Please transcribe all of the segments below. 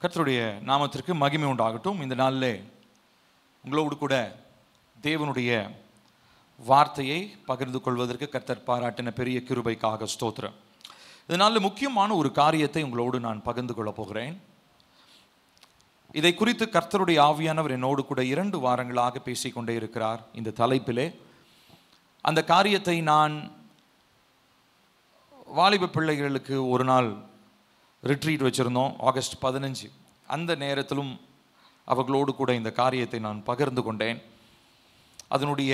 கர்த்தருடைய நாமத்திற்கு மகிமை உண்டாகட்டும். இந்த நாளிலே உங்களோடு கூட தேவனுடைய வார்த்தையை பகிர்ந்து கொள்வதற்கு கர்த்தர் பாராட்டின பெரிய கிருபைக்காக ஸ்தோத்திரம். இதனால் முக்கியமான ஒரு காரியத்தை உங்களோடு நான் பகிர்ந்து கொள்ள போகிறேன். இதை குறித்து கர்த்தருடைய ஆவியானவர் என்னோடு கூட 2 வாரங்களாக பேசிக்கொண்டே இருக்கிறார் இந்த தலைப்பிலே. அந்த காரியத்தை நான் வாலிப பிள்ளைகளுக்கு ஒரு நாள் ரிட்ரீட் வச்சுருந்தோம், ஆகஸ்ட் 15. அந்த நேரத்திலும் அவர்களோடு கூட இந்த காரியத்தை நான் பகிர்ந்து கொண்டேன். அதனுடைய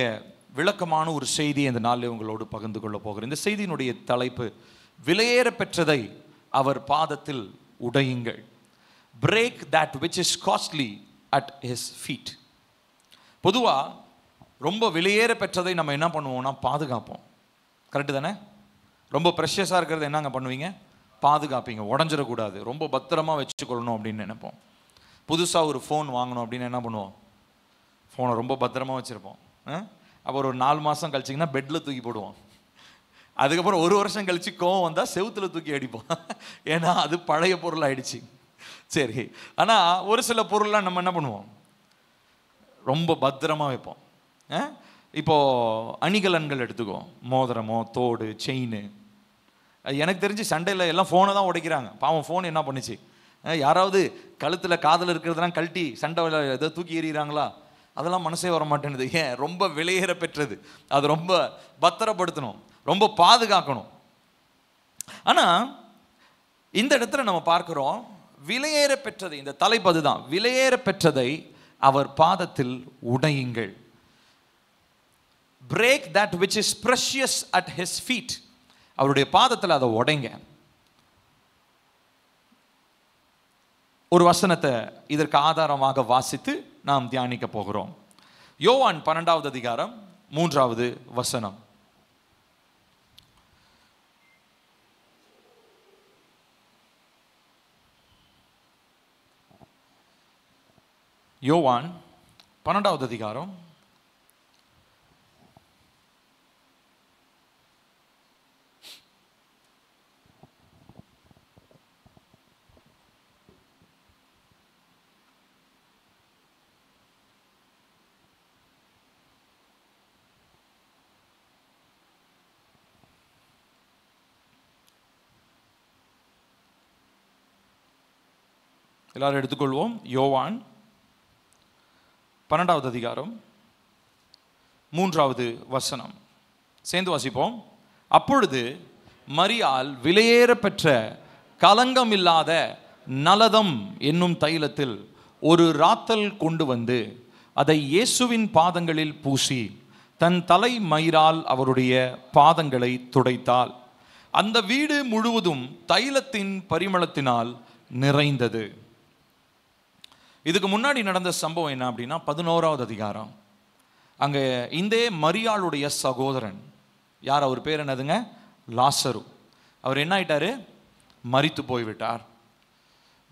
விளக்கமான ஒரு செய்தியை இந்த நாளில் உங்களோடு பகிர்ந்து கொள்ள போகிறேன். இந்த செய்தியினுடைய தலைப்பு, விலையேற பெற்றதை அவர் பாதத்தில் உடையுங்கள். Break that which is costly at his feet. பொதுவாக ரொம்ப விலையேற பெற்றதை நம்ம என்ன பண்ணுவோம்னா பாதுகாப்போம். கரெக்டு தானே? ரொம்ப ப்ரெஷியஸாக இருக்கிறது என்னங்க பண்ணுவீங்க? பாதுகாப்பீங்க, உடஞ்சிடக்கூடாது, ரொம்ப பத்திரமா வச்சுக்கொள்ளணும் அப்படின்னு நினைப்போம். புதுசாக ஒரு ஃபோன் வாங்கணும் அப்படின்னு என்ன பண்ணுவோம்? ஃபோனை ரொம்ப பத்திரமா வச்சுருப்போம். அப்புறம் ஒரு 4 மாதம் கழிச்சிங்கன்னா பெட்டில் தூக்கி போடுவோம். அதுக்கப்புறம் 1 வருஷம் கழிச்சு கோவம் வந்தால் செவுத்தில் தூக்கி அடிப்போம். ஏன்னா அது பழைய பொருள் ஆயிடுச்சு. சரி, ஆனால் ஒரு சில பொருள்லாம் நம்ம என்ன பண்ணுவோம்? ரொம்ப பத்திரமா வைப்போம். இப்போது அணிகலன்கள் எடுத்துக்குவோம், மோதிரமோ தோடு செயின். எனக்கு தெரிஞ்சு சண்டையில் எல்லாம் ஃபோனை தான் உடைக்கிறாங்க. பாவம், ஃபோன் என்ன பண்ணுச்சு? யாராவது கழுத்தில் காதில் இருக்கிறதெல்லாம் கழட்டி சண்டை ஏதோ தூக்கி எறிகிறாங்களா? அதெல்லாம் மனசே வர மாட்டேன்னுது. ஏன்? ரொம்ப விலையேற பெற்றது, அது ரொம்ப பத்திரப்படுத்தணும், ரொம்ப பாதுகாக்கணும். ஆனால் இந்த இடத்துல நம்ம பார்க்கிறோம், விலையேற பெற்றதை, இந்த தலைப்பு அதுதான், விலையேற பெற்றதை அவர் பாதத்தில் உடையுங்கள். Break that which is precious at his feet. அவருடைய பாதத்தில் அதை உடைங்க. ஒரு வசனத்தை இதற்கு ஆதாரமாக வாசித்து நாம் தியானிக்க போகிறோம். யோவான் 12வது அதிகாரம் 3வது வசனம். யோவான் 12வது அதிகாரம் 3 எல்லாரும் எடுத்துக்கொள்வோம். யோவான் 12வது அதிகாரம் 3வது வசனம் சேர்ந்து வாசிப்போம். அப்பொழுது மரியாள் விலையேற பெற்ற கலங்கம் இல்லாத நலதம் என்னும் தைலத்தில் ஒரு ராத்தல் கொண்டு வந்து அதை இயேசுவின் பாதங்களில் பூசி தன் தலை மயிரால் அவருடைய பாதங்களை துடைத்தாள். அந்த வீடு முழுவதும் தைலத்தின் பரிமளத்தினால் நிறைந்தது. இதுக்கு முன்னாடி நடந்த சம்பவம் என்ன அப்படின்னா, 11வது அதிகாரம். அங்கே இந்த மரியாளுடைய சகோதரன், யார்? அவர் பேர் என்னதுங்க? லாசரு. அவர் என்ன ஆயிட்டாரு? மரித்து போய்விட்டார்.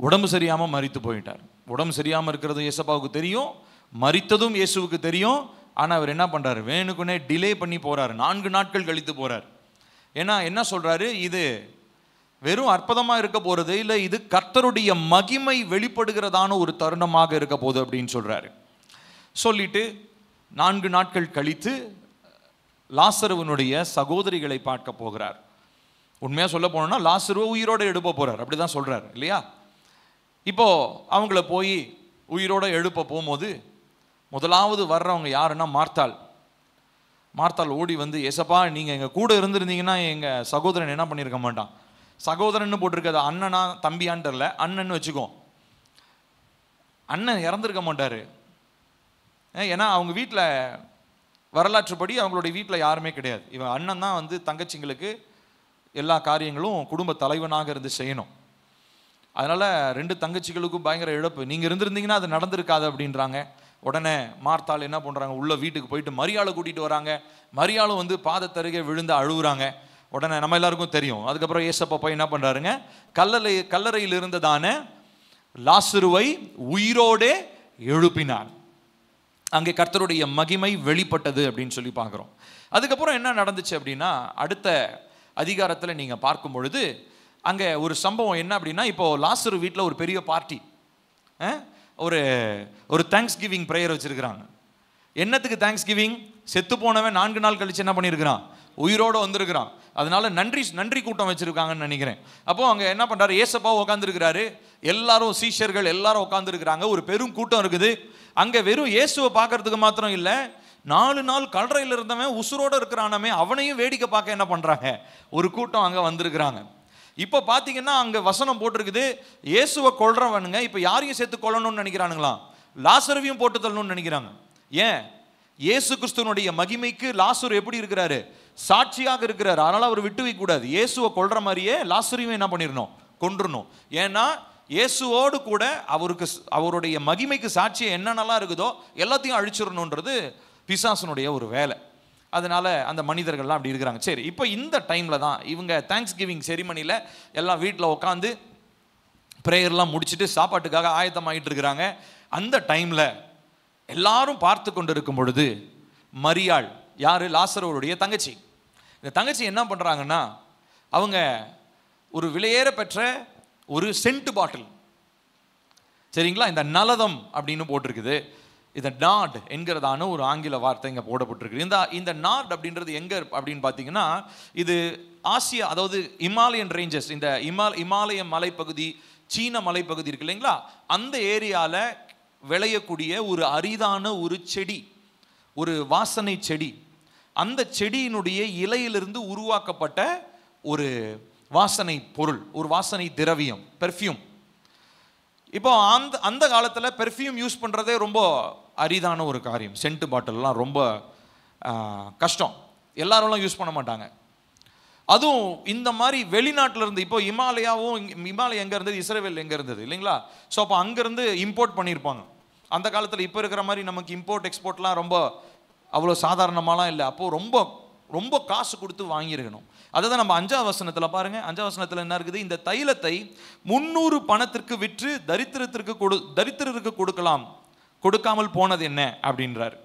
உடம்பு சரியாமல் மரித்து போயிட்டார். உடம்பு சரியாமல் இருக்கிறது இயேசுவுக்கு தெரியும், மரித்ததும் இயேசுவுக்கு தெரியும். ஆனால் அவர் என்ன பண்ணுறாரு? வேணுக்குனே டிலே பண்ணி போகிறார். 4 நாட்கள் கழித்து போகிறார். ஏன்னா என்ன சொல்கிறாரு? இது வெறும் அற்புதமாக இருக்க போகிறது இல்லை, இது கர்த்தருடைய மகிமை வெளிப்படுகிறதான ஒரு தருணமாக இருக்க போகுது அப்படின்னு சொல்கிறாரு. சொல்லிட்டு 4 நாட்கள் கழித்து லாசருவனுடைய சகோதரிகளை பார்க்க போகிறார். உண்மையாக சொல்ல போனோம்னா லாசருவை உயிரோடு எழுப்ப போகிறார், அப்படி தான் சொல்கிறார் இல்லையா? இப்போது அவங்கள போய் உயிரோடு எழுப்ப போகும்போது முதலாவது வர்றவங்க யாருன்னா மார்த்தாள். மார்த்தாள் ஓடி வந்து, ஏசப்பா நீங்கள் எங்கள் கூட இருந்திருந்தீங்கன்னா எங்கள் சகோதரன் என்ன பண்ணியிருக்க மாட்டான். சகோதரன்னு போட்டிருக்காது, அண்ணனா தம்பியான்னு தெரில, அண்ணன்னு வச்சுக்கோ. அண்ணன் இறந்துருக்க மாட்டார். ஏன்னா அவங்க வீட்டில் வரலாற்றுப்படி அவங்களுடைய வீட்டில் யாருமே கிடையாது. இவன் அண்ணன் தான் வந்து தங்கச்சிங்களுக்கு எல்லா காரியங்களும் குடும்ப தலைவனாக இருந்து செய்யணும். அதனால் 2 தங்கச்சிகளுக்கும் பயங்கர இழப்பு. நீங்கள் இருந்திருந்தீங்கன்னா அது நடந்திருக்காது அப்படின்றாங்க. உடனே மார்த்தாள் என்ன பண்ணுறாங்க? உள்ள வீட்டுக்கு போயிட்டு மரியாளை கூட்டிகிட்டு வராங்க. மரியாளும் வந்து பாதத்தருகே விழுந்து அழுகுறாங்க. உடனே நம்ம எல்லாருக்கும் தெரியும். அதுக்கப்புறம் ஏசப்பா போய் என்ன பண்ணுறாருங்க? கல்லறையில் இருந்ததான லாசருவை உயிரோடே எழுப்பினார். அங்கே கர்த்தருடைய மகிமை வெளிப்பட்டது அப்படின்னு சொல்லி பார்க்குறோம். அதுக்கப்புறம் என்ன நடந்துச்சு அப்படின்னா, அடுத்த அதிகாரத்தில் நீங்கள் பார்க்கும் பொழுது அங்கே ஒரு சம்பவம் என்ன அப்படின்னா, இப்போ லாசரு வீட்டில் ஒரு பெரிய பார்ட்டி, ஒரு ஒரு தேங்க்ஸ் கிவிங் ப்ரேயர் வச்சிருக்கிறாங்க. என்னத்துக்கு தேங்க்ஸ் கிவிங்? செத்து போனவன் 4 நாள் கழிச்சு என்ன பண்ணியிருக்கிறான்? உயிரோடு வந்திருக்கிறான். அதனால நன்றி கூட்டம் வச்சிருக்காங்கன்னு நினைக்கிறேன். அப்போ அங்கே என்ன பண்ணுறாரு? ஏசப்பா உட்காந்துருக்கிறாரு, எல்லாரும் சீஷர்கள் எல்லாரும் உட்காந்துருக்கிறாங்க, ஒரு பெரும் கூட்டம் இருக்குது. அங்கே வெறும் இயேசுவை பார்க்கறதுக்கு மாத்திரம் இல்லை, 4 நாள் கல்லறையில் இருந்தவன் உசுரோடு இருக்கிறானமே அவனையும் வேடிக்கை பார்க்க என்ன பண்ணுறாங்க? ஒரு கூட்டம் அங்கே வந்திருக்கிறாங்க. இப்போ பார்த்தீங்கன்னா அங்கே வசனம் போட்டிருக்குது, இயேசுவை கொல்றவனுங்க இப்போ யாரையும் சேர்த்து கொல்லணும்னு நினைக்கிறானுங்களாம், லாசருவையும் போட்டு தள்ளணும்னு நினைக்கிறாங்க. ஏன்? இயேசு கிறிஸ்துவனுடைய மகிமைக்கு லாசரு எப்படி இருக்கிறாரு? சாட்சியாக இருக்கிறாரு. அதனால அவர் விட்டு வைக்க கூடாது. இயேசுவை கொல்ற மாதிரியே லாசரையும் என்ன பண்ணிடணும்? கொன்றணும். ஏன்னா இயேசுவோடு கூட அவருக்கு அவருடைய மகிமைக்கு சாட்சியம் என்னென்னலாம் இருக்குதோ எல்லாத்தையும் அழிச்சிடணுன்றது பிசாசனுடைய ஒரு வேலை. அதனால அந்த மனிதர்கள்லாம் அப்படி இருக்கிறாங்க. சரி, இப்போ இந்த டைம்ல தான் இவங்க தேங்க்ஸ் கிவிங் செரிமனியில் எல்லாம் வீட்டில் உட்காந்து ப்ரேயர்லாம் முடிச்சுட்டு சாப்பாட்டுக்காக ஆயத்தமாகிட்டு இருக்கிறாங்க. அந்த டைமில் எல்லாரும் பார்த்து கொண்டு இருக்கும் பொழுது மரியாள், யார்? லாசருடைய தங்கச்சி. இந்த தங்கச்சி என்ன பண்ணுறாங்கன்னா, அவங்க ஒரு விலையேற பெற்ற ஒரு சென்ட் பாட்டில், சரிங்களா, இந்த நலதம் அப்படின்னு போட்டிருக்குது. இந்த நாட் என்கிறதான ஒரு ஆங்கில வார்த்தை இங்கே போடப்பட்டிருக்கு. இந்த நாட் அப்படின்றது எங்கே அப்படின்னு பார்த்தீங்கன்னா, இது ஆசியா, அதாவது இமாலயன் ரேஞ்சஸ், இந்த இமாலய மலைப்பகுதி, சீன மலைப்பகுதி இருக்கு இல்லைங்களா, அந்த ஏரியாவில் விளையக்கூடிய ஒரு அரிதான ஒரு செடி, ஒரு வாசனை செடி. அந்த செடியினுடைய இலையிலிருந்து உருவாக்கப்பட்ட ஒரு வாசனை பொருள், ஒரு வாசனை திரவியம், பெர்ஃப்யூம். இப்போ அந்த காலத்தில் பெர்ஃப்யூம் யூஸ் பண்ணுறதே ரொம்ப அரிதான ஒரு காரியம். சென்ட் பாட்டில்லாம் ரொம்ப கஷ்டம், எல்லாரும் யூஸ் பண்ண மாட்டாங்க. அதுவும் இந்த மாதிரி வெளிநாட்டில் இருந்து, இப்போ இமாலயம் எங்கே இருந்தது? இஸ்ரேல் எங்கே இருந்தது இல்லைங்களா? ஸோ அப்போ அங்கேருந்து இம்போர்ட் பண்ணியிருப்பாங்க. அந்த காலத்தில் இப்போ இருக்கிற மாதிரி நமக்கு இம்போர்ட் எக்ஸ்போர்ட்லாம் ரொம்ப அவ்வளோ சாதாரணமாலாம் இல்லை. அப்போது ரொம்ப ரொம்ப காசு கொடுத்து வாங்கியிருக்கணும். அதை தான் நம்ம 5ஆம் வசனத்தில் பாருங்கள். 5ஆம் வசனத்தில் என்ன இருக்குது? இந்த தைலத்தை 300 பணத்திற்கு விற்று தரித்திரருக்கு கொடுக்கலாம், கொடுக்காமல் போனது என்ன அப்படின்றாரு.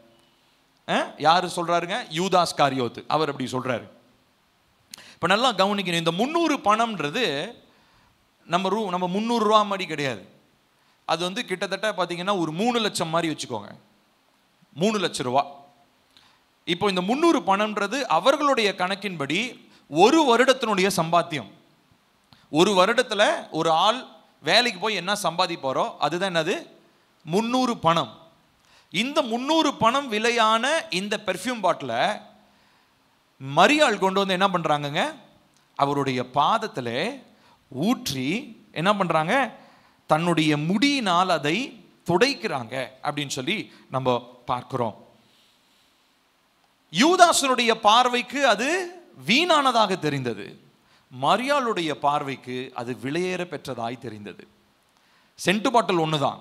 யார் சொல்கிறாருங்க? யூதாஸ் காரியோத்து, அவர் அப்படி சொல்கிறாரு. இப்போ நல்லா கவனிக்கணும், இந்த 300 பணம்ன்றது நம்ம 300 ரூபா மாதிரி கிடையாது. அது வந்து கிட்டத்தட்ட பார்த்தீங்கன்னா ஒரு 3 லட்சம் மாதிரி வச்சுக்கோங்க, 3 லட்சம் ரூபா. இப்போ இந்த 300 பணம்ன்றது அவர்களுடைய கணக்கின்படி ஒரு வருடத்தினுடைய சம்பாத்தியம். ஒரு வருடத்தில் ஒரு ஆள் வேலைக்கு போய் என்ன சம்பாதிப்பாரோ அதுதான் என்னது? 300 பணம். இந்த 300 பணம் விலையான இந்த பெர்ஃப்யூம் பாட்டிலை மரியாள் கொண்டு வந்து என்ன பண்ணுறாங்கங்க? அவருடைய பாதத்தில் ஊற்றி என்ன பண்ணுறாங்க? தன்னுடைய முடியினால் அதை துடைக்கிறாங்க அப்படின்னு சொல்லி நம்ம பார்க்கிறோம். யூதாசனுடைய பார்வைக்கு அது வீணானதாக தெரிந்தது, மரியாளுடைய பார்வைக்கு அது விலையேற பெற்றதாய் தெரிந்தது. சென்ட் பாட்டில் ஒன்று தான்,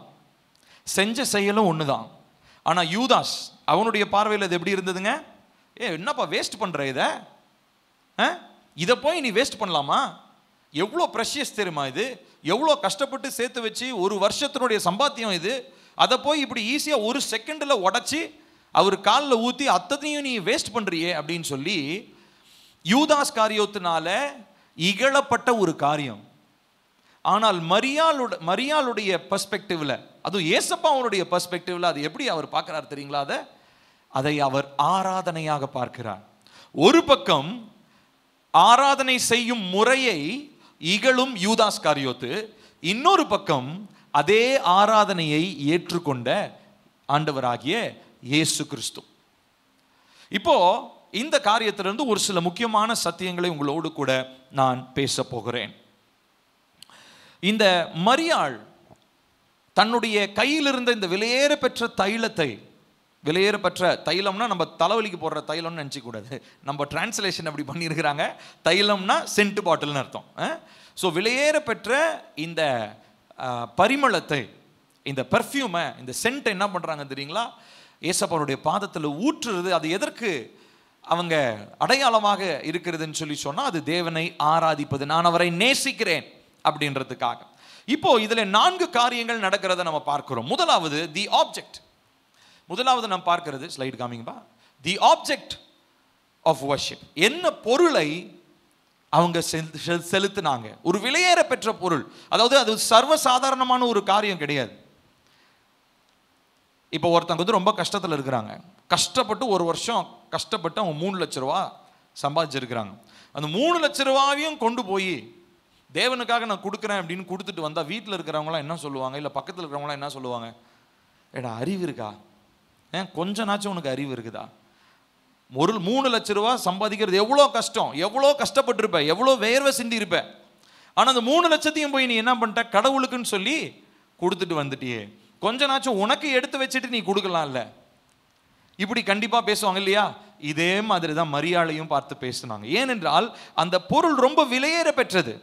செஞ்ச செயலும் ஒன்று தான். ஆனால் யூதாஸ் அவனுடைய பார்வையில் அது எப்படி இருந்ததுங்க? என்னப்பா வேஸ்ட் பண்ணுற இதை போய் நீ வேஸ்ட் பண்ணலாமா? எவ்வளோ ப்ரெஷியஸ் தெரியுமா இது? எவ்வளோ கஷ்டப்பட்டு சேர்த்து வச்சு ஒரு வருஷத்தினுடைய சம்பாத்தியம் இது, அதை போய் இப்படி ஈஸியாக ஒரு செகண்டில் உடச்சி அவர் காலில் ஊற்றி அத்தனையும் நீ வேஸ்ட் பண்ணுறியே அப்படின்னு சொல்லி யூதாஸ் காரியத்தினால இகழப்பட்ட ஒரு காரியம். ஆனால் மரியாளுடைய பெர்ஸ்பெக்டிவ்ல, அதுவும் ஏசப்பா அவருடைய பெர்ஸ்பெக்டிவ்ல அது எப்படி அவர் பார்க்கிறார் தெரியுங்களா? அதை அவர் ஆராதனையாக பார்க்கிறார். ஒரு பக்கம் ஆராதனை செய்யும் முறையை இகழும் யூதாஸ் காரியோத்து, இன்னொரு பக்கம் அதே ஆராதனையை ஏற்றுக்கொண்ட ஆண்டவராகிய இயேசு கிறிஸ்து. இப்போ இந்த காரியத்திலிருந்து ஒரு சில முக்கியமான சத்தியங்களை உங்களோடு கூட நான் பேச போகிறேன். இந்த மரியாள் தன்னுடைய கையில் இருந்த இந்த விலையேற பெற்ற தைலத்தை, விலையேற பெற்ற தைலம்னா நம்ம தலைவலிக்கு போடுற தைலம்னு நினச்சிக்கூடாது, நம்ம டிரான்ஸ்லேஷன் அப்படி பண்ணியிருக்கிறாங்க. தைலம்னா சென்ட் பாட்டில்னு அர்த்தம். ஸோ விலையேற பெற்ற இந்த பரிமளத்தை, இந்த பெர்ஃப்யூமை, இந்த சென்ட் என்ன பண்ணுறாங்க தெரியுங்களா? ஏசப்பாவுடைய பாதத்தில் ஊற்றுறது. அது எதற்கு அவங்க அடையாளமாக இருக்கிறதுன்னு சொல்லி சொன்னால், அது தேவனை ஆராதிப்பது, நான் அவரை நேசிக்கிறேன் அப்படின்றதுக்காக. இப்போ இதில் 4 காரியங்கள் நடக்கிறத நம்ம பார்க்கிறோம். முதலாவது தி ஆப்ஜெக்ட். முதலாவது நம்ம பார்க்கிறது, ஸ்லைடு காமிங்கப்பா, தி ஆப்ஜெக்ட் ஆஃப் வர்ஷிப். என்ன பொருளை அவங்க செலுத்தினாங்க? ஒரு விலையேற பெற்ற பொருள். அதாவது அது சர்வசாதாரணமான ஒரு காரியம் கிடையாது. இப்போ ஒருத்தவங்க வந்து ரொம்ப கஷ்டத்தில் இருக்கிறாங்க, கஷ்டப்பட்டு ஒரு வருஷம் கஷ்டப்பட்டு அவங்க 3 லட்ச ரூபா சம்பாதிச்சிருக்கிறாங்க. அந்த 3 லட்ச ரூபாவையும் கொண்டு போய் தேவனுக்காக நான் கொடுக்குறேன் அப்படின்னு கொடுத்துட்டு வந்தால் வீட்டில் இருக்கிறவங்களாம் என்ன சொல்லுவாங்க, இல்லை பக்கத்தில் இருக்கிறவங்களாம் என்ன சொல்லுவாங்க? ஏடா அறிவு இருக்கா? கொஞ்ச நாச்சும் உனக்கு அறிவு இருக்குதா? ஒரு 3 லட்ச ரூபா சம்பாதிக்கிறது எவ்வளோ கஷ்டம், எவ்வளோ கஷ்டப்பட்டிருப்ப, எவ்வளோ வேர்வை சிந்தி இருப்ப. ஆனால் அந்த 3 லட்சத்தையும் போய் நீ என்ன பண்ணிட்ட? கடவுளுக்குன்னு சொல்லி கொடுத்துட்டு வந்துட்டியே. கொஞ்ச நாச்சும் உனக்கு எடுத்து வச்சுட்டு நீ கொடுக்கலாம்ல. இப்படி கண்டிப்பாக பேசுவாங்க இல்லையா? இதே மாதிரி தான் மரியாளையும் பார்த்து பேசினாங்க. ஏனென்றால் அந்த பொருள் ரொம்ப விலையேற பெற்றது.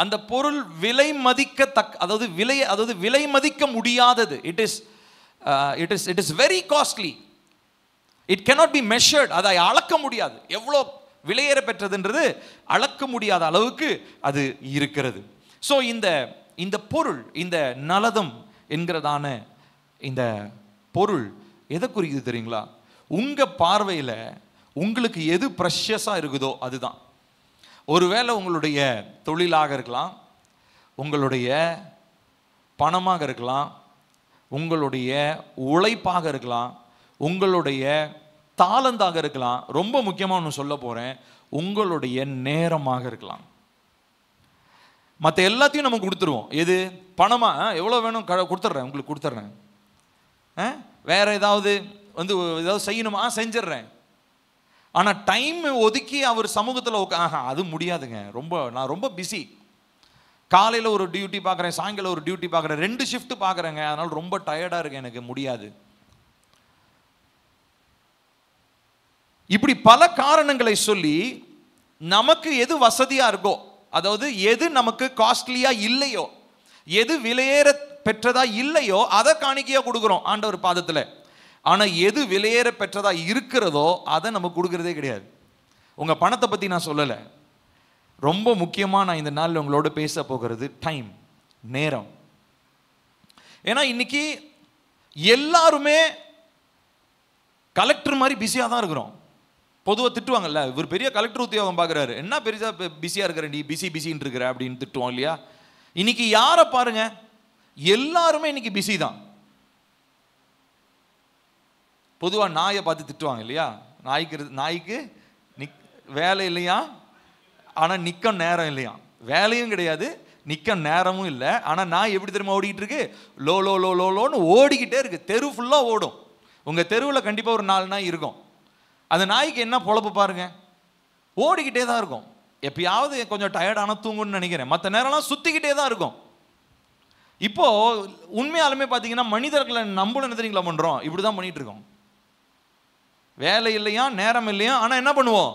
அந்த பொருள் விலை மதிக்கத்தக்க, அதாவது விலை மதிக்க முடியாதது. It is very costly. It cannot be measured. அதை அளக்க முடியாது. எவ்வளோ விலையேற பெற்றதுன்றது அளக்க முடியாத அளவுக்கு அது இருக்கிறது. ஸோ இந்த பொருள், இந்த நலதம் என்கிறதான இந்த பொருள் எதை குறிக்குது தெரியுங்களா? உங்கள் பார்வையில் உங்களுக்கு எது ப்ரெஷஸாக இருக்குதோ அதுதான். ஒருவேளை உங்களுடைய தொழிலாக இருக்கலாம், உங்களுடைய பணமாக இருக்கலாம், உங்களுடைய உழைப்பாக இருக்கலாம், உங்களுடைய தாளந்தாக இருக்கலாம். ரொம்ப முக்கியமாக ஒன்று சொல்ல போகிறேன், உங்களுடைய நேரமாக இருக்கலாம். மற்ற எல்லாத்தையும் நம்ம கொடுத்துருவோம். எது? பணமாக எவ்வளோ வேணும் கொடுத்துட்றேன், உங்களுக்கு கொடுத்துட்றேன். வேற ஏதாவது ஏதாவது செய்யணுமா? செஞ்சிடுறேன். ஆனால் டைம் ஒதுக்கி அவர் சமூகத்தில் அது முடியாதுங்க. நான் ரொம்ப பிஸி. காலையில் ஒரு டியூட்டி பார்க்குறேன், சாயங்காலம் ஒரு டியூட்டி பார்க்குறேன், 2 ஷிஃப்ட் பார்க்குறேங்க, அதனால் ரொம்ப டயர்டாக இருக்கு, எனக்கு முடியாது. இப்படி பல காரணங்களை சொல்லி நமக்கு எது வசதியாக இருக்கோ, அதாவது எது நமக்கு காஸ்ட்லியாக இல்லையோ, எது விலையேற பெற்றதா இல்லையோ அதை காணிக்கையாக கொடுக்குறோம் ஆண்டவர் பாதத்தில். ஆனால் எது விலையேற பெற்றதா இருக்கிறதோ அதை நம்ம கொடுக்கறதே கிடையாது. உங்கள் பணத்தை பற்றி நான் சொல்லலை. ரொம்ப முக்கியமாக நான் இந்த நாளில் உங்களோட பேச போகிறது டைம், நேரம். ஏன்னா இன்னைக்கு எல்லாருமே கலெக்டர் மாதிரி பிஸியாக தான் இருக்கிறோம். பொதுவாக திட்டுவாங்கல்ல, இவர் பெரிய கலெக்டர் உத்தியோகம் பார்க்குறாரு, என்ன பெருசாக பிஸியாக இருக்கிற நீ, பிஸின்னு இருக்கிற அப்படின்னு திட்டுவோம் இல்லையா? இன்னைக்கு யாரை பாருங்க, எல்லாருமே இன்னைக்கு பிஸி தான். பொதுவாக நாயை பார்த்து திட்டுவாங்க இல்லையா? நாய்க்கு வேலை இல்லையா, ஆனால் நிற்க நேரம் இல்லையா? வேலையும் கிடையாது, நிற்க நேரமும் இல்லை. ஆனால் நாய் எப்படி தெரியுமா ஓடிக்கிட்டு இருக்கு? லோ லோ லோ லோ லோன்னு ஓடிக்கிட்டே இருக்கு. தெரு ஃபுல்லாக ஓடும். உங்கள் தெருவில் கண்டிப்பாக ஒரு 4 நாய் இருக்கும். அந்த நாய்க்கு என்ன பொழப்பு பாருங்க, ஓடிக்கிட்டே தான் இருக்கும். எப்பயாவது கொஞ்சம் டயர்டான தூங்குன்னு நினைக்கிறேன், மற்ற நேரம்லாம் சுற்றிக்கிட்டே தான் இருக்கும். இப்போ உண்மையாலுமே பார்த்தீங்கன்னா மனிதர்களை நம்மளும் என்ன தெரியுங்களா பண்ணுறோம்? இப்படி தான் பண்ணிட்டு இருக்கோம். வேலை இல்லையா, நேரம் இல்லையா, ஆனால் என்ன பண்ணுவோம்?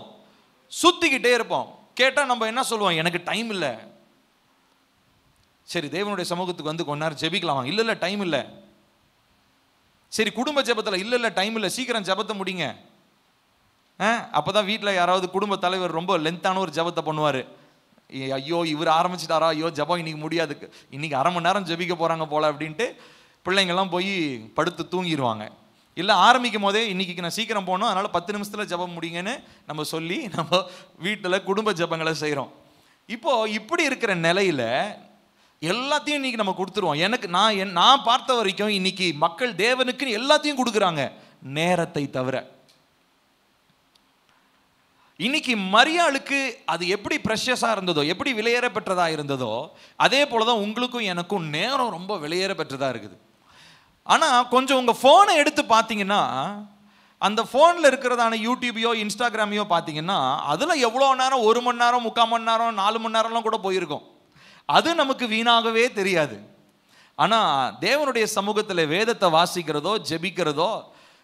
சுற்றிக்கிட்டே இருப்போம். கேட்டால் நம்ம என்ன சொல்லுவோம்? எனக்கு டைம் இல்லை. சரி, தேவனுடைய சமூகத்துக்கு வந்து கொஞ்ச நேரம் ஜெபிக்கலாமா? இல்லை டைம் இல்லை. சரி, குடும்ப ஜெபத்தில் இல்லை டைம் இல்லை, சீக்கிரம் ஜெபத்தை முடிங்க. அப்போதான் வீட்டில் யாராவது குடும்ப தலைவர் ரொம்ப லென்த்தான ஒரு ஜெபத்தை பண்ணுவார். ஐயோ இவர் ஆரம்பிச்சிட்டாரா, ஐயோ ஜெபம் இன்னைக்கு முடியாது, இன்னைக்கு 1/2 மணி நேரம் ஜெபிக்க போகிறாங்க போல அப்படின்ட்டு பிள்ளைங்கள்லாம் போய் படுத்து தூங்கிடுவாங்க. இல்லை ஆரம்பிக்கும் போதே இன்னைக்கு நான் சீக்கிரம் போகணும், அதனால் 10 நிமிஷத்தில் ஜெபம் முடிங்கன்னு நம்ம சொல்லி நம்ம வீட்டில் குடும்ப ஜெபங்களை செய்கிறோம். இப்போது இப்படி இருக்கிற நிலையில் எல்லாத்தையும் இன்னைக்கு நம்ம கொடுத்துருவோம். நான் பார்த்த வரைக்கும் இன்னைக்கு மக்கள் தேவனுக்கு எல்லாத்தையும் கொடுக்குறாங்க, நேரத்தை தவிர. இன்னைக்கு மரியாளுக்கு அது எப்படி ப்ரெஷஸாக இருந்ததோ, எப்படி விலையேற பெற்றதாக இருந்ததோ, அதே போல தான் உங்களுக்கும் எனக்கும் நேரம் ரொம்ப விலையேற பெற்றதாக இருக்குது. ஆனால் கொஞ்சம் உங்கள் ஃபோனை எடுத்து பார்த்தீங்கன்னா, அந்த ஃபோனில் இருக்கிறதான யூடியூபையோ இன்ஸ்டாகிராமையோ பார்த்தீங்கன்னா, அதில் எவ்வளோ நேரம், 1 மணி நேரம், 3/4 மணி நேரம், 4 மணி நேரம்லாம் கூட போயிருக்கும். அது நமக்கு வீணாகவே தெரியாது. ஆனால் தேவனுடைய சமூகத்தில் வேதத்தை வாசிக்கிறதோ ஜெபிக்கிறதோ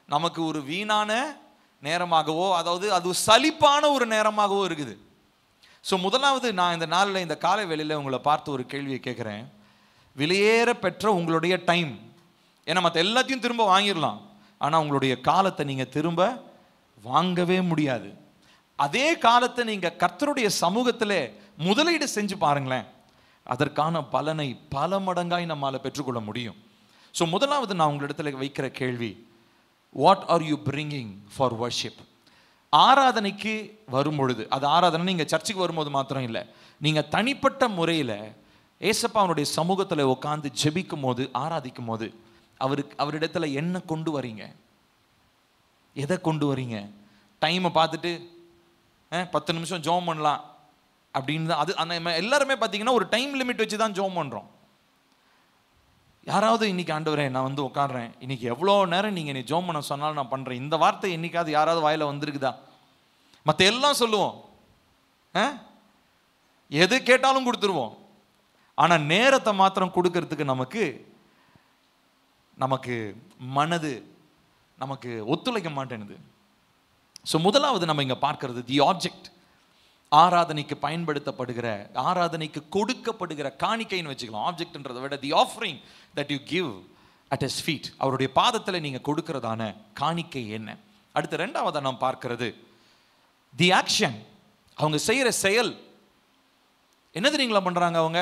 நமக்கு ஒரு வீணான நேரமாகவோ, அதாவது அது சலிப்பான ஒரு நேரமாகவோ இருக்குது. ஸோ முதலாவது நான் இந்த நாளில், இந்த காலை வேளையில் உங்களை பார்த்து ஒரு கேள்வியை கேட்குறேன். விலையேற பெற்ற உங்களுடைய டைம், ஏன்னா மற்ற எல்லாத்தையும் திரும்ப வாங்கிடலாம், ஆனால் உங்களுடைய காலத்தை நீங்கள் திரும்ப வாங்கவே முடியாது. அதே காலத்தை நீங்கள் கர்த்தருடைய சமூகத்தில் முதலீடு செஞ்சு பாருங்களேன், அதற்கான பலனை பல மடங்காய் நம்மால் பெற்றுக்கொள்ள முடியும். ஸோ முதலாவது நான் உங்களிடத்தில் வைக்கிற கேள்வி, what are you bringing for worship? ஆராதனைக்கு வரும்பொழுது, அது ஆராதனை நீங்கள் சர்ச்சுக்கு வரும்போது மாத்திரம் இல்லை, நீங்கள் தனிப்பட்ட முறையில் ஏசப்பாவுடைய சமூகத்தில் உட்காந்து ஜெபிக்கும் போது, ஆராதிக்கும் போது, அவரிடத்துல என்ன கொண்டு வரீங்க? எதை கொண்டு வரீங்க? டைமை பார்த்துட்டு 10 நிமிஷம் ஜெபம் பண்ணலாம் அப்படின்னு தான். அது அந்த எல்லாருமே பார்த்தீங்கன்னா ஒரு டைம் லிமிட் வச்சு தான் ஜெபம் பண்ணுறோம். யாராவது இன்னைக்கு ஆண்டவரே நான் வந்து உட்காடுறேன், இன்னைக்கு எவ்வளோ நேரம் நீங்கள் நீ ஜெபம் பண்ண சொன்னாலும் நான் பண்ணுறேன், இந்த வார்த்தை என்னைக்காவது யாராவது வாயில வந்திருக்குதா? மற்ற எல்லாம் சொல்லுவோம், எது கேட்டாலும் கொடுத்துருவோம். ஆனால் நேரத்தை மாத்திரம் கொடுக்கறதுக்கு நமக்கு மனது நமக்கு ஒத்துழைக்க மாட்டேனுது. ஸோ முதலாவது நம்ம இங்கே பார்க்கறது தி ஆப்ஜெக்ட். ஆராதனைக்கு பயன்படுத்தப்படுகிற, ஆராதனைக்கு கொடுக்கப்படுகிற காணிக்கைன்னு வச்சுக்கலாம். ஆப்ஜெக்ட்ன்றதை விட the offering that you give at his feet. அவருடைய பாதத்தில் நீங்கள் கொடுக்கறதான காணிக்கை என்ன? அடுத்து ரெண்டாவதாக நாம் பார்க்கிறது தி ஆக்ஷன். அவங்க செய்கிற செயல் என்ன தெரியுங்களா பண்ணுறாங்க? அவங்க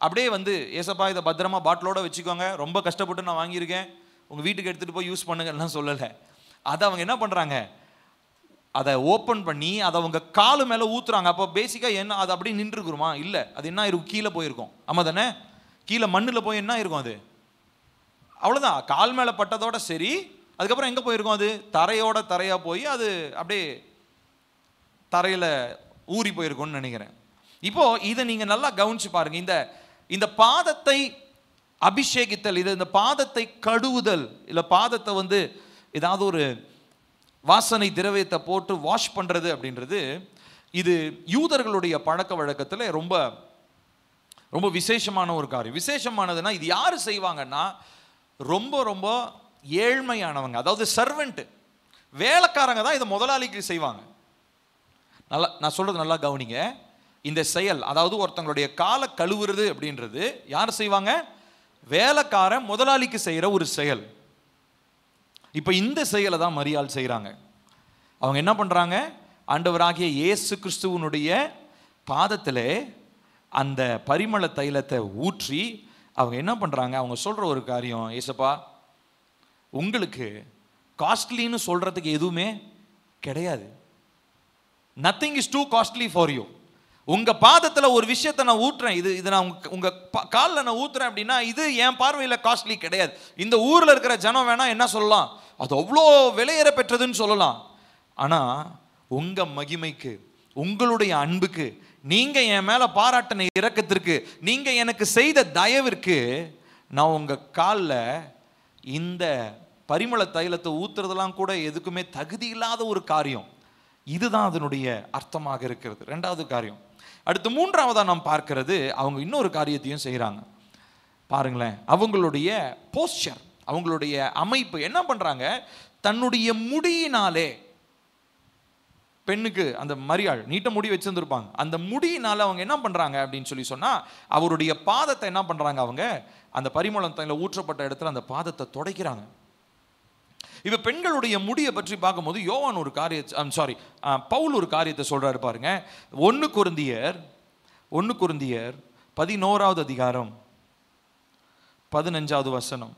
அப்படியே வந்து ஏசப்பா இதை பத்திரமா பாட்டிலோட வச்சுக்கோங்க, ரொம்ப கஷ்டப்பட்டு நான் வாங்கியிருக்கேன், உங்கள் வீட்டுக்கு எடுத்துகிட்டு போய் யூஸ் பண்ணுங்கலாம் சொல்லலை. அதை அவங்க என்ன பண்ணுறாங்க? அதை ஓப்பன் பண்ணி அதை அவங்க காலு மேலே ஊற்றுறாங்க. அப்போ பேசிக்காக என்ன அது அப்படியே நின்றுக்குருமா? இல்லை, அது என்ன இருக்கும்? கீழே போயிருக்கும். ஆமாம் தானே? கீழே மண்ணில் போய் என்ன இருக்கும்? அது அவ்வளோதான், கால் மேலே பட்டதோட சரி. அதுக்கப்புறம் எங்கே போயிருக்கும்? அது தரையாக போய் அது அப்படியே தரையில் ஊறி போயிருக்கும்னு நினைக்கிறேன். இப்போ இதை நீங்கள் நல்லா கவனிச்சு பாருங்க. இந்த பாதத்தை அபிஷேகித்தல், இந்த பாதத்தை கழுவுதல், இல்லை பாதத்தை வந்து ஏதாவது ஒரு வாசனை திரவியத்தை போட்டு வாஷ் பண்ணுறது அப்படின்றது இது யூதர்களுடைய பழக்க வழக்கத்தில் ரொம்ப ரொம்ப விசேஷமான ஒரு காரியம். விசேஷமானதுன்னா இது யார் செய்வாங்கன்னா ரொம்ப ரொம்ப ஏழ்மையானவங்க, அதாவது சர்வெண்ட், வேலைக்காரங்க தான் இதை முதலாளிக்கு செய்வாங்க. நல்லா நான் சொல்கிறது நல்லா கவனிங்க. இந்த செயல், அதாவது ஒருத்தங்களுடைய காலை கழுவுறது அப்படின்றது யார் செய்வாங்க? வேலைக்காரன் முதலாளிக்கு செய்கிற ஒரு செயல். இப்போ இந்த செயலை தான் மரியாள் செய்கிறாங்க. அவங்க என்ன பண்ணுறாங்க? ஆண்டவராகிய இயேசு கிறிஸ்துவனுடைய பாதத்தில் அந்த பரிமள தைலத்தை ஊற்றி அவங்க என்ன பண்ணுறாங்க? அவங்க சொல்கிற ஒரு காரியம், ஏசப்பா உங்களுக்கு காஸ்ட்லின்னு சொல்கிறதுக்கு எதுவுமே கிடையாது. Nothing is too costly for you. உங்கள் பாதத்தில் ஒரு விஷயத்தை நான் ஊற்றுறேன், இது நான் உங்கள் காலில் நான் ஊற்றுறேன் அப்படின்னா இது என் பார்வையில் காஸ்ட்லி கிடையாது. இந்த ஊரில் இருக்கிற ஜனம் வேணா என்ன சொல்லலாம், அது அவ்வளோ விலையேற பெற்றதுன்னு சொல்லலாம். ஆனால் உங்கள் மகிமைக்கு, உங்களுடைய அன்புக்கு, நீங்கள் என் மேலே பாராட்டின இரக்கத்திற்கு, நீங்கள் எனக்கு செய்த தயவிற்கு நான் உங்கள் காலில் இந்த பரிமள தைலத்தை ஊற்றுறதெல்லாம் கூட எதுக்குமே தகுதி இல்லாத ஒரு காரியம். இதுதான் அதனுடைய அர்த்தமாக இருக்கிறது. ரெண்டாவது காரியம். அடுத்து மூன்றாவதாக நாம் பார்க்கிறது, அவங்க இன்னொரு காரியத்தையும் செய்கிறாங்க. பாருங்களேன், அவங்களுடைய போஸ்டர், அவங்களுடைய அமைப்பு என்ன பண்ணுறாங்க? தன்னுடைய முடியினாலே, பெண்ணுக்கு அந்த மரியாள் நீட்ட முடி வச்சிருந்துருப்பாங்க, அந்த முடியினால அவங்க என்ன பண்ணுறாங்க அப்படின்னு சொல்லி சொன்னால் அவருடைய பாதத்தை என்ன பண்ணுறாங்க? அவங்க அந்த பரிமளம் தைலம் ஊற்றப்பட்ட இடத்துல அந்த பாதத்தை துடைக்கிறாங்க. இப்போ பெண்களுடைய முடியை பற்றி பார்க்கும்போது யோவான் ஒரு காரியத்தை பவுல் ஒரு காரியத்தை சொல்றாரு பாருங்க. 1 கொரிந்தியர் 11வது அதிகாரம் 15வது வசனம்.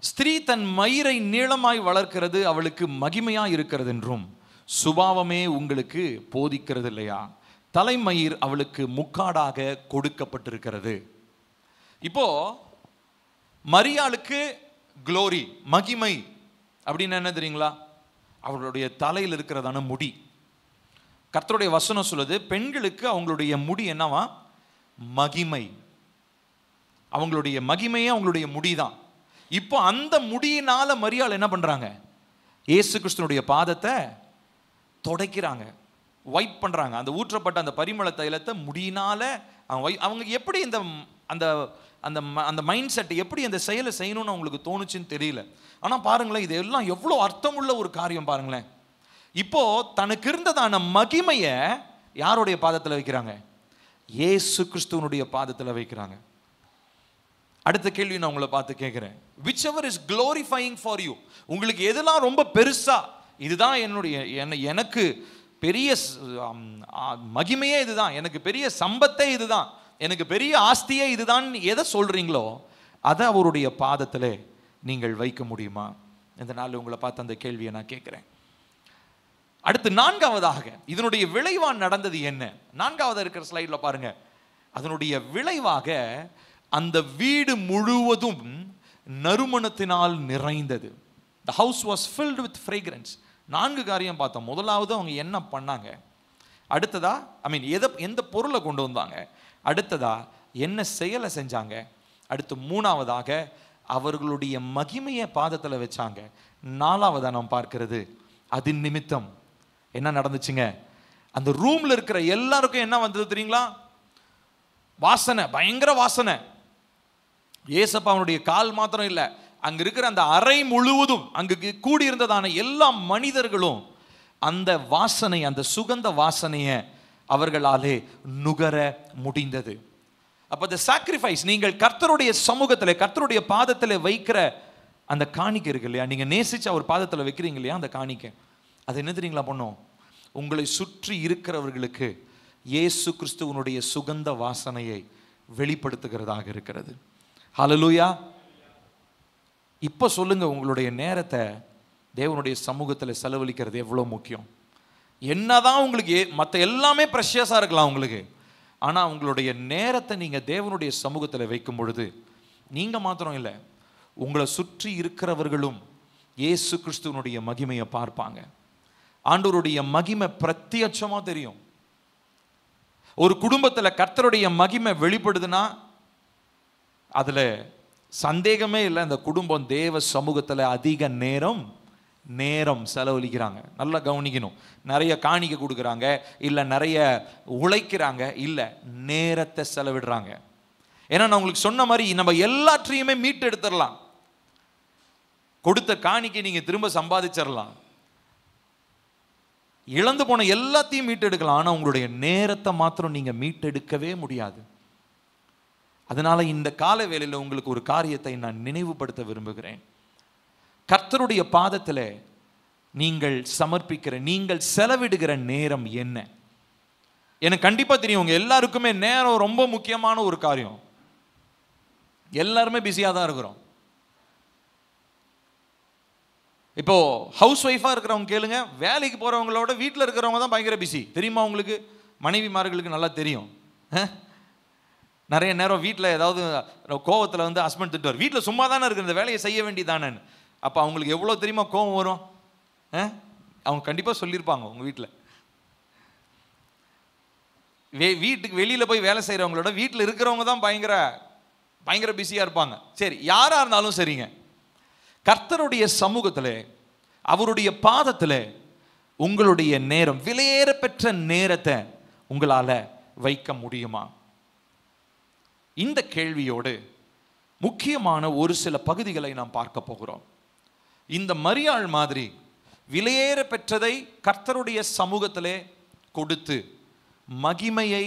ஸ்திரீ தன் மயிரை நீளமாய் வளர்க்கிறது அவளுக்கு மகிமையாய் இருக்கிறது என்றும் சுபாவமே உங்களுக்கு போதிக்கிறது இல்லையா? தலைமயிர் அவளுக்கு முக்காடாக கொடுக்கப்பட்டிருக்கிறது. இப்போ மரியாளுக்கு க்ளோரி, மகிமை அப்படின்னு என்ன தெரியுங்களா? அவர்களுடைய தலையில் இருக்கிறதான முடி. கர்த்தருடைய வசனம் சொல்லுது, பெண்களுக்கு அவங்களுடைய முடி என்னவா? மகிமை. அவங்களுடைய மகிமையே அவங்களுடைய முடிதான். இப்போ அந்த முடியினால மரியாள் என்ன பண்றாங்க? இயேசு கிறிஸ்துனுடைய பாதத்தை துடைக்கிறாங்க, வைப் பண்றாங்க. அந்த ஊற்றப்பட்ட அந்த பரிமள தைலத்தை முடியினால அவங்க எப்படி அந்த அந்த அந்த மைண்ட் செட், எப்படி அந்த செயலை செய்யணும்னு அவங்களுக்கு தோணுச்சுன்னு தெரியல. ஆனால் பாருங்களேன், இது எல்லாம் எவ்வளோ அர்த்தமுள்ள ஒரு காரியம் பாருங்களேன். இப்போ தனக்கு இருந்ததான மகிமையை யாருடைய பாதத்தில் வைக்கிறாங்க? இயேசு கிறிஸ்துவனுடைய பாதத்தில் வைக்கிறாங்க. அடுத்த கேள்வி நான் உங்களை பார்த்து கேட்குறேன், which ever is glorifying for you? உங்களுக்கு எதெல்லாம் ரொம்ப பெருசா, இதுதான் எனக்கு பெரிய மகிமையே இதுதான், எனக்கு பெரிய சம்பத்தே இதுதான், எனக்கு பெரிய ஆஸ்தியே இதுதான் எதை சொல்றீங்களோ அதை அவருடைய பாதத்தில் நீங்கள் வைக்க முடியுமா? இந்த நாள் உங்களை பார்த்து அந்த கேள்வியை நான் கேட்குறேன். அடுத்து நான்காவதாக இதனுடைய விளைவாக நடந்தது என்ன? நான்காவது இருக்கிற ஸ்லைடில் பாருங்க. அதனுடைய விளைவாக அந்த வீடு முழுவதும் நறுமணத்தினால் நிறைந்தது. The house was filled with fragrance. 4 காரியம் பார்த்தோம். முதலாவது அவங்க என்ன பண்ணாங்க, அடுத்ததா எந்த பொருளை கொண்டு வந்தாங்க, அடுத்ததா என்ன செயலை செஞ்சாங்க, அடுத்து 3ஆவதாக அவர்களுடைய மகிமையை பாதத்தில் வச்சாங்க, 4ஆவதா நாம் பார்க்கிறது அது நிமித்தம் என்ன நடந்துச்சுங்க, அந்த ரூம்ல இருக்கிற எல்லாருக்கும் என்ன வந்தது தெரியுங்களா, வாசனை, பயங்கர வாசனை. ஏசப்பாவுடைய கால் மாத்திரம் இல்லை, அங்க இருக்கிற அந்த அறை முழுவதும், அங்கு கூடியிருந்ததான எல்லா மனிதர்களும் அந்த வாசனை, அந்த சுகந்த வாசனையை அவர்களாலே நுகர முடிந்தது. அப்ப the sacrifice, நீங்கள் கர்த்தருடைய சமூகத்தில் கர்த்தருடைய பாதத்தில் வைக்கிற அந்த காணிக்கை இருக்கு இல்லையா, நீங்க நேசிச்சு அவர் பாதத்தில் வைக்கிறீங்க இல்லையா, அந்த காணிக்கை அது என்ன தெரியுங்களா பண்ணும், உங்களை சுற்றி இருக்கிறவர்களுக்கு இயேசு கிறிஸ்துவனுடைய சுகந்த வாசனையை வெளிப்படுத்துகிறதாக இருக்கிறது. ஹல்லேலூயா. இப்ப சொல்லுங்க, உங்களுடைய நேரத்தை தேவனுடைய சமூகத்தில் செலவழிக்கிறது எவ்வளவு முக்கியம். என்னதான் உங்களுக்கு மற்ற எல்லாமே ப்ரெஷியஸா இருக்கலாம் உங்களுக்கு, ஆனா உங்களுடைய நேரத்தை நீங்க தேவனுடைய சமூகத்தில் வைக்கும் பொழுது நீங்க மாத்திரம் இல்லை, உங்களை சுற்றி இருக்கிறவர்களும் இயேசு கிறிஸ்துவனுடைய மகிமையை பார்ப்பாங்க. ஆண்டவருடைய மகிமை பிரத்யட்சமா தெரியும். ஒரு குடும்பத்தில் கர்த்தருடைய மகிமை வெளிப்படுதுன்னா அதுல சந்தேகமே இல்லை, அந்த குடும்பம் தேவ சமூகத்தில் அதிக நேரம் செலவழிக்கிறாங்க. நல்லா கவனிக்கணும். நிறைய காணிக்கை கொடுக்குறாங்க, இல்லை நிறைய உழைக்கிறாங்க, இல்லை நேரத்தை செலவிடுறாங்க. ஏன்னா நான் உங்களுக்கு சொன்ன மாதிரி நம்ம எல்லாற்றையுமே மீட்டு எடுத்துடலாம், கொடுத்த காணிக்கை நீங்க திரும்ப சம்பாதிச்சிடலாம், இழந்து போன எல்லாத்தையும் மீட்டு எடுக்கலாம், ஆனா உங்களுடைய நேரத்தை மாத்திரம் நீங்க மீட்டெடுக்கவே முடியாது. அதனால இந்த கால வேளையில் உங்களுக்கு ஒரு காரியத்தை நான் நினைவுபடுத்த விரும்புகிறேன். கர்த்தருடைய பாதத்தில் நீங்கள் சமர்ப்பிக்கிற, நீங்கள் செலவிடுகிற நேரம் என்ன? எனக்கு கண்டிப்பா தெரியும், உங்க எல்லாருக்குமே நேரம் ரொம்ப முக்கியமான ஒரு காரியம். எல்லாருமே பிஸியா தான் இருக்கிறோம். இப்போ ஹவுஸ் ஒய்ஃபா இருக்கிறவங்க கேளுங்க, வேலைக்கு போறவங்களோட வீட்டில் இருக்கிறவங்க தான் பயங்கர பிஸி. தெரியுமா உங்களுக்கு? மனைவிமார்களுக்கு நல்லா தெரியும். நிறைய நேரம் வீட்டில் ஏதாவது கோவத்தில் வந்து ஹஸ்பண்ட் திட்டுவார், வீட்டில் சும்மா தானே இருக்கிற, இந்த வேலையை செய்ய வேண்டியதானே. அப்போ அவங்களுக்கு எவ்வளோ தெரியுமா கோவம் வரும்? அவங்க கண்டிப்பாக சொல்லியிருப்பாங்க உங்கள் வீட்டில். வீட்டுக்கு வெளியில் போய் வேலை செய்கிறவங்களோட வீட்டில் இருக்கிறவங்க தான் பயங்கர பிஸியாக இருப்பாங்க. சரி, யாராக இருந்தாலும் சரிங்க, கர்த்தருடைய சமூகத்தில் அவருடைய பாதத்தில் உங்களுடைய நேரம், விலையேற பெற்ற நேரத்தை உங்களால் வைக்க முடியுமா? இந்த கேள்வியோடு முக்கியமான ஒரு சில பகுதிகளை நாம் பார்க்க போகிறோம். இந்த மரியாள் மாதிரி விலையேற பெற்றதை கர்த்தருடைய சமூகத்திலே கொடுத்து மகிமையை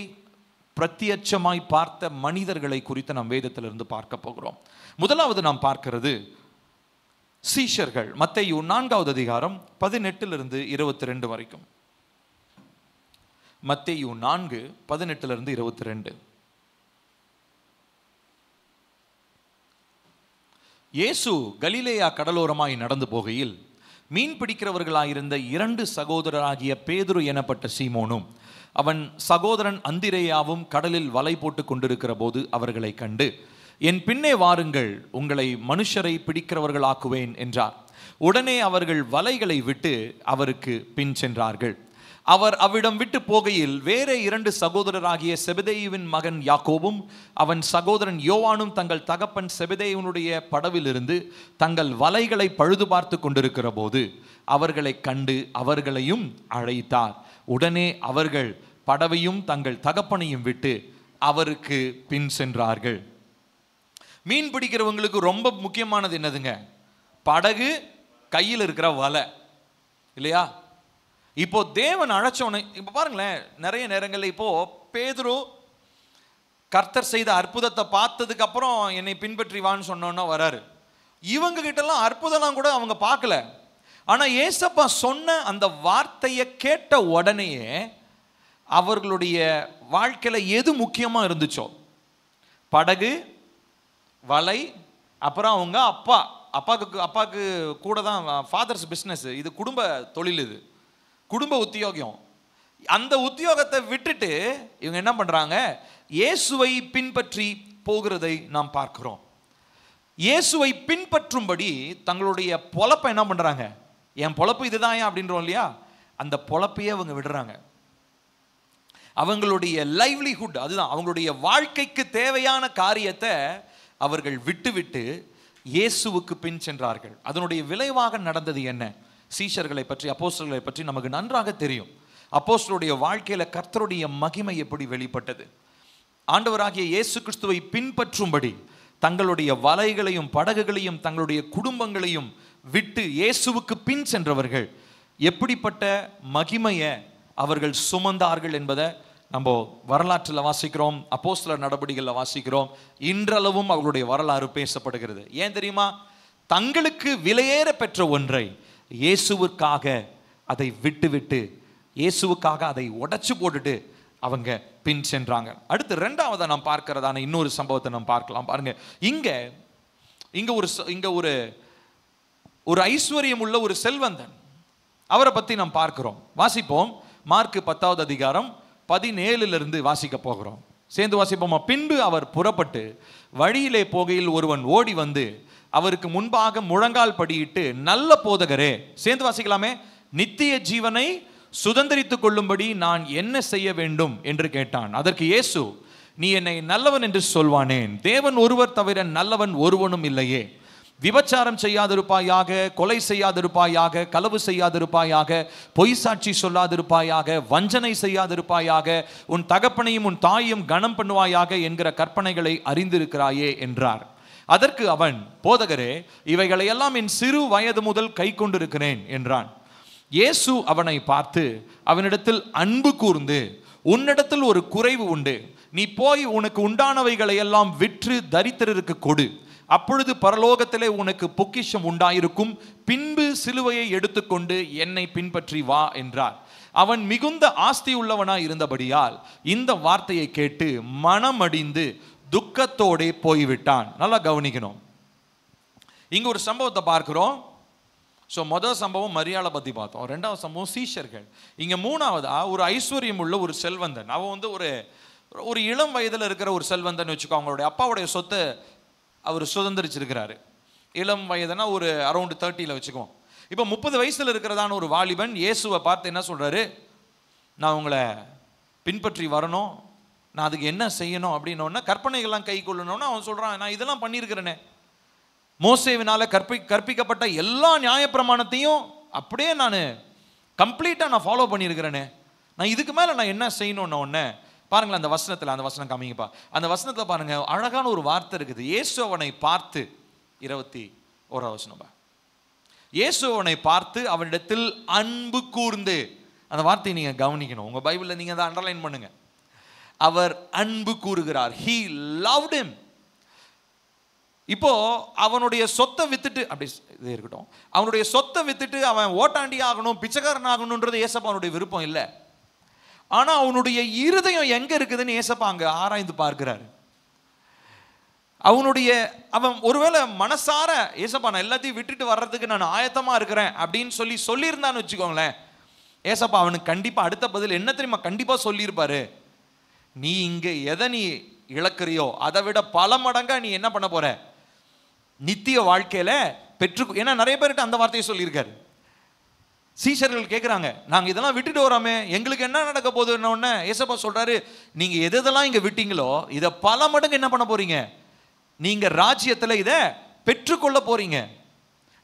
பிரத்யட்சமாய் பார்த்த மனிதர்களை குறித்து நாம் வேதத்திலிருந்து பார்க்க போகிறோம். முதலாவது நாம் பார்க்கிறது சீஷர்கள். மத்தேயு 4வது அதிகாரம் 18 22 வரைக்கும். மத்தேயு 4 18 22. இயேசு கலிலேயா கடலோரமாய் நடந்து போகையில் மீன் பிடிக்கிறவர்களாயிருந்த 2 சகோதரராகிய பேதுரு எனப்பட்ட சீமோனும் அவன் சகோதரன் அந்திரேயாவும் கடலில் வலை போட்டு கொண்டிருக்கிற போது அவர்களை கண்டு, என் பின்னே வாருங்கள், உங்களை மனுஷரை பிடிக்கிறவர்களாக்குவேன் என்றார். உடனே அவர்கள் வலைகளை விட்டு அவருக்கு பின் சென்றார்கள். அவர் அவ்விடம் விட்டு போகையில் வேற 2 சகோதரராகிய செபதேயுவின் மகன் யாக்கோபும் அவன் சகோதரன் யோவானும் தங்கள் தகப்பன் செபதேயுனுடைய படவிலிருந்து தங்கள் வலைகளை பழுது பார்த்து கொண்டிருக்கிற போது அவர்களை கண்டு அவர்களையும் அழைத்தார். உடனே அவர்கள் படவையும் தங்கள் தகப்பனையும் விட்டு அவருக்கு பின் சென்றார்கள். மீன் பிடிக்கிறவங்களுக்கு ரொம்ப முக்கியமானது என்னதுங்க? படகு, கையில் இருக்கிற வலை, இல்லையா? இப்போ தேவன் அழைச்சோன்னு, இப்போ பாருங்களேன், நிறைய நேரங்களில் இப்போ பேதுரு கர்த்தர் செய்த அற்புதத்தை பார்த்ததுக்கு அப்புறம் என்னை பின்பற்றி வான்னு சொன்னோன்னா வராரு. இவங்க கிட்டலாம் அற்புதம்லாம் கூட அவங்க பார்க்கல. ஆனால் ஏசப்பா சொன்ன அந்த வார்த்தையை கேட்ட உடனேயே அவர்களுடைய வாழ்க்கையில் எது முக்கியமாக இருந்துச்சோ, படகு, வலை, அப்புறம் அவங்க அப்பாவுக்கு கூட தான் ஃபாதர்ஸ் பிஸ்னஸ், இது குடும்ப தொழில், இது குடும்ப உத்தியோகம். அந்த உத்தியோகத்தை விட்டுட்டு இவங்க என்ன பண்றாங்க? இயேசுவை பின்பற்றி போகிறதை நாம் பார்க்கிறோம். இயேசுவை பின்பற்றும்படி தங்களுடைய பொழப்பை என்ன பண்றாங்க? என் பொழப்பு இதுதான் அப்படின்றோம் இல்லையா, அந்த பொழப்பையே அவங்க விடுறாங்க. அவங்களுடைய லைவ்லிஹுட், அதுதான் அவங்களுடைய வாழ்க்கைக்கு தேவையான காரியத்தை அவர்கள் விட்டுவிட்டு இயேசுவுக்கு பின் சென்றார்கள். அதனுடைய விளைவாக நடந்தது என்ன? சீஷர்களை பற்றி, அப்போஸ்தலர்களை பற்றி நமக்கு நன்றாக தெரியும். அப்போஸ்தலருடைய வாழ்க்கையில கர்த்தருடைய மகிமை எப்படி வெளிப்பட்டது? ஆண்டவராகிய இயேசு கிறிஸ்துவை பின்பற்றும்படி தங்களுடைய வலைகளையும் படகுகளையும் தங்களுடைய குடும்பங்களையும் விட்டு இயேசுவுக்கு பின் சென்றவர்கள் எப்படிப்பட்ட மகிமையை அவர்கள் சுமந்தார்கள் என்பதை நம்ம வரலாற்றில் வாசிக்கிறோம், அப்போஸ்தலர் நடபடிகளில் வாசிக்கிறோம். இன்றளவும் அவர்களுடைய வரலாறு பேசப்படுகிறது. ஏன் தெரியுமா? தங்களுக்கு விலையேற பெற்ற ஒன்றை இயேசுவுக்காக அதை விட்டு இயேசுவுக்காக அதை உடைச்சு போட்டுட்டு அவங்க பின் சென்றாங்க. அடுத்து இரண்டாவதா நாம் பார்க்கிறதான இன்னொரு சம்பவத்தை நாம் பார்க்கலாம். பாருங்க, இங்க ஒரு ஐஸ்வர்யம் உள்ள ஒரு செல்வந்தன், அவரை பத்தி நாம் பார்க்கிறோம். வாசிப்போம். மார்க் 10வது அதிகாரம் 17 வாசிக்க போகிறோம். சேர்ந்து வாசிப்போமா? பின்பு அவர் புறப்பட்டு வழியிலே போகையில் ஒருவன் ஓடி வந்து அவருக்கு முன்பாக முழங்கால் படியிட்டு, நல்ல போதகரே, சேர்ந்து வாசிக்கலாமே, நித்திய ஜீவனை சுதந்தரித்துக் கொள்ளும்படி நான் என்ன செய்ய வேண்டும் என்று கேட்டான். அதற்கு இயேசு, நீ என்னை நல்லவன் என்று சொல்வானேன்? தேவன் ஒருவர் தவிர நல்லவன் ஒருவனும் இல்லையே. விபச்சாரம் செய்யாதிருப்பாயாக, கொலை செய்யாதிருப்பாயாக, களவு செய்யாதிருப்பாயாக, பொய் சாட்சி சொல்லாதிருப்பாயாக, வஞ்சனை செய்யாதிருப்பாயாக, உன் தகப்பனையும் உன் தாயையும் கனம் பண்ணுவாயாக என்கிற கற்பனைகளை அறிந்திருக்கிறாயே என்றார். அதற்கு அவன், போதகரே, இவைகளை எல்லாம் என் சிறு வயது முதல் கை கொண்டிருக்கிறேன் என்றான். இயேசு அவனை பார்த்து அவனிடத்தில் அன்பு கூர்ந்து, உன்னிடத்தில் ஒரு குறைவு உண்டு, நீ போய் உனக்கு உண்டானவைகளை எல்லாம் விற்று தரித்திரருக்கு கொடு, அப்பொழுது பரலோகத்திலே உனக்கு பொக்கிஷம் உண்டாயிருக்கும், பின்பு சிலுவையை எடுத்துக்கொண்டு என்னை பின்பற்றி வா என்றார். அவன் மிகுந்த ஆஸ்தி உள்ளவனாய் இருந்தபடியால் இந்த வார்த்தையை கேட்டு மனமடிந்து துக்கத்தோடே போய்விட்டான். நல்லா கவனிக்கணும். இங்க ஒரு சம்பவத்தை பார்க்கிறோம். முதல் சம்பவம் மரியாதை பத்தி பார்த்தோம். ரெண்டாவது சம்பவம் சீஷர்கள். இங்க மூணாவதா ஒரு ஐஸ்வர்யம் உள்ள ஒரு செல்வந்தன். அவன் ஒரு இளம் வயதில் இருக்கிற ஒரு செல்வந்தன் வச்சுக்கோ. அவங்களுடைய அப்பாவுடைய சொத்தை அவர் சுதந்திரிச்சிருக்கிறாரு. இளம் வயதுனா ஒரு அரௌண்ட் 30 வச்சுக்குவோம். இப்போ 30 வயசுல இருக்கிறதான ஒரு வாலிபன் இயேசுவை பார்த்து என்ன சொல்றாரு? நான் உங்களை பின்பற்றி வரணும், நான் அதுக்கு என்ன செய்யணும் அப்படின்னோடனே, கற்பனைகள்லாம் கை கொள்ளணும்னு அவன் சொல்றான். நான் இதெல்லாம் பண்ணியிருக்கிறேனே, மோசேவினால கற்பிக்கப்பட்ட எல்லா நியாயப்பிரமாணத்தையும் அப்படியே நான் கம்ப்ளீட்டாக நான் ஃபாலோ பண்ணியிருக்கிறேனே, நான் இதுக்கு மேலே நான் என்ன செய்யணும்னு ஒன்று பாருங்களேன். அந்த வசனம் காமிங்கப்பா. அந்த வசனத்தில் பாருங்க, அழகான ஒரு வார்த்தை இருக்குது. இயேசு அவனை பார்த்து, 21வது வசனம், இயேசு அவனை பார்த்து அவனிடத்தில் அன்பு கூர்ந்து, அந்த வார்த்தையை நீங்க கவனிக்கணும். உங்க பைபிளில் நீங்க அதை அண்டர்லைன் பண்ணுங்க. அவர் அன்பு கூறுகிறார். He loved him. இப்போ அவனுடைய சொத்தை வித்துட்டு, அப்படி இது இருக்கட்டும், அவனுடைய சொத்தை வித்துட்டு அவன் ஓட்டாண்டி ஆகணும், பிச்சைக்காரன் ஆகணும்ன்றது ஏசப்பாவுடைய விருப்பம் இல்லை. ஆனா அவனுடைய இருதயம் எங்க இருக்குதுன்னு ஏசப்பா அங்க ஆராய்ந்து பார்க்கிறாரு. அவன் ஒருவேளை மனசார, ஏசப்பா நான் எல்லாத்தையும் விட்டுட்டு வர்றதுக்கு நான் ஆயத்தமா இருக்கிறேன் அப்படின்னு சொல்லியிருந்தான்னு வச்சுக்கோங்களேன், ஏசப்பா அவனுக்கு கண்டிப்பா அடுத்த பதில் என்ன தெரியுமா கண்டிப்பா சொல்லியிருப்பாரு? நீ இங்க எதை நீ இழக்கிறியோ அதை விட பல மடங்கா நீ என்ன பண்ண போற, நித்திய வாழ்க்கையில பெற்று. ஏன்னா நிறைய பேர்கிட்ட அந்த வார்த்தையை சொல்லியிருக்காரு. சீஷர்கள் கேட்குறாங்க, நாங்கள் இதெல்லாம் விட்டுட்டு வரோமே, எங்களுக்கு என்ன நடக்க போகுதுன்னு ஏசப்பா சொல்றாரு, நீங்க எதெல்லாம் இங்க விட்டீங்களோ இதை பல மடங்கு என்ன பண்ண போறீங்க, நீங்க ராஜ்யத்தில் இதை பெற்றுக்கொள்ள போறீங்க.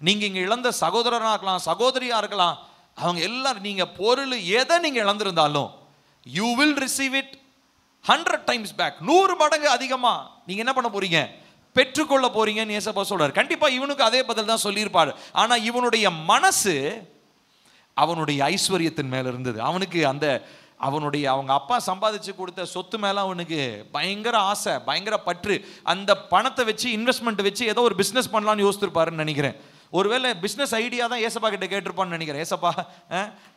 நீங்க இங்க இழந்த சகோதரனா இருக்கலாம், சகோதரியா இருக்கலாம், அவங்க எல்லாரும் நீங்க பொருள் எதை நீங்க இழந்திருந்தாலும் you will receive it 100 times back, 100 மடங்கு அதிகமா நீங்க என்ன பண்ண போறீங்க, பெற்றுக்கொள்ள போறீங்கன்னு ஏசப்பா சொல்றாரு. கண்டிப்பா இவனுக்கு அதே பதில் தான் சொல்லியிருப்பாரு. ஆனா இவனுடைய மனசு அவனுடைய ஐஸ்வர்யத்தின் மேல இருந்தது. அவனுக்கு அவங்க அப்பா சம்பாதிச்சு கொடுத்த சொத்து மேல அவனுக்கு பயங்கர ஆசை, பயங்கர பற்று. அந்த பணத்தை வச்சு இன்வெஸ்ட்மெண்ட் வச்சு ஏதோ ஒரு பிசினஸ் பண்ணலாம்னு யோசிச்சிருப்பாருன்னு நினைக்கிறேன். ஒருவேளை பிசினஸ் ஐடியா தான் ஏசப்பா கிட்ட கேட்டிருப்பான்னு நினைக்கிறேன். ஏசப்பா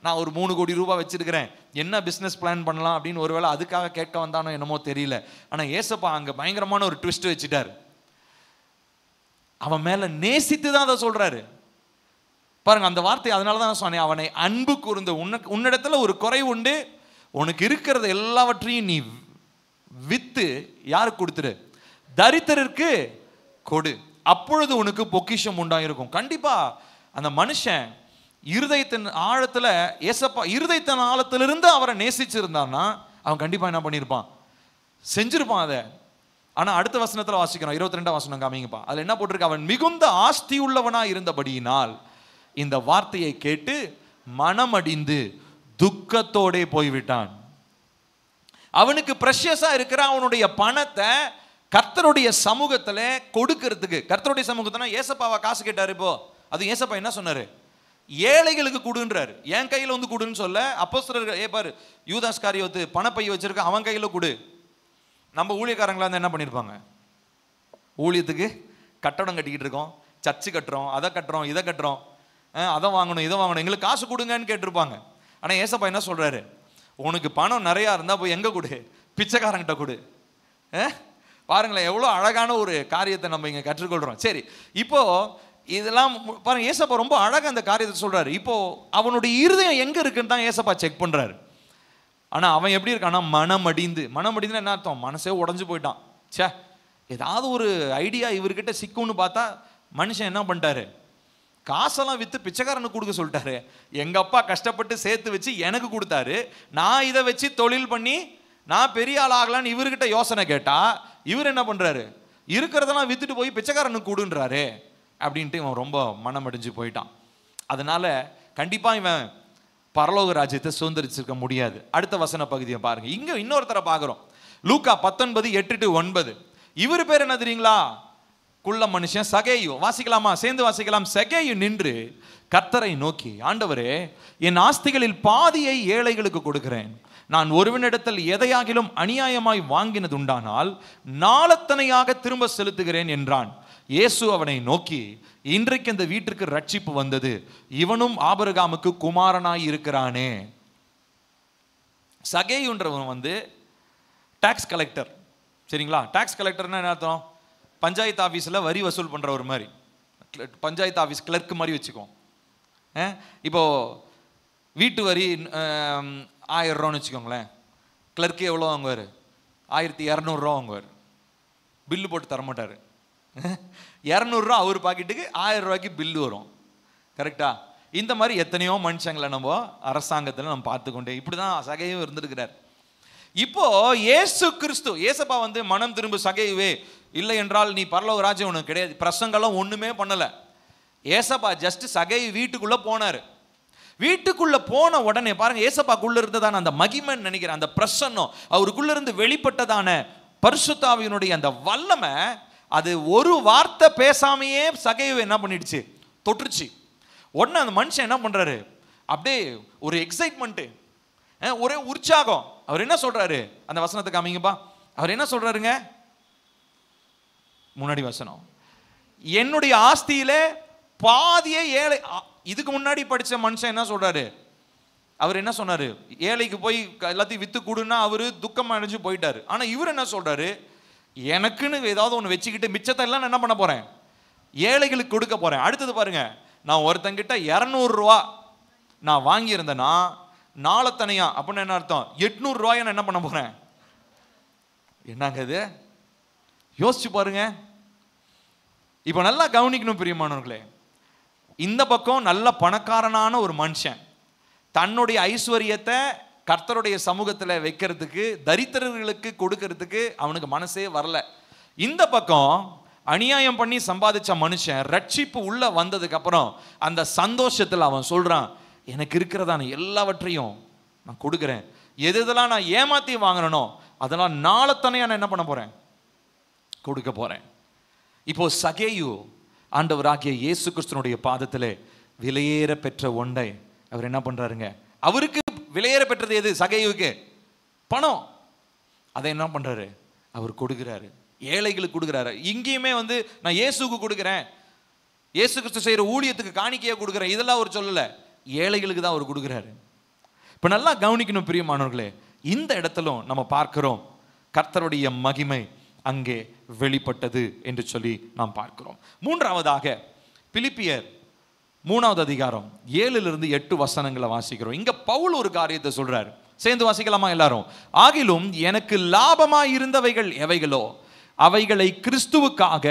நான் ஒரு 3 கோடி ரூபாய் வச்சிருக்கிறேன், என்ன பிசினஸ் பிளான் பண்ணலாம் அப்படின்னு ஒருவேளை அதுக்காக கேட்க வந்தானோ என்னமோ தெரியல. ஆனா ஏசப்பா அங்க பயங்கரமான ஒரு ட்விஸ்ட் வச்சுட்டாரு. அவன் மேல நேசித்து தான் அதை சொல்றாரு. பாருங்க அந்த வார்த்தை. அதனால தான் சொன்னேன், அவனை அன்பு கூர்ந்து, உன்னிடத்துல ஒரு குறை உண்டு, உனக்கு இருக்கிறது எல்லாவற்றையும் நீ வித்து யாருக்கு கொடுத்துரு, தரித்திரருக்கு கொடு, அப்பொழுது உனக்கு பொக்கிஷம் உண்டாயிருக்கும். கண்டிப்பா அந்த மனுஷன் இருதயத்தின் ஆழத்துல ஏசப்பா இருதயத்தின் ஆழத்திலிருந்து அவரை நேசிச்சிருந்தான்னா அவன் கண்டிப்பா என்ன பண்ணியிருப்பான், செஞ்சிருப்பான் அதை. ஆனா அடுத்த வசனத்துல வாசிக்கிறோம், 22 வசனம் காமிங்கப்பா. அதுல என்ன போட்டிருக்கு, அவன் மிகுந்த ஆஸ்தி உள்ளவனா இருந்தபடியினால் இந்த வார்த்தையை கேட்டு மனமடிந்து துக்கத்தோடே போய்விட்டான். அவனுக்கு பிரஷியஸா இருக்கிற அவனுடைய பணத்தை கர்த்தருடைய சமூகத்துல கொடுக்கிறதுக்கு, கர்த்தருடைய சமூகத்தினா ஏசப்பாவை காசு கேட்டாரு. இப்போ அது ஏசப்பா என்ன சொன்னாரு, ஏழைகளுக்கு கொடுன்றாரு. என் கையில வந்து கொடுன்னு சொல்ல, அப்போஸ்தலர்கள் பாரு, யூதாஸ் காரியோத்து பணப்பை வச்சிருக்க, அவன் கையில கொடு. நம்ம ஊழியக்காரங்களா இருந்தால் என்ன பண்ணியிருப்பாங்க, ஊழியத்துக்கு கட்டடம் கட்டிக்கிட்டு இருக்கோம், சர்ச்சு கட்டுறோம், அதை கட்டுறோம், இதை கட்டுறோம், அதை வாங்கணும், இதை வாங்கணும், எங்களுக்கு காசு கொடுங்கன்னு கேட்டிருப்பாங்க. ஆனால் ஏசப்பா என்ன சொல்றாரு, உனக்கு பணம் நிறையா இருந்தால் போய் எங்கே கொடு, பிச்சைக்காரங்கிட்ட கொடு. பாருங்களேன் எவ்வளோ அழகான ஒரு காரியத்தை நம்ம இங்கே கற்றுக்கொள்கிறோம். சரி, இப்போ இதெல்லாம் பாருங்க, ஏசப்பா ரொம்ப அழகாக அந்த காரியத்தை சொல்றாரு. இப்போ அவனுடைய இருதயம் எங்கே இருக்குன்னு தான் ஏசப்பா செக் பண்ணுறாரு. ஆனால் அவன் எப்படி இருக்கான்னா மனமடிந்து. மனமடிந்து என்ன அர்த்தம், மனசே உடஞ்சு போயிட்டான். சே, ஏதாவது ஒரு ஐடியா இவர்கிட்ட சிக்கும்னு பார்த்தா மனுஷன் என்ன பண்ணிட்டாரு, காசெல்லாம் விற்று பிச்சைக்காரனுக்கு கொடுக்க சொல்லிட்டாரு. எங்கள் அப்பா கஷ்டப்பட்டு சேர்த்து வச்சு எனக்கு கொடுத்தாரு, நான் இதை வச்சு தொழில் பண்ணி நான் பெரிய ஆள் ஆகலான்னு இவர்கிட்ட யோசனை கேட்டா இவர் என்ன பண்ணுறாரு, இருக்கிறதெல்லாம் விற்றுட்டு போய் பிச்சைக்காரனுக்கு கொடுன்றாரு அப்படின்ட்டு இவன் ரொம்ப மனமடிஞ்சு போயிட்டான். அதனால கண்டிப்பாக இவன் பரலோக ராஜ்யத்தை சுதந்திரிச்சிருக்க முடியாது. அடுத்த வசன பகுதியை பாருங்க, இங்க இன்னொருத்தரை பார்க்கிறோம். லூக்கா 19:8-9. இவர் பேர் என்ன தெரியுங்களா, குள்ள மனுஷன் சகேயு. வாசிக்கலாமா, சேர்ந்து வாசிக்கலாம். சகேயு நின்று கர்த்தரை நோக்கி, ஆண்டவரே, என் ஆஸ்திகளில் பாதியை ஏழைகளுக்கு கொடுக்கிறேன். நான் ஒருவனிடத்தில் எதையாகிலும் அநியாயமாய் வாங்கினது உண்டானால் நாளத்தனையாக திரும்ப செலுத்துகிறேன் என்றான். இயேசு அவனை நோக்கி, இன்றைக்கு இந்த வீட்டிற்கு ரட்சிப்பு வந்தது, இவனும் ஆபிரகாமுக்கு குமாரனாய் இருக்கிறானே. சகேயுன்றவன் வந்து டாக்ஸ் கலெக்டர், சரிங்களா? டாக்ஸ் கலெக்டர்னா என்ன அர்த்தம், பஞ்சாயத்து ஆஃபீஸில் வரி வசூல் பண்ணுற ஒரு மாதிரி, பஞ்சாயத்து ஆஃபீஸ் கிளர்க்கு மாதிரி வச்சுக்கோம். இப்போ வீட்டு வரி 1000 ரூபான்னு வச்சுக்கோங்களேன், கிளர்க்கு எவ்வளோ வாங்குவார், 1200 ரூபா வாங்குவார். பில்லு போட்டு தரமாட்டார். 200 ரூபா அவர் பாக்கெட்டுக்கு, 1000 ரூபாய்க்கு பில்லு வரும். கரெக்டா? இந்த மாதிரி எத்தனையோ மனுஷங்களை நம்ம அரசாங்கத்தில் நம்ம பார்த்துக்கொண்டே இப்படிதான் சகையும் இருந்திருக்கிறார். இப்போ இயேசு கிறிஸ்து, ஏசப்பா வந்து மனம் திரும்ப சகையுவே, இல்லை என்றால் நீ பரலோக ராஜ்யம் உனக்கு கிடையாது, பிரசங்கெல்லாம் ஒண்ணுமே பண்ணல. ஏசப்பா ஜஸ்ட் சகை வீட்டுக்குள்ள போனாரு. வீட்டுக்குள்ள போன உடனே பாருங்க, ஏசப்பாக்குள்ள இருந்ததான அந்த மகிமைன்னு நினைக்கிறேன், அந்த பிரசன்னம், அவருக்குள்ள இருந்து வெளிப்பட்டதான பரிசுத்த ஆவியினுடைய அந்த வல்லமை, அது ஒரு வார்த்தை பேசாமையே சகையை என்ன பண்ணிடுச்சு, தொற்றுச்சு. உடனே அந்த மனுஷன் என்ன பண்றாரு, அப்படியே ஒரு எக்ஸைட்மெண்ட், ஒரே உற்சாகம். அவர் என்ன சொல்றாரு, அந்த வசனத்தை காமிங்கப்பா. அவர் என்ன சொல்றாருங்க, முன்னாடி வசனம், என்னுடைய ஆஸ்தியிலே பாதியே ஏழை. இதுக்கு முன்னாடி படிச்ச மனுஷன் என்ன சொல்றாரு, அவர் என்ன சொன்னாரு, ஏழைக்கு போய் எல்லாத்தையும் வித்து கொடுன்னா அவரு துக்கம் அடைஞ்சு போயிட்டாரு. ஆனா இவர் என்ன சொல்றாரு, எனக்குன்னு ஏதாவது ஒன்று வச்சுக்கிட்டு மிச்சத்தை எல்லாம் நான் என்ன பண்ண போறேன், ஏழைகளுக்கு கொடுக்க போறேன். அடுத்தது பாருங்க, நான் ஒருத்தங்கிட்ட 200 ரூபா நான் வாங்கியிருந்தேன்னா நாளத்தனையா அப்படின்னு என்ன அர்த்தம், 800 ரூபாயை நான் என்ன பண்ண போறேன். என்னங்க இது, யோசிச்சு பாருங்க. இப்போ நல்லா கவனிக்கணும் பிரியமானவர்களே, இந்த பக்கம் நல்ல பணக்காரனான ஒரு மனுஷன் தன்னுடைய ஐஸ்வர்யத்தை கர்த்தருடைய சமூகத்தில் வைக்கிறதுக்கு, தரித்திரர்களுக்கு கொடுக்கறதுக்கு அவனுக்கு மனசே வரல. இந்த பக்கம் அநியாயம் பண்ணி சம்பாதிச்ச மனுஷன் ரட்சிப்பு உள்ள வந்ததுக்கு அப்புறம் அந்த சந்தோஷத்தில் அவன் சொல்றான், எனக்கு இருக்கிறதான எல்லாவற்றையும் நான் கொடுக்குறேன், எதெல்லாம் நான் ஏமாத்தி வாங்கணும் அதெல்லாம் நாளத்தனையா நான் என்ன பண்ண போறேன், கொடுக்க போறேன். இப்போ சகேயு ஆண்டவராகிய இயேசு கிறிஸ்துனுடைய பாதத்திலே விலையேற பெற்ற ஒன்றை அவர் என்ன பண்றாருங்க, அவருக்கு விலையேற பெற்றது எது, சகேயுவுக்கு பணம். அதை என்ன பண்றாரு, அவர் கொடுக்கிறாரு, ஏழைகளுக்கு கொடுக்கிறாரு. இங்கேயுமே வந்து நான் இயேசுக்கு கொடுக்கிறேன், இயேசு கிறிஸ்து செய்யற ஊழியத்துக்கு காணிக்கையா கொடுக்கிறேன், இதெல்லாம் அவர் சொல்லல, ஏழைகளுக்கு தான் அவர் கொடுக்கிறாரு. இப்ப நல்லா கவனிக்கணும் பிரியமானவர்களே, இந்த இடத்திலும் நம்ம பார்க்கிறோம் கர்த்தருடைய மகிமை அங்கே வெளிப்பட்டது என்று சொல்லி நாம் பார்க்கிறோம். மூன்றாவதாக பிலிப்பியர் 3வது அதிகாரம் 7-8 வசனங்களை வாசிக்கிறோம். இங்க பவுல் ஒரு காரியத்தை சொல்றாரு, சேர்ந்து வாசிக்கலாமா எல்லாரும்? ஆகிலும் எனக்கு லாபமாய் இருந்தவைகள் எவைகளோ அவைகளை கிறிஸ்துவுக்காக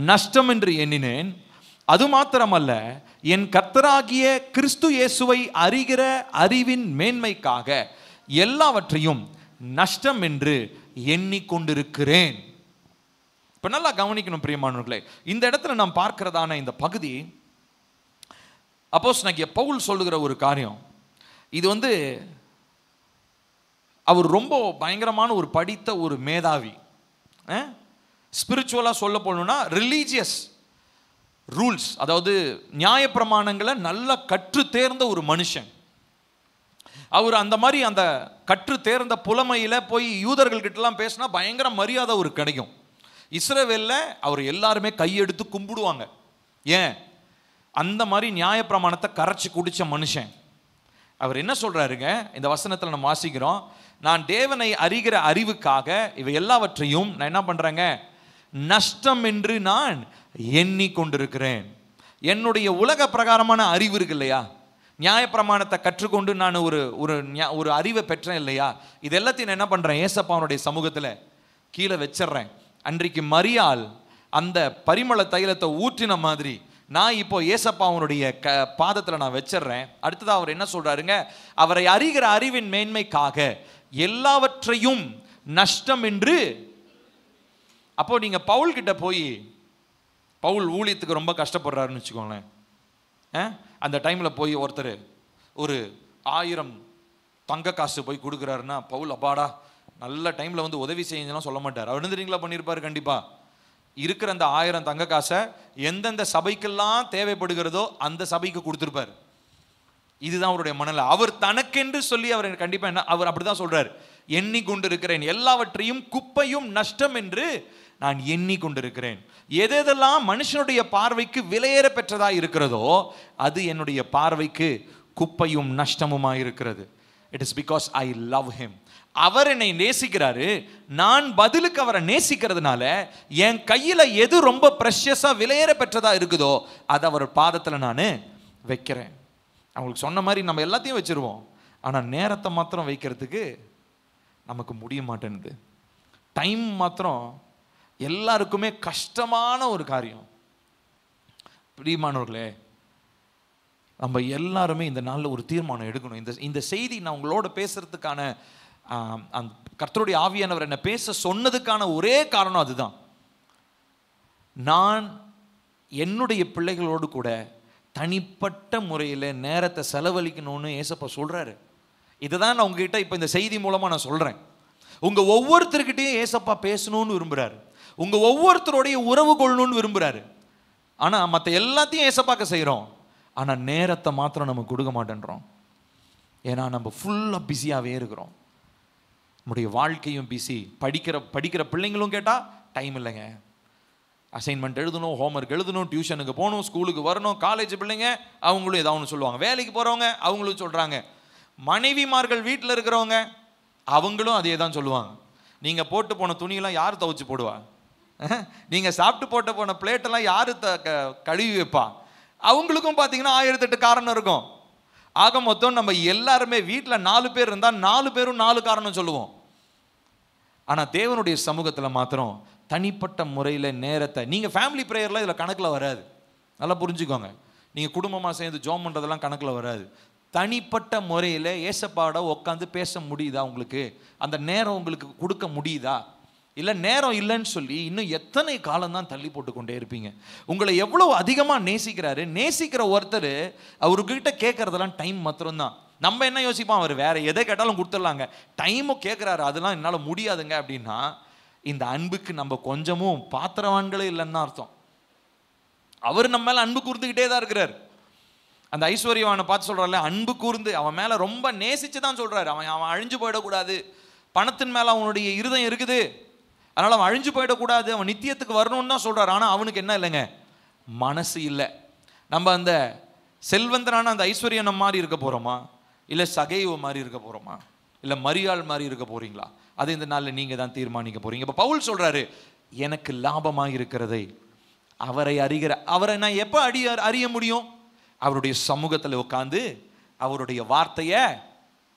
நஷ்டம் என்று எண்ணினேன். அது மாத்திரமல்ல, என் கர்த்தராகிய கிறிஸ்து இயேசுவை அறிகிற அறிவின் மேன்மைக்காக எல்லாவற்றையும் நஷ்டம் என்று எண்ணிக்கொண்டிருக்கிறேன். இப்ப நல்லா கவனிக்கணும் பிரியமானவர்களே, இந்த இடத்துல நாம் பார்க்கிறதான இந்த பகுதி அப்போஸ்தலனாகிய பவுல் சொல்லுகிற ஒரு காரியம். இது அவர் ரொம்ப பயங்கரமான ஒரு படித்த ஒரு மேதாவி. ஸ்பிரிச்சுவலாக சொல்ல போகணும்னா ரிலீஜியஸ் ரூல்ஸ், அதாவது நியாயப்பிரமாணங்களை நல்லா கற்று தேர்ந்த ஒரு மனுஷன். அவர் அந்த மாதிரி அந்த கற்று தேர்ந்த புலமையில் போய் யூதர்கள்கிட்டலாம் பேசினா பயங்கர மரியாதை ஒரு கிடைக்கும். இஸ்ரவேலில் அவர் எல்லாருமே கையெடுத்து கும்பிடுவாங்க. ஏன்? அந்த மாதிரி நியாயப்பிரமாணத்தை கரைச்சி குடித்த மனுஷன். அவர் என்ன சொல்றாருங்க, இந்த வசனத்தில் நம்ம வாசிக்கிறோம், நான் தேவனை அறிகிற அறிவுக்காக இவை எல்லாவற்றையும் நான் என்ன பண்றேங்க, நஷ்டம் என்று நான் எண்ணிக்கொண்டிருக்கிறேன். என்னுடைய உலக பிரகாரமான அறிவு இருக்கு இல்லையா, நியாயப்பிரமாணத்தை கற்றுக்கொண்டு நான் ஒரு அறிவை பெற்றேன் இல்லையா, இது எல்லாத்தையும் நான் என்ன பண்றேன், ஏசப்பாவுடைய சமூகத்தில் கீழே வச்சிடுறேன். அன்றைக்கு மரியாள் அந்த பரிமள தைலத்தை ஊற்றின மாதிரி நான் இப்போ ஏசப்பாவுடைய பாதத்தில் நான் வச்சிடுறேன். அடுத்ததாக அவர் என்ன சொல்றாருங்க, அவரை அறிகிற அறிவின் மேன்மைக்காக எல்லாவற்றையும் நஷ்டம் என்று. அப்போ நீங்க பவுல் கிட்ட போய், பவுல் ஊழியத்துக்கு ரொம்ப கஷ்டப்படுறாருன்னு வச்சுக்கோங்களேன், அந்த டைம்ல போய் ஒருத்தர் ஒரு 1000 தங்க காசு போய் கொடுக்குறாருன்னா பவுல் அப்பாடா நல்ல டைம்ல உதவி செய்யலாம் சொல்ல மாட்டார். அவர் தெரியுங்களா பண்ணியிருப்பாரு. கண்டிப்பா இருக்கிற அந்த 1000 தங்க காசை எந்தெந்த சபைக்கெல்லாம் தேவைப்படுகிறதோ அந்த சபைக்கு கொடுத்துருப்பார். இதுதான் அவருடைய மனநிலை. அவர் தனக்கென்று சொல்லி அவர் கண்டிப்பா என்ன, அவர் அப்படிதான் சொல்றாரு, எண்ணிக்கொண்டிருக்கிறேன், எல்லாவற்றையும் குப்பையும் நஷ்டம் என்று நான் எண்ணிக்கொண்டிருக்கிறேன். எதெல்லாம் மனுஷனுடைய பார்வைக்கு விலையேற பெற்றதா இருக்கிறதோ அது என்னுடைய பார்வைக்கு குப்பையும் நஷ்டமுமாய் இருக்கிறது. It is because I love him. அவர் என்னை நேசிக்கிறாரு, நான் பதிலுக்கு அவரை நேசிக்கிறதுனால என் கையில எது ரொம்ப ப்ரெஷியஸா விலையேற பெற்றதா இருக்குதோ அதை அவர் பாதத்துல நான் வைக்கிறேன். அவங்களுக்கு சொன்ன மாதிரி நம்ம எல்லாத்தையும் வச்சிருவோம், ஆனா நேரத்தை மாத்திரம் வைக்கிறதுக்கு நமக்கு முடிய மாட்டேங்குது. டைம் மாத்திரம் எல்லாருக்குமே கஷ்டமான ஒரு காரியம். பிரியமானவர்களே, நம்ம எல்லாருமே இந்த நாளில் ஒரு தீர்மானம் எடுக்கணும். இந்த செய்தி நான் உங்களோட பேசுறதுக்கான அந்த கர்த்தருடைய ஆவியானவர் என்ன பேச சொன்னதுக்கான ஒரே காரணம் அதுதான். நான் என்னுடைய பிள்ளைகளோடு கூட தனிப்பட்ட முறையில் நேரத்தை செலவழிக்கணும்னு ஏசப்பா சொல்றாரு. இதுதான் நான் உங்ககிட்ட இப்போ இந்த செய்தி மூலமா நான் சொல்றேன். உங்க ஒவ்வொருத்தருக்கிட்டையும் ஏசப்பா பேசணும்னு விரும்புறாரு, உங்க ஒவ்வொருத்தருடைய உறவு கொள்ளணும்னு விரும்புறாரு. ஆனா மற்ற எல்லாத்தையும் ஏசப்பாக்க செய்யறோம், ஆனா நேரத்தை மாத்திரம் நம்ம கொடுக்க மாட்டேன்றோம். ஏன்னா நம்ம ஃபுல்லா பிஸியாவே இருக்கிறோம். நம்முடைய வாழ்க்கையும் பிஸி. படிக்கிற பிள்ளைங்களும் கேட்டா டைம் இல்லைங்க, அசைன்மெண்ட் எழுதணும், ஹோம்ஒர்க் எழுதணும், டியூஷனுக்கு போகணும், ஸ்கூலுக்கு வரணும். காலேஜ் பிள்ளைங்க அவங்களும் ஏதாவது ஒன்று சொல்லுவாங்க. வேலைக்கு போறவங்க அவங்களும் சொல்றாங்க. மனைவிமார்கள் வீட்டில் இருக்கிறவங்க அவங்களும் அதே தான் சொல்லுவாங்க. நீங்க போட்டு போன துணியெல்லாம் யார் துவைச்சு போடுவா? நீங்க சாப்பிட்டு போட்ட போன பிளேட்டெல்லாம் யாரு கழுவி வைப்பா? அவங்களுக்கும் பார்த்தீங்கன்னா 1008 காரணம் இருக்கும். ஆக மொத்தம் நம்ம எல்லாருமே வீட்டில் 4 பேர் இருந்தால் 4 பேரும் 4 காரணம் சொல்லுவோம். ஆனால் தேவனுடைய சமூகத்தில் மாத்திரம் தனிப்பட்ட முறையில் நேரத்தை, நீங்கள் ஃபேமிலி ப்ரேயர்லாம் இதில் கணக்கில் வராது, நல்லா புரிஞ்சுக்கோங்க. நீங்கள் குடும்பமாக சேர்ந்து ஜோம் பண்ணுறதெல்லாம் கணக்கில் வராது. தனிப்பட்ட முறையில் ஏசப்பாட உட்காந்து பேச முடியுதா உங்களுக்கு? அந்த நேரம் உங்களுக்கு கொடுக்க முடியுதா? இல்லை நேரம் இல்லைன்னு சொல்லி இன்னும் எத்தனை காலம்தான் தள்ளி போட்டு கொண்டே இருப்பீங்க? உங்களை எவ்வளோ அதிகமாக நேசிக்கிறாரு. நேசிக்கிற ஒருத்தர் அவர்கிட்ட கேட்கறதெல்லாம் டைம் மாத்திரம்தான். நம்ம என்ன யோசிப்போம், அவர் வேற எதை கேட்டாலும் கொடுத்துடலாங்க, டைமும் கேட்குறாரு, அதெல்லாம் என்னால் முடியாதுங்க அப்படின்னா இந்த அன்புக்கு நம்ம கொஞ்சமும் பாத்திரவான்களே இல்லைன்னு அர்த்தம். அவர் நம்ம மேலே அன்பு கூர்ந்துக்கிட்டே தான் இருக்கிறார். அந்த ஐஸ்வர்யவானை பார்த்து சொல்றாருல, அன்பு கூர்ந்து அவன் மேலே ரொம்ப நேசிச்சு தான் சொல்றாரு. அவன் அழிஞ்சு போயிடக்கூடாது, பணத்தின் மேலே அவனுடைய இருதயம் இருக்குது, அதனால் அவன் அழிஞ்சு போயிடக்கூடாது, அவன் நித்தியத்துக்கு வரணும்னு தான் சொல்கிறார். ஆனால் அவனுக்கு என்ன இல்லைங்க, மனசு இல்லை. நம்ம அந்த செல்வந்தரான அந்த ஐஸ்வர்யனம் மாதிரி இருக்க போகிறோமா, இல்லை சகைவ மாதிரி இருக்க போகிறோமா, இல்லை மரியாள் மாதிரி இருக்க போகிறீங்களா? அது இந்த நாளில் நீங்கள் தான் தீர்மானிக்க போகிறீங்க. இப்போ பவுல் சொல்கிறாரு, எனக்கு லாபமாக இருக்கிறதை அவரை அவரை நான் எப்போ அறிய முடியும்? அவருடைய சமூகத்தில் உட்காந்து அவருடைய வார்த்தையை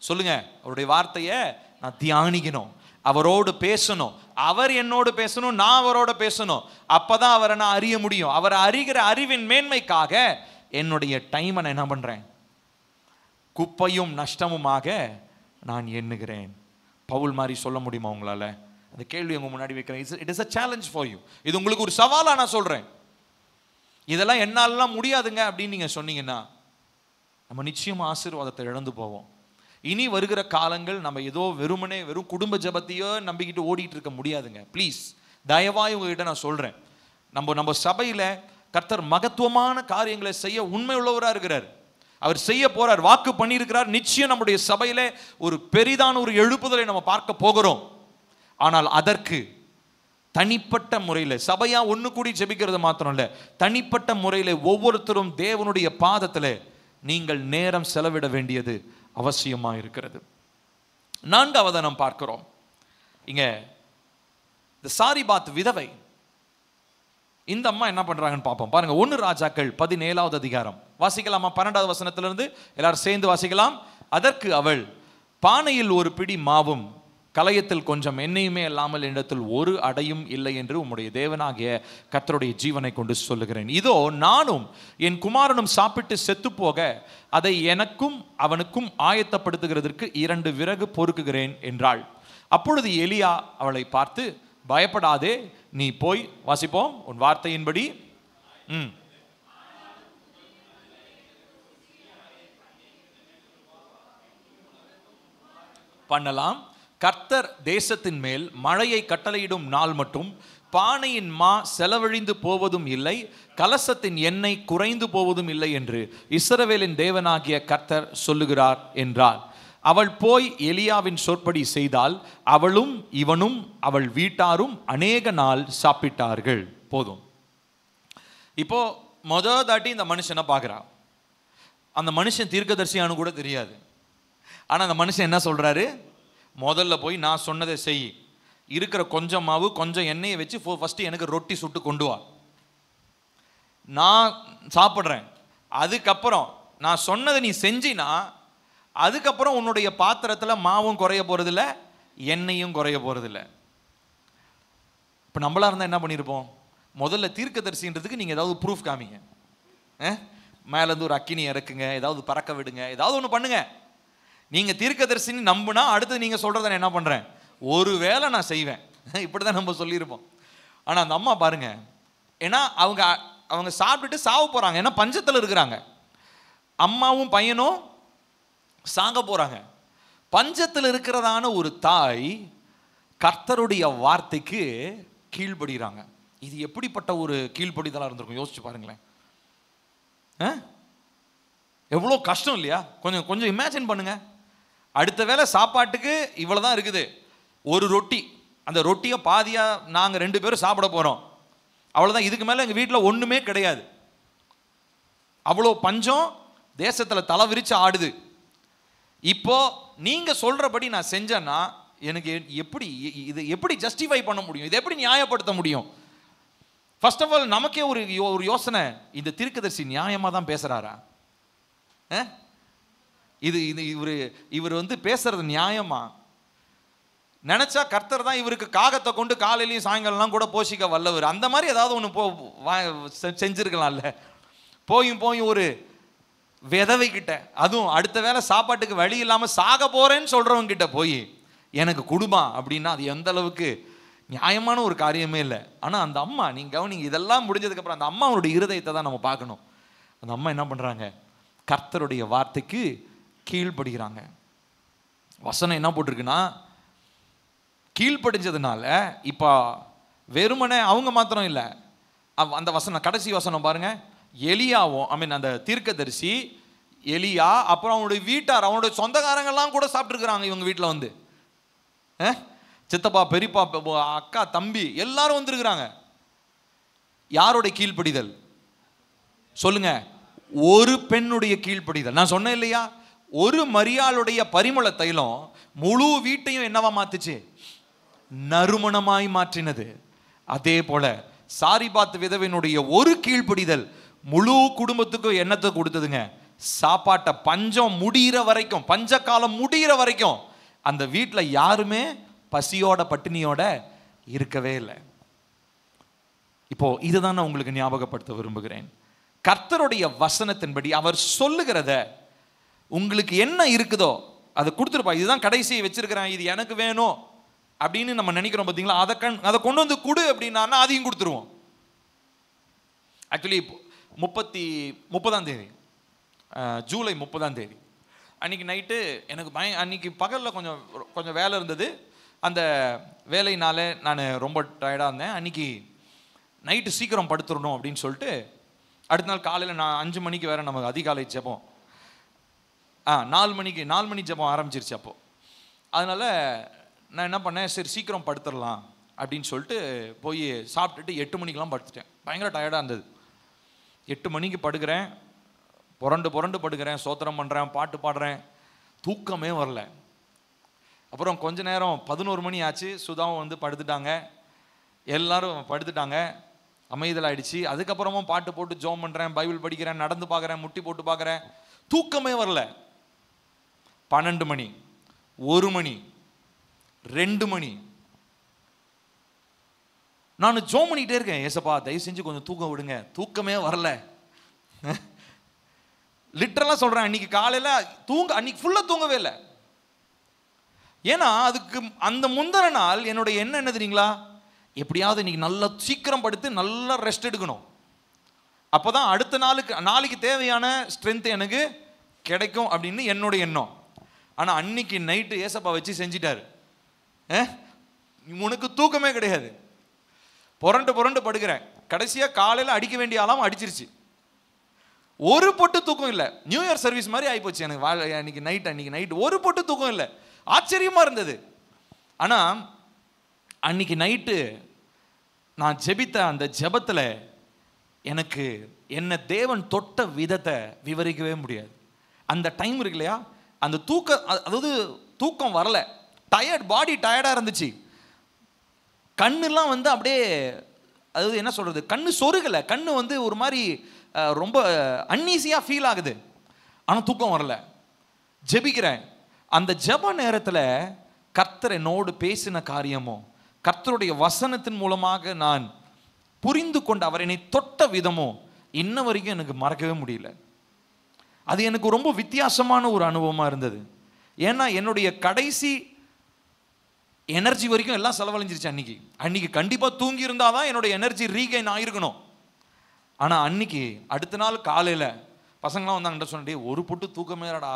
சொல்லுங்க, அவருடைய வார்த்தையை நான் தியானிக்கணும், அவரோடு பேசணும், அவர் என்னோடு பேசணும், நான் அவரோட பேசணும். அப்பதான் அவரை நான் அறிய முடியும். அவரை அறிகிற அறிவின் மேன்மைக்காக என்னுடைய டைமை நான் என்ன பண்றேன்? குப்பையும் நஷ்டமுமாக நான் எண்ணுகிறேன். பவுல் மாதிரி சொல்ல முடியுமா உங்களால? அந்த கேள்வி உங்க முன்னாடி வைக்கிறேன். It is a challenge for you. இது உங்களுக்கு ஒரு சவாலா நான் சொல்றேன். இதெல்லாம் என்னாலலாம் முடியாதுங்க அப்படின்னு நீங்க சொன்னீங்கன்னா நம்ம நிச்சயமா ஆசீர்வாதத்தை இழந்து போவோம். இனி வருகிற காலங்கள் நம்ம ஏதோ வெறும் குடும்ப ஜபத்தையோ நம்பிக்கிட்டு ஓடிட்டு இருக்க முடியாதுங்க. ப்ளீஸ், தயவாய் உங்ககிட்ட நான் சொல்றேன், நம்ம சபையில கர்த்தர் மகத்துவமான காரியங்களை செய்ய உண்மை உள்ளவராக இருக்கிறார். அவர் செய்ய போறார், வாக்கு பண்ணியிருக்கிறார். நிச்சயம் நம்முடைய சபையில ஒரு பெரிதான ஒரு எழுப்புதலை நம்ம பார்க்க போகிறோம். ஆனால் அதற்கு தனிப்பட்ட முறையில் சபையா ஒன்று கூடி ஜெபிக்கிறது மாத்திரம் இல்லை, தனிப்பட்ட முறையில் ஒவ்வொருத்தரும் தேவனுடைய பாதத்தில் நீங்கள் நேரம் செலவிட வேண்டியது அவசியமாக இருக்கிறது. நான்காவது நாம் பார்க்கிறோம் இங்க இந்த சாரிபாத் விதவை. இந்த அம்மா என்ன பண்றாங்கன்னு பார்ப்போம். பாருங்க, 1 ராஜாக்கள் 17வது அதிகாரம் வாசிக்கலாமா? 12வது வசனத்திலிருந்து எல்லாரும் சேர்ந்து வாசிக்கலாம். அதற்கு அவள், பானையில் ஒரு பிடி மாவும் கலயத்தில் கொஞ்சம் எண்ணெயுமே இல்லாமல் என்னிடத்தில் ஒரு அடையும் இல்லை என்று உம்முடைய தேவனாகிய கர்த்தருடைய ஜீவனை கொண்டு சொல்லுகிறேன். இதோ நானும் என் குமாரனும் சாப்பிட்டு செத்து போக அதை எனக்கும் அவனுக்கும் ஆயத்தப்படுத்துகிறதற்கு 2 விறகு பொறுக்குகிறேன் என்றாள். அப்பொழுது எலியா அவளை பார்த்து, பயப்படாதே, நீ போய், வாசிப்போம் உன் வார்த்தையின்படி பண்ணலாம். கர்த்தர் தேசத்தின் மேல் மழையை கட்டளையிடும் நாள் மட்டும் பானையின் மா செலவழிந்து போவதும் இல்லை, கலசத்தின் எண்ணெய் குறைந்து போவதும் இல்லை என்று இஸ்ரவேலின் தேவனாகிய கர்த்தர் சொல்லுகிறார் என்றார். அவள் போய் எலியாவின் சொற்படி செய்தால் அவளும் இவனும் அவள் வீட்டாரும் அநேக நாள் சாப்பிட்டார்கள். போதும். இப்போ தாட்டி இந்த மனுஷனை பார்க்குறா. அந்த மனுஷன் தீர்க்கதரிசியானு கூட தெரியாது. ஆனால் அந்த மனுஷன் என்ன சொல்றாரு? முதல்ல போய் நான் சொன்னதை செய், இருக்கிற கொஞ்சம் மாவு கொஞ்சம் எண்ணெயை வச்சு ஃபர்ஸ்ட் எனக்கு ரொட்டி சுட்டு கொண்டு வா, நான் சாப்பிட்றேன். அதுக்கப்புறம் நான் சொன்னதை நீ செஞ்சினா அதுக்கப்புறம் உன்னுடைய பாத்திரத்தில் மாவும் குறைய போறதில்ல, எண்ணெயும் குறைய போறதில்லை. இப்போ நம்மளா இருந்தால் என்ன பண்ணியிருப்போம்? முதல்ல தீர்க்கதரிசின்றதுக்கு நீங்கள் ஏதாவது ப்ரூஃப் காமிங்க, மேலேருந்து ஒரு அக்கினி இறக்குங்க, ஏதாவது பறக்க விடுங்க, ஏதாவது ஒன்று பண்ணுங்க. நீங்கள் தீர்க்கதரிசின்னு நம்புனா அடுத்து நீங்கள் சொல்கிறத நான் என்ன பண்ணுறேன்? ஒருவேளை நான் செய்வேன். இப்படி தான் நம்ம சொல்லியிருப்போம். ஆனால் அந்த அம்மா பாருங்க, ஏன்னா அவங்க சாப்பிட்டுட்டு சாவ போகிறாங்க, ஏன்னா பஞ்சத்தில் இருக்கிறாங்க. அம்மாவும் பையனும் சாக போகிறாங்க. பஞ்சத்தில் இருக்கிறதான ஒரு தாய் கர்த்தருடைய வார்த்தைக்கு கீழ்படுகிறாங்க. இது எப்படிப்பட்ட ஒரு கீழ்படிதலாக இருந்திருக்கும் யோசிச்சு பாருங்களேன். எவ்வளோ கஷ்டம் இல்லையா? கொஞ்சம் இமேஜின் பண்ணுங்க. அடுத்த வேளை சாப்பாட்டுக்கு இவ்வளோதான் இருக்குது, ஒரு ரொட்டி. அந்த ரொட்டியை பாதியாக நாங்கள் 2 பேரும் சாப்பிட போகிறோம், அவ்வளோதான். இதுக்கு மேலே எங்கள் வீட்டில் ஒன்றுமே கிடையாது. அவ்வளோ பஞ்சம், தேசத்தில் தலை விரிச்சு ஆடுது. இப்போ நீங்கள் சொல்கிறபடி நான் செஞ்சேன்னா எனக்கு எப்படி ஜஸ்டிஃபை பண்ண முடியும்? இதை எப்படி நியாயப்படுத்த முடியும்? ஃபர்ஸ்ட் ஆஃப் ஆல் நமக்கே ஒரு யோசனை, இந்த தீர்க்கதரிசி நியாயமாக தான் பேசுகிறாரா? இவர் பேசுறது நியாயமா? நினைச்சா கர்த்தர் தான் இவருக்கு காகத்தை கொண்டு காலையிலையும் சாயங்காலம்லாம் கூட போஷிக்க வல்லவர். அந்த மாதிரி ஏதாவது ஒன்று செஞ்சிருக்கலாம்ல. போயும் ஒரு விதவை கிட்ட, அதுவும் அடுத்த வேளை சாப்பாட்டுக்கு வழி இல்லாமல் சாக போறேன்னு சொல்றவங்க கிட்ட போய் எனக்கு குடும்பா அப்படின்னா அது எந்த அளவுக்கு நியாயமான ஒரு காரியமே இல்லை. ஆனால் அந்த அம்மா, நீங்க கவனிங்க, இதெல்லாம் முடிஞ்சதுக்கு அப்புறம் அந்த அம்மாவுடைய இருதயத்தை தான் நம்ம பார்க்கணும். அந்த அம்மா என்ன பண்றாங்க? கர்த்தருடைய வார்த்தைக்கு கீழ்படுகிறாங்க. வசனம் என்ன போட்டிருக்குன்னா, கீழ்படிஞ்சதுனால இப்போ வெறுமனே அவங்க மாத்திரம் இல்லை, அந்த வசனம் கடைசி வசனம் பாருங்க, எலியாவும் அந்த தீர்க்கதரிசி எலியா, அப்புறம் அவனுடைய வீட்டார், அவனுடைய சொந்தக்காரங்கெல்லாம் கூட சாப்பிட்டுருக்குறாங்க இவங்க வீட்டில் வந்து. சித்தப்பா, பெரியப்பா, அக்கா, தம்பி எல்லாரும் வந்திருக்கிறாங்க. யாருடைய கீழ்ப்படிதல் சொல்லுங்க? ஒரு பெண்ணுடைய கீழ்ப்படிதல். நான் சொன்னேன் இல்லையா, ஒரு மரியாளுடைய பரிமள தைலம் முழு வீட்டையும் என்னவா மாத்துச்சு? நறுமணமாய் மாற்றினது. அதே போல சாரிபாத் விதவினுடைய ஒரு கீழ்ப்படிதல் முழு குடும்பத்துக்கும் என்னத்தை கொடுத்ததுங்க? சாப்பாட்டை. பஞ்சம் முடிகிற வரைக்கும், பஞ்ச காலம் முடிகிற வரைக்கும் அந்த வீட்டில் யாருமே பசியோட பட்டினியோட இருக்கவே இல்லை. இப்போ இதுதான் நான் உங்களுக்கு ஞாபகப்படுத்த விரும்புகிறேன். கர்த்தருடைய வசனத்தின்படி அவர் சொல்லுகிறத உங்களுக்கு என்ன இருக்குதோ அதை கொடுத்துருப்பா. இதுதான் கடைசியை வச்சிருக்கிறேன், இது எனக்கு வேணும் அப்படின்னு நம்ம நினைக்கிறோம் பார்த்தீங்களா, அதை கொண்டு வந்து கொடு அப்படின்னா அதையும் கொடுத்துருவோம். ஆக்சுவலி 30ஆம் தேதி, ஜூலை 30ஆம் தேதி அன்றைக்கி நைட்டு எனக்கு அன்றைக்கி பகலில் கொஞ்சம் வேலை இருந்தது. அந்த வேலையினால நான் ரொம்ப டயர்டாக இருந்தேன். அன்றைக்கி நைட்டு சீக்கிரம் படுத்துடணும் அப்படின்னு சொல்லிட்டு அடுத்த நாள் காலையில் நான் 5 மணிக்கு வேறு நமக்கு அதிகாலை ஜெபம், 4 மணி ஜெபம் ஆரம்பிச்சிருச்சு அப்போது. அதனால் நான் என்ன பண்ணேன், சரி சீக்கிரம் படுத்துடலாம் அப்படின்னு சொல்லிட்டு போய் சாப்பிட்டுட்டு 8 மணிக்கெலாம் படுத்துட்டேன். பயங்கர டயர்டாக இருந்தது. 8 மணிக்கு படுக்கிறேன், புரண்டு படுக்கிறேன், ஸ்தோத்திரம் பண்ணுறேன், பாட்டு பாடுறேன், தூக்கமே வரல. அப்புறம் கொஞ்ச நேரம் 11 மணி ஆச்சு, சுதாவும் வந்து படுத்துட்டாங்க, எல்லாரும் படுத்துட்டாங்க, அமைதல் ஆயிடுச்சு. அதுக்கப்புறமும் பாட்டு போட்டு ஜோம் பண்ணுறேன், பைபிள் படிக்கிறேன், நடந்து பார்க்குறேன், முட்டி போட்டு பார்க்குறேன், தூக்கமே வரல. 12 மணி, 1 மணி, 2 மணி நான் ஜோம் பண்ணிக்கிட்டே இருக்கேன். ஏசப்பா தயவு செஞ்சு கொஞ்சம் தூக்கம் விடுங்க, தூக்கமே வரல. லிட்டரலாக சொல்கிறேன், அன்னைக்கு காலையில் அன்னைக்கு ஃபுல்லாக தூங்கவே இல்லை. ஏன்னா அதுக்கு அந்த முந்தின நாள் என்னுடைய எண்ணம் என்ன தெரியுங்களா, எப்படியாவது இன்னைக்கு நல்லா சீக்கிரம் படுத்து நல்லா ரெஸ்ட் எடுக்கணும், அப்போதான் அடுத்த நாளைக்கு தேவையான ஸ்ட்ரென்த் எனக்கு கிடைக்கும் அப்படின்னு என்னுடைய எண்ணம். ஆனால் அன்னைக்கு நைட்டு ஏசப்பா வச்சு செஞ்சிட்டாரு. உனக்கு தூக்கமே கிடையாது, புரண்டு படுக்கிறேன். கடைசியாக காலையில் அடிக்க வேண்டிய ஆளாம் அடிச்சிருச்சு. ஒரு பொட்டு தூக்கம் இல்லை. நியூ இயர் சர்வீஸ் மாதிரி ஆகிப்போச்சு எனக்கு. அன்னைக்கு நைட் ஒரு பொட்டு தூக்கம் இல்லை. ஆச்சரியமாக இருந்தது. ஆனால் அன்னைக்கு நைட்டு நான் ஜெபித்த அந்த ஜெபத்தில் எனக்கு என்ன தேவன் தொட்ட விதத்தை விவரிக்கவே முடியாது. அந்த டைம் இருக்கு இல்லையா, அந்த தூக்கம் வரல, பாடி டயர்டாக இருந்துச்சு. கண்ணெல்லாம் வந்து அப்படியே, அதாவது என்ன சொல்கிறது, கண்ணு சொருகலை, கண்ணு வந்து ஒரு மாதிரி ரொம்ப அன்ஈஸியாக ஃபீல் ஆகுது. ஆனால் தூக்கம் வரல. ஜெபிக்கிறேன். அந்த ஜெப நேரத்தில் கர்த்தர் என்னோடு பேசின காரியமோ, கர்த்தருடைய வசனத்தின் மூலமாக நான் புரிந்து கொண்டு அவர் என்னை தொட்ட விதமோ இன்ன வரைக்கும் எனக்கு மறக்கவே முடியல. அது எனக்கு ரொம்ப வித்தியாசமான ஒரு அனுபவமாக இருந்தது. ஏன்னா என்னுடைய கடைசி எனர்ஜி வரைக்கும் எல்லாம் செலவழிஞ்சிருச்சு. அன்னைக்கு கண்டிப்பாக தூங்கி இருந்தால் தான் என்னுடைய எனர்ஜி ரீகெயின் ஆகிருக்கணும். ஆனால் அன்னைக்கு அடுத்த நாள் காலையில் பசங்களாம் வந்தாங்கன்ற சொன்னே, ஒரு பொட்டு தூக்கமேடா,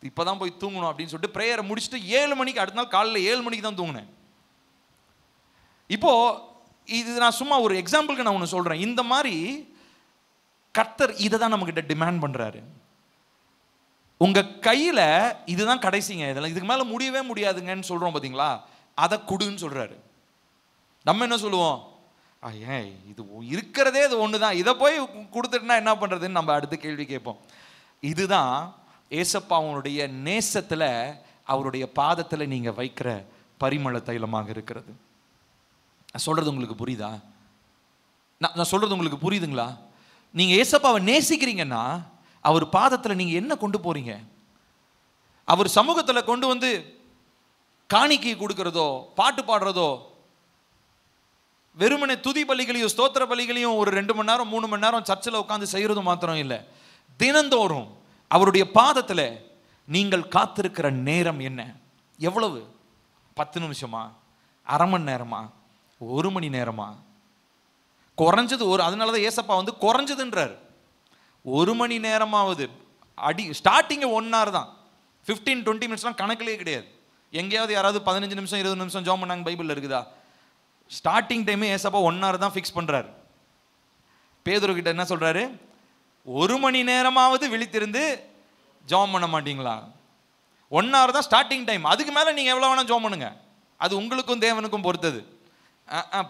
இப்போ தான் போய் தூங்கணும் அப்படின்னு சொல்லிட்டு ப்ரேயரை முடிச்சுட்டு 7 மணிக்கு, அடுத்த நாள் காலையில் 7 மணிக்கு தான் தூங்கினேன். இப்போது இது நான் சும்மா ஒரு எக்ஸாம்பிளுக்கு நான் ஒன்று சொல்கிறேன். இந்த மாதிரி கர்த்தர் இதை தான் நம்மக்கிட்ட டிமாண்ட் பண்ணுறாரு. உங்கள் கையில் இதுதான் கடைசிங்க, இதெல்லாம் இதுக்கு மேலே முடியவே முடியாதுங்கன்னு சொல்கிறோம் பார்த்தீங்களா, அதை கொடுன்னு சொல்கிறாரு. நம்ம என்ன சொல்லுவோம், ஏன் இது இருக்கிறதே இது ஒன்று தான், இதை போய் கொடுத்துட்டுனா என்ன பண்ணுறதுன்னு நம்ம அடுத்த கேள்வி கேட்போம். இதுதான் ஏசப்பாவுடைய நேசத்தில், அவருடைய பாதத்தில் நீங்கள் வைக்கிற பரிமள தைலமாக இருக்கிறது. நான் சொல்கிறது உங்களுக்கு புரியுதா? நான் சொல்கிறது உங்களுக்கு புரியுதுங்களா? நீங்கள் ஏசப்பாவை நேசிக்கிறீங்கன்னா அவர் பாதத்தில் நீங்கள் என்ன கொண்டு போகிறீங்க? அவர் சமூகத்தில் கொண்டு வந்து காணிக்கை கொடுக்கறதோ, பாட்டு பாடுறதோ, வெறுமனே துதி பலிகளையும் ஸ்தோத்திர பலிகளையும் ஒரு 2 மணி நேரம் 3 மணி நேரம் சர்ச்சில் உட்காந்து செய்கிறது மாத்திரம் இல்லை, தினந்தோறும் அவருடைய பாதத்தில் நீங்கள் காத்திருக்கிற நேரம் என்ன? எவ்வளவு? 10 நிமிஷமா, அரை மணி நேரமா, 1 மணி நேரமா? குறைஞ்சது அதனால தான் ஏசப்பா வந்து குறைஞ்சதுன்றார். 1 மணி நேரமாவது. ஸ்டார்டிங்கு 1 hour தான், 15-20 மினிட்ஸ்லாம் கணக்கிலே கிடையாது. எங்கேயாவது யாராவது 15 நிமிஷம் 20 நிமிஷம் ஜோம் பண்ணாங்க பைபிளில் இருக்குதா? ஸ்டார்டிங் டைமே ஏசப்பா 1 hour தான் ஃபிக்ஸ் பண்ணுறாரு. பேதுரு கிட்ட என்ன சொல்கிறாரு, 1 மணி நேரமாவது விழித்திருந்து ஜோம் பண்ண மாட்டீங்களா? 1 hour தான் ஸ்டார்டிங் டைம். அதுக்கு மேலே நீங்கள் எவ்வளோ வேணால் ஜோம் பண்ணுங்க, அது உங்களுக்கும் தேவனுக்கும் பொறுத்தது.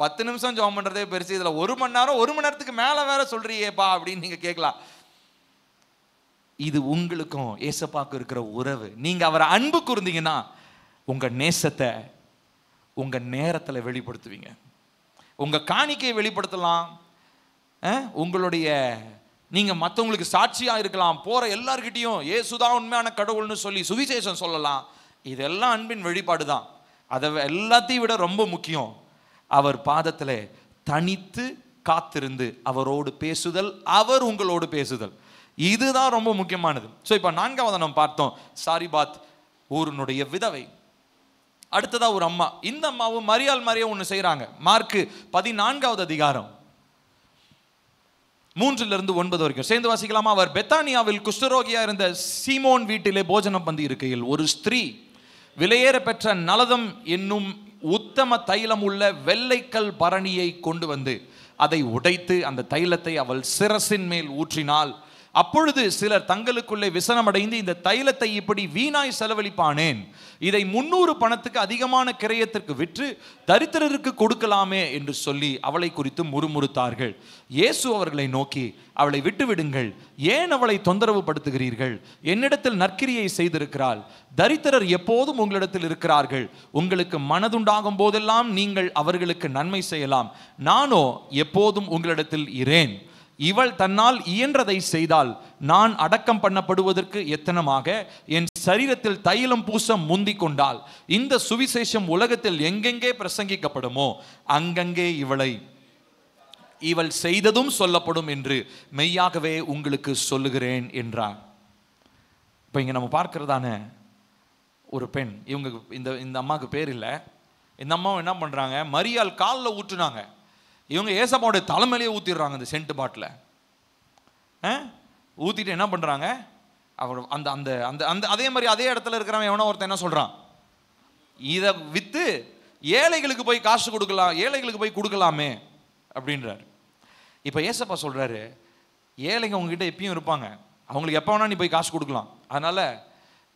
10 நிமிஷம் ஜோம் பண்ணுறதே பெருசு, இதில் 1 மணி நேரம், 1 மணி நேரத்துக்கு மேலே வேற சொல்கிறியேப்பா அப்படின்னு நீங்கள் கேட்கலாம். இது உங்களுக்கும் ஏசப்பாவுக்கு இருக்கிற உறவு. நீங்கள் அவரை அன்பு கூர்ந்தீங்கன்னா உங்கள் நேசத்தை உங்கள் நேரத்தில் வெளிப்படுத்துவீங்க. உங்கள் காணிக்கையை வெளிப்படுத்தலாம், உங்களுடைய நீங்கள் மற்றவங்களுக்கு சாட்சியாக இருக்கலாம், போகிற எல்லார்கிட்டையும் ஏசுதான் உண்மையான கடவுள்னு சொல்லி சுவிசேஷம் சொல்லலாம். இதெல்லாம் அன்பின் வெளிப்பாடு தான். அதை எல்லாத்தையும் விட ரொம்ப முக்கியம், அவர் பாதத்திலே தனித்து காத்திருந்து அவரோடு பேசுதல், அவர் உங்களோடு பேசுதல், இதுதான் ரொம்ப முக்கியமானது. ஸோ இப்போ 4வது நம்ம பார்த்தோம், சாரிபாத் ஊரினுடைய விதவை. அடுத்ததா ஒரு அம்மா. இந்த அம்மாவும் மரியாள் மாதிரியே ஒன்று செய்கிறாங்க. மார்க்கு 14வது அதிகாரம் 3-9 வரைக்கும் சேர்ந்து வாசிக்கலாமா? அவர் பெத்தானியாவில் குஷ்டரோகியா இருந்த சீமோன் வீட்டிலே போஜனம் பந்தி இருக்கையில் ஒரு ஸ்திரீ விலையேற பெற்ற நலதம் என்னும் உத்தம தைலம் உள்ள வெள்ளைக்கல் பரணியை கொண்டு வந்து அதை உடைத்து அந்த தைலத்தை அவள் சிரசின் மேல் ஊற்றினாள். அப்பொழுது சிலர் தங்களுக்குள்ளே விசனமடைந்து, இந்த தைலத்தை இப்படி வீணாய் செலவழிப்பானேன், இதை 300 பணத்துக்கு அதிகமான கிரயத்திற்கு விற்று தரித்திரருக்கு கொடுக்கலாமே என்று சொல்லி அவளை குறித்து முறுமுறுத்தார்கள். இயேசு அவர்களை நோக்கி, அவளை விட்டுவிடுங்கள், ஏன் அவளை தொந்தரவு படுத்துகிறீர்கள்? என்னிடத்தில் நற்கிரியை செய்திருக்கிறாள். தரித்திரர் எப்போதும் உங்களிடத்தில் இருக்கிறார்கள். உங்களுக்கு மனதுண்டாகும் போதெல்லாம் நீங்கள் அவர்களுக்கு நன்மை செய்யலாம். நானோ எப்போதும் உங்களிடத்தில் இரேன். இவள் தன்னால் இயன்றதை செய்தால் நான் அடக்கம் பண்ணப்படுவதற்கு எத்தனமாக என் சரீரத்தில் தைலம் பூச முந்திக் கொண்டால், இந்த சுவிசேஷம் உலகத்தில் எங்கெங்கே பிரசங்கிக்கப்படுமோ அங்கங்கே இவள் செய்ததும் சொல்லப்படும் என்று மெய்யாகவே உங்களுக்கு சொல்லுகிறேன் என்றார். இப்போ இங்கே நம்ம பார்க்கிறதான ஒரு பெண், இவங்க இந்த அம்மாவுக்கு பேர் இல்லை. இந்த அம்மாவை என்ன பண்ணுறாங்க, மரியாள் காலில் ஊற்றுனாங்க. இவங்க ஏசப்பாவுடைய தலைமையிலேயே ஊற்றிடுறாங்க இந்த சென்ட் பாட்டில். ஊற்றிட்டு என்ன பண்ணுறாங்க, அவர் அந்த அந்த அந்த அந்த அதே மாதிரி அதே இடத்துல இருக்கிறவன் எவனோ ஒருத்தன் என்ன சொல்கிறான், இதை விற்று ஏழைகளுக்கு போய் காசு கொடுக்கலாம், ஏழைகளுக்கு போய் கொடுக்கலாமே அப்படின்றார். இப்போ ஏசப்பா சொல்கிறாரு, ஏழைங்க உங்ககிட்ட எப்பயும் இருப்பாங்க, அவங்களுக்கு எப்போ வேணா நீ போய் காசு கொடுக்கலாம். அதனால்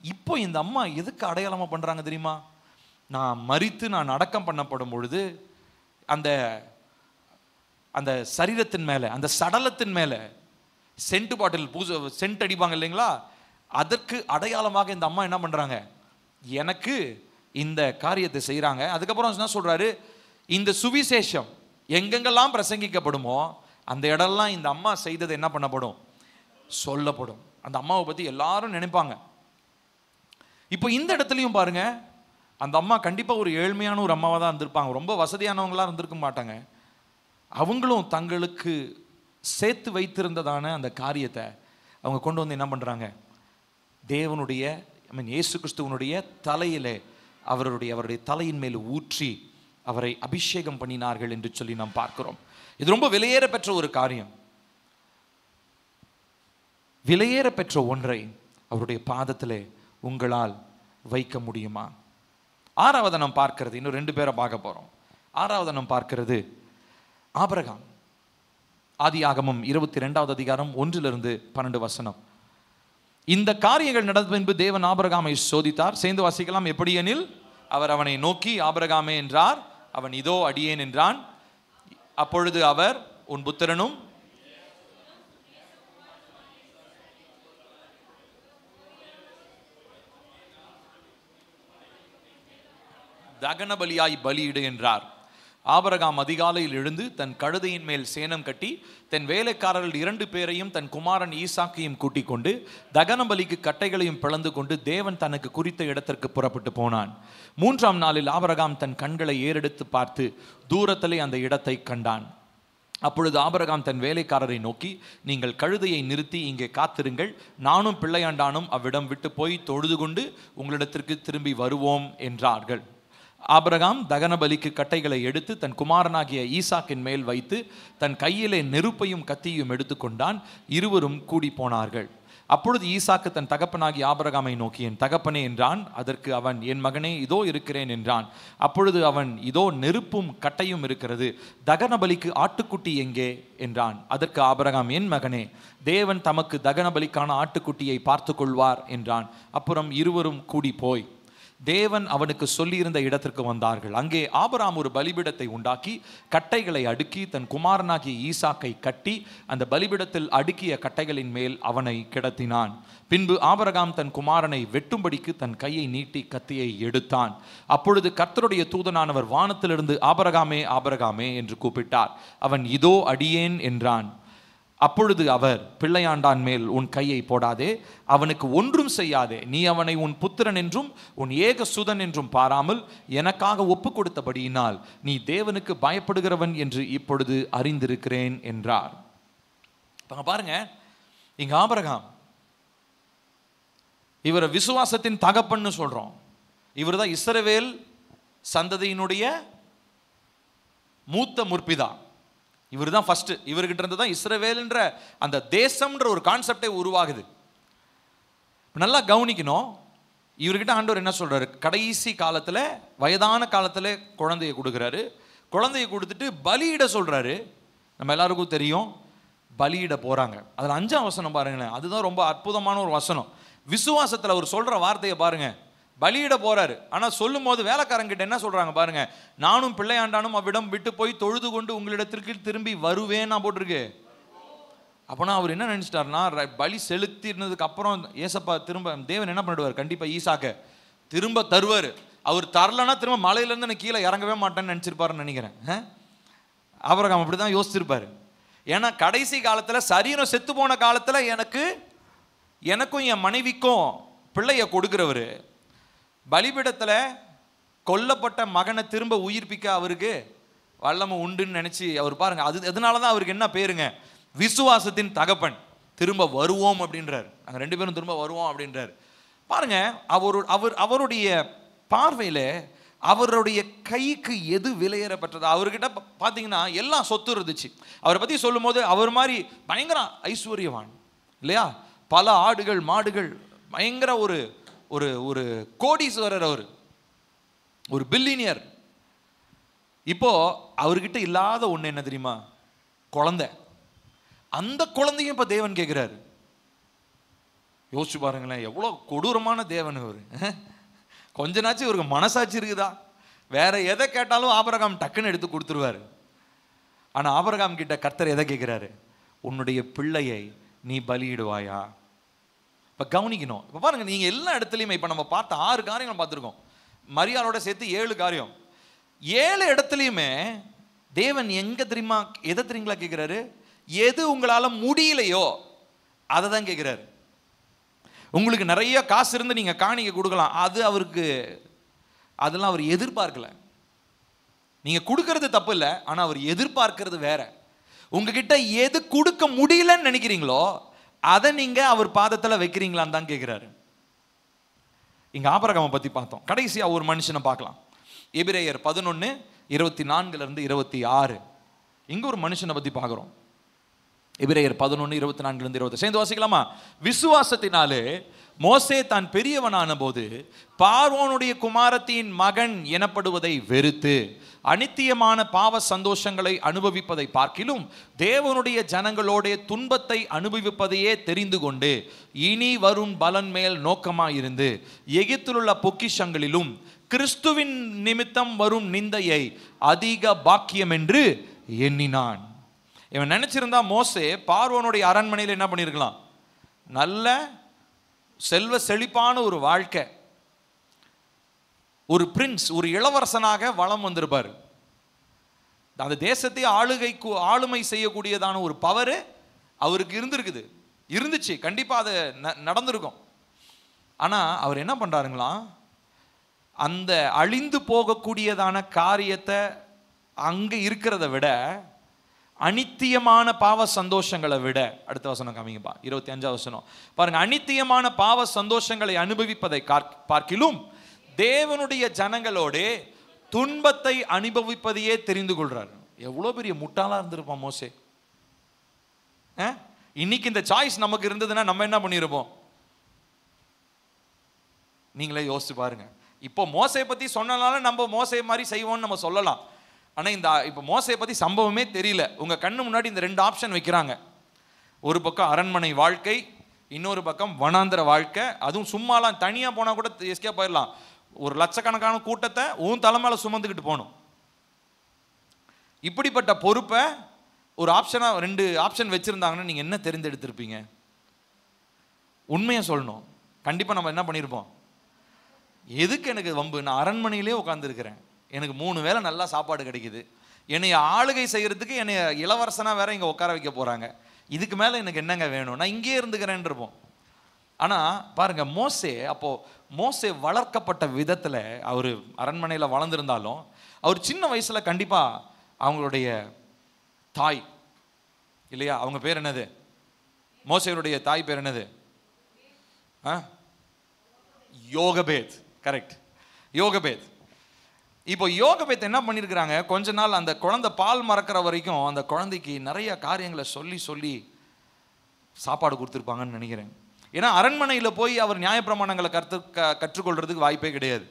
இப்போ இந்த அம்மா எதுக்கு அடையாளமாக பண்ணுறாங்க தெரியுமா? நான் மரித்து நான் அடக்கம் பண்ணப்படும் பொழுது அந்த அந்த சரீரத்தின் மேலே, அந்த சடலத்தின் மேலே சென்ட் பாட்டில் சென்ட் அடிப்பாங்க இல்லைங்களா, அதற்கு அடையாளமாக இந்த அம்மா என்ன பண்ணுறாங்க, எனக்கு இந்த காரியத்தை செய்கிறாங்க. அதுக்கப்புறம் என்ன சொல்கிறாரு, இந்த சுவிசேஷம் எங்கெங்கெல்லாம் பிரசங்கிக்கப்படுமோ அந்த இடம்லாம் இந்த அம்மா செய்தது என்ன பண்ணப்படும், சொல்லப்படும். அந்த அம்மாவை பற்றி எல்லாரும் நினைப்பாங்க. இப்போ இந்த இடத்துலையும் பாருங்க, அந்த அம்மா கண்டிப்பாக ஒரு ஏழ்மையான ஒரு அம்மாவாக தான் இருந்திருப்பாங்க, ரொம்ப வசதியானவங்களாம் இருந்திருக்க மாட்டாங்க. அவங்களும் தங்களுக்கு சேர்த்து வைத்திருந்ததான அந்த காரியத்தை அவங்க கொண்டு வந்து என்ன பண்ணுறாங்க, தேவனுடைய இயேசு கிறிஸ்துவனுடைய தலையிலே அவருடைய தலையின் மேல் ஊற்றி அவரை அபிஷேகம் பண்ணினார்கள் என்று சொல்லி நாம் பார்க்கிறோம். இது ரொம்ப விலையேற பெற்ற ஒரு காரியம். விலையேற பெற்ற ஒன்றை அவருடைய பாதத்திலே உங்களால் வைக்க முடியுமா? 6வது நாம் பார்க்கிறது, இன்னும் 2 பேரை பார்க்க போகிறோம். 6வது நாம் பார்க்கிறது ஆபிரகாம். ஆதியாகமம் 22வது அதிகாரம் 1-12 வசனம். இந்த காரியங்கள் நடந்த பின்பு தேவன் ஆபிரகாமை சோதித்தார். சேர்ந்து வாசிக்கலாம். எப்படி எனில், அவர் அவனை நோக்கி, ஆபிரகாமே என்றார். அவன் இதோ அடியேன் என்றான். அப்பொழுது அவர், உன் புத்திரனும் தகன பலியாய் பலியிடு என்றார். ஆபிரகாம் அதிகாலையில் எழுந்து தன் கழுதையின் மேல் சேணம் கட்டி தன் வேலைக்காரர்கள் 2 பேரையும் தன் குமாரன் ஈசாக்கையும் கூட்டிக் கொண்டு தகன பலிக்கு கட்டைகளையும் பிளந்து கொண்டு தேவன் தனக்கு குறித்த இடத்திற்கு புறப்பட்டு போனான். 3ஆம் நாளில் ஆபிரகாம் தன் கண்களை ஏறெடுத்து பார்த்து தூரத்திலே அந்த இடத்தை கண்டான். அப்பொழுது ஆபிரகாம் தன் வேலைக்காரரை நோக்கி, நீங்கள் கழுதையை நிறுத்தி இங்கே காத்திருங்கள், நானும் பிள்ளையாண்டானும் அவ்விடம் விட்டு போய் தொழுது கொண்டு உங்களிடத்திற்கு திரும்பி வருவோம் என்றார்கள். ஆபிரகாம் தகன பலிக்கு கட்டைகளை எடுத்து தன் குமாரனாகிய ஈசாக்கின் மேல் வைத்து தன் கையிலே நெருப்பையும் கத்தியும் எடுத்துக்கொண்டான். இருவரும் கூடி போனார்கள். அப்பொழுது ஈசாக்கு தன் தகப்பனாகிய ஆபிரகாமை நோக்கி, என் தகப்பனே என்றான். அதற்கு அவன், என் மகனே, இதோ இருக்கிறேன் என்றான். அப்பொழுது அவன், இதோ நெருப்பும் கட்டையும் இருக்கிறது, தகன பலிக்கு ஆட்டுக்குட்டி எங்கே என்றான். அதற்கு ஆபிரகாம், என் மகனே, தேவன் தமக்கு தகன பலிக்கான ஆட்டுக்குட்டியை பார்த்து கொள்வார் என்றான். அப்புறம் இருவரும் கூடி போய் தேவன் அவனுக்கு சொல்லியிருந்த இடத்திற்கு வந்தார்கள். அங்கே ஆபிரகாம் ஒரு பலிபீடத்தை உண்டாக்கி கட்டைகளை அடுக்கி தன் குமாரனாகிய ஈசாக்கை கட்டி அந்த பலிபீடத்தில் அடுக்கிய கட்டைகளின் மேல் அவனை கிடத்தினான். பின்பு ஆபிரகாம் தன் குமாரனை வெட்டும்படிக்கு தன் கையை நீட்டி கத்தியை எடுத்தான். அப்பொழுது கர்த்தருடைய தூதனானவர் வானத்திலிருந்து, ஆபிரகாமே, ஆபிரகாமே என்று கூப்பிட்டார். அவன், இதோ அடியேன் என்றான். அப்பொழுது அவர், பிள்ளையாண்டான் மேல் உன் கையை போடாதே, அவனுக்கு ஒன்றும் செய்யாதே, நீ அவனை உன் புத்திரன் என்றும் உன் ஏக சுதன் என்றும் பாராமல் எனக்காக ஒப்பு கொடுத்தபடியினால் நீ தேவனுக்கு பயப்படுகிறவன் என்று இப்பொழுது அறிந்திருக்கிறேன் என்றார். பாருங்க, இங்க ஆபிரகாம், இவரை விசுவாசத்தின் தகப்பன்னு சொல்றோம். இவர் தான் இஸ்ரவேல் சந்ததியினுடைய மூத்த முற்பிதா. இவர் தான் ஃபர்ஸ்ட். இவர்கிட்ட இருந்து தான் இஸ்ரவேல் என்ற அந்த தேசம்ன்ற ஒரு கான்செப்டே உருவாகுது. நல்லா கவனிக்கணும். இவர்கிட்ட ஆண்டவர் என்ன சொல்றாரு? கடைசி காலத்துல, வயதான காலத்துல குழந்தையை கொடுக்குறாரு. குழந்தையை கொடுத்துட்டு பலியிட சொல்றாரு. நம்ம எல்லாருக்கும் தெரியும், பலியிட போறாங்க. அதுல 5ஆம் வசனம் பாருங்களேன், அதுதான் ரொம்ப அற்புதமான ஒரு வசனம். விசுவாசத்துல அவர் சொல்ற வார்த்தையை பாருங்க. பலியிட போறாரு. ஆனா சொல்லும் போது வேலைக்காரங்கிட்ட என்ன சொல்றாங்க பாருங்க, நானும் பிள்ளையாண்டானும் அவ்விடம் விட்டு போய் தொழுது கொண்டு உங்களிடத்திற்கு திரும்பி வருவேன் போட்டிருக்கு. அப்பனா அவர் என்ன நினைச்சிட்டாருன்னா, பலி செலுத்தினதுக்கு அப்புறம் ஏசப்பா திரும்ப தேவன் என்ன பண்ணிடுவார்? கண்டிப்பா ஈசாக்க திரும்ப தருவார். அவர் தரலன்னா திரும்ப மலையிலேருந்து நான் கீழே இறங்கவே மாட்டேன்னு நினச்சிருப்பாருன்னு நினைக்கிறேன். ஆபிரகாம் அப்படி தான் யோசிச்சிருப்பாரு. ஏன்னா கடைசி காலத்தில், சரீரம் செத்து போன காலத்தில் எனக்கும் என் மனைவிக்கும் பிள்ளைய கொடுக்குறவர், பலிபீடத்தில் கொல்லப்பட்ட மகனை திரும்ப உயிர்ப்பிக்க அவருக்கு வல்லமை உண்டுன்னு நினச்சி அவர் பாருங்க, அது அதனால தான் அவருக்கு என்ன பேருங்க? விசுவாசத்தின் தகப்பன். திரும்ப வருவோம் அப்படின்றார். நாங்கள் 2 பேரும் திரும்ப வருவோம் அப்படின்றார். பாருங்க, அவருடைய பார்வையில் அவருடைய கைக்கு எது விலையேறப்பட்டது? அவர்கிட்ட பார்த்தீங்கன்னா எல்லாம் சொத்து இருந்துச்சு. அவரை பற்றி சொல்லும் போது அவர் மாதிரி பயங்கர ஐஸ்வர்யவான் இல்லையா? பல ஆடுகள் மாடுகள், பயங்கர ஒரு ஒரு ஒரு கோடீஸ்வரர், அவர் ஒரு பில்லினியர். இப்போ அவர்கிட்ட இல்லாத ஒன்று என்ன தெரியுமா? குழந்தை. அந்த குழந்தையும் இப்போ தேவன் கேட்குறாரு. யோசிச்சு பாருங்களேன், எவ்வளோ கொடூரமான தேவன் அவர். கொஞ்ச நாச்சு இவருக்கு மனசாட்சி இருக்குதா? வேற எதை கேட்டாலும் ஆபிரகாம் டக்குன்னு எடுத்து கொடுத்துருவாரு. ஆனால் ஆபிரகாம் கிட்ட கர்த்தர் எதை கேட்குறாரு? உன்னுடைய பிள்ளையை நீ பலியிடுவாயா? இப்போ கவனிக்கணும். இப்போ பாருங்க, நீங்கள் எல்லா இடத்துலையுமே இப்போ நம்ம பார்த்த 6 காரியங்கள் பார்த்துருக்கோம். மரியாளோட சேர்த்து 7 காரியம். 7 இடத்துலையுமே தேவன் எங்கே தெரியுமா, எதை தெரியுங்களா கேட்குறாரு? எது உங்களால் முடியலையோ அதை தான் கேட்குறாரு. உங்களுக்கு நிறைய காசு இருந்து நீங்கள் காணிக்க கொடுக்கலாம், அது அவருக்கு, அதெல்லாம் அவர் எதிர்பார்க்கல. நீங்கள் கொடுக்கறது தப்பு இல்லை, ஆனால் அவர் எதிர்பார்க்கறது வேற. உங்ககிட்ட எது கொடுக்க முடியலன்னு நினைக்கிறீங்களோ அதை நீங்கள் அவர் பாதத்தில் வைக்கிறீங்களான்னு தான் கேட்குறாரு. இங்கே ஆபிரகாமை பற்றி பார்த்தோம். கடைசியாக ஒரு மனுஷனை பார்க்கலாம். எபிரேயர் 11:24-26. இங்கே ஒரு மனுஷனை பற்றி பார்க்குறோம். எபிரேயர் 11:24-26 சேர்ந்து வாசிக்கலாமா? விசுவாசத்தினாலே மோசே தான் பெரியவனான போது பார்வோனுடைய குமாரத்தின் மகன் எனப்படுவதை வெறுத்து அநித்தியமான பாவ சந்தோஷங்களை அனுபவிப்பதை பார்க்கிலும் தேவனுடைய ஜனங்களோட துன்பத்தை அனுபவிப்பதையே தெரிந்து கொண்டு இனி வரும் பலன் மேல் நோக்கமாயிருந்து எகிப்திலுள்ள பொக்கிஷங்களிலும் கிறிஸ்துவின் நிமித்தம் வரும் நிந்தையை அதிக பாக்கியம் என்று எண்ணினான். இவன் நினைச்சிருந்தா மோசே பார்வோனுடைய அரண்மனையில் என்ன பண்ணியிருக்கலாம்? நல்ல செல்வ செழிப்பான ஒரு வாழ்க்கை, ஒரு பிரின்ஸ், ஒரு இளவரசனாக வளம் வந்திருப்பார். அந்த தேசத்தை ஆளுமை செய்யக்கூடியதான ஒரு பவர் அவருக்கு இருந்துச்சு. கண்டிப்பா அது நடந்திருக்கும். ஆனா அவர் என்ன பண்றாருங்களா, அந்த அழிந்து போகக்கூடியதான காரியத்தை அங்க இருக்கிறத விட, அநித்தியமான பாவ சந்தோஷங்களை விட, அடுத்த வசனம் காமிங்கப்பா, 25ஆம் வசனம் பாருங்க. அநித்தியமான பாவ சந்தோஷங்களை அனுபவிப்பதை பார்க்கிலும் தேவனுடைய ஜனங்களோட துன்பத்தை அனுபவிப்பதையே தெரிந்து கொள்றார். எவ்வளவு பெரிய முட்டாளா இருந்திருப்பான் மோசே. இன்னைக்கு இந்த சாய்ஸ் நமக்கு இருந்ததுன்னா நம்ம என்ன பண்ணிருப்போம்? நீங்களே யோசிச்சு பாருங்க. இப்போ மோசையை பத்தி சொன்னனால நம்ம மோசை மாதிரி செய்வோம்னு நம்ம சொல்லலாம். ஆனால் இப்போ மோசையை பற்றி சம்பவமே தெரியல. உங்கள் கண்ணு முன்னாடி இந்த 2 ஆப்ஷன் வைக்கிறாங்க. ஒரு பக்கம் அரண்மனை வாழ்க்கை, இன்னொரு பக்கம் வனாந்திர வாழ்க்கை. அதுவும் சும்மாலாம் தனியாக போனால் கூட எஸ்கேப் ஆயிடலாம். ஒரு லட்சக்கணக்கான கூட்டத்தை உன் தலைமையில சுமந்துக்கிட்டு போகணும். இப்படிப்பட்ட பொறுப்பை ஒரு ஆப்ஷனாக 2 ஆப்ஷன் வச்சுருந்தாங்கன்னா நீங்கள் என்ன தெரிந்தெடுத்திருப்பீங்க? உண்மையை சொல்லணும். கண்டிப்பாக நம்ம என்ன பண்ணியிருப்போம்? எதுக்கு எனக்கு வம்பு? நான் அரண்மனையிலே உட்காந்துருக்கிறேன், எனக்கு 3 வேளை நல்லா சாப்பாடு கிடைக்குது, என்னை ஆளுகை செய்கிறதுக்கு என்னை இளவரசனாக வேற இங்கே உட்கார வைக்க போகிறாங்க, இதுக்கு மேலே எனக்கு என்னங்க வேணும், நான் இங்கேயே இருந்துக்கிறேன் இருப்போம். ஆனால் பாருங்க, மோசே வளர்க்கப்பட்ட விதத்தில், அவர் அரண்மனையில் வளர்ந்துருந்தாலும் அவர் சின்ன வயசில் கண்டிப்பாக அவங்களுடைய தாய் இல்லையா, அவங்க பேர் என்னது, மோசேயுடைய தாய் பேர் என்னது, யோகபேத். கரெக்ட், யோகபேத். இப்போ யோகபேத் என்ன பண்ணியிருக்கிறாங்க, கொஞ்ச நாள் அந்த குழந்தை பால் மறக்கிற வரைக்கும் அந்த குழந்தைக்கு நிறைய காரியங்களை சொல்லி சொல்லி சாப்பாடு கொடுத்துருப்பாங்கன்னு நினைக்கிறேன். ஏன்னா அரண்மனையில் போய் அவர் நியாயப்பிரமாணங்களை கற்றுக்கொள்றதுக்கு வாய்ப்பே கிடையாது.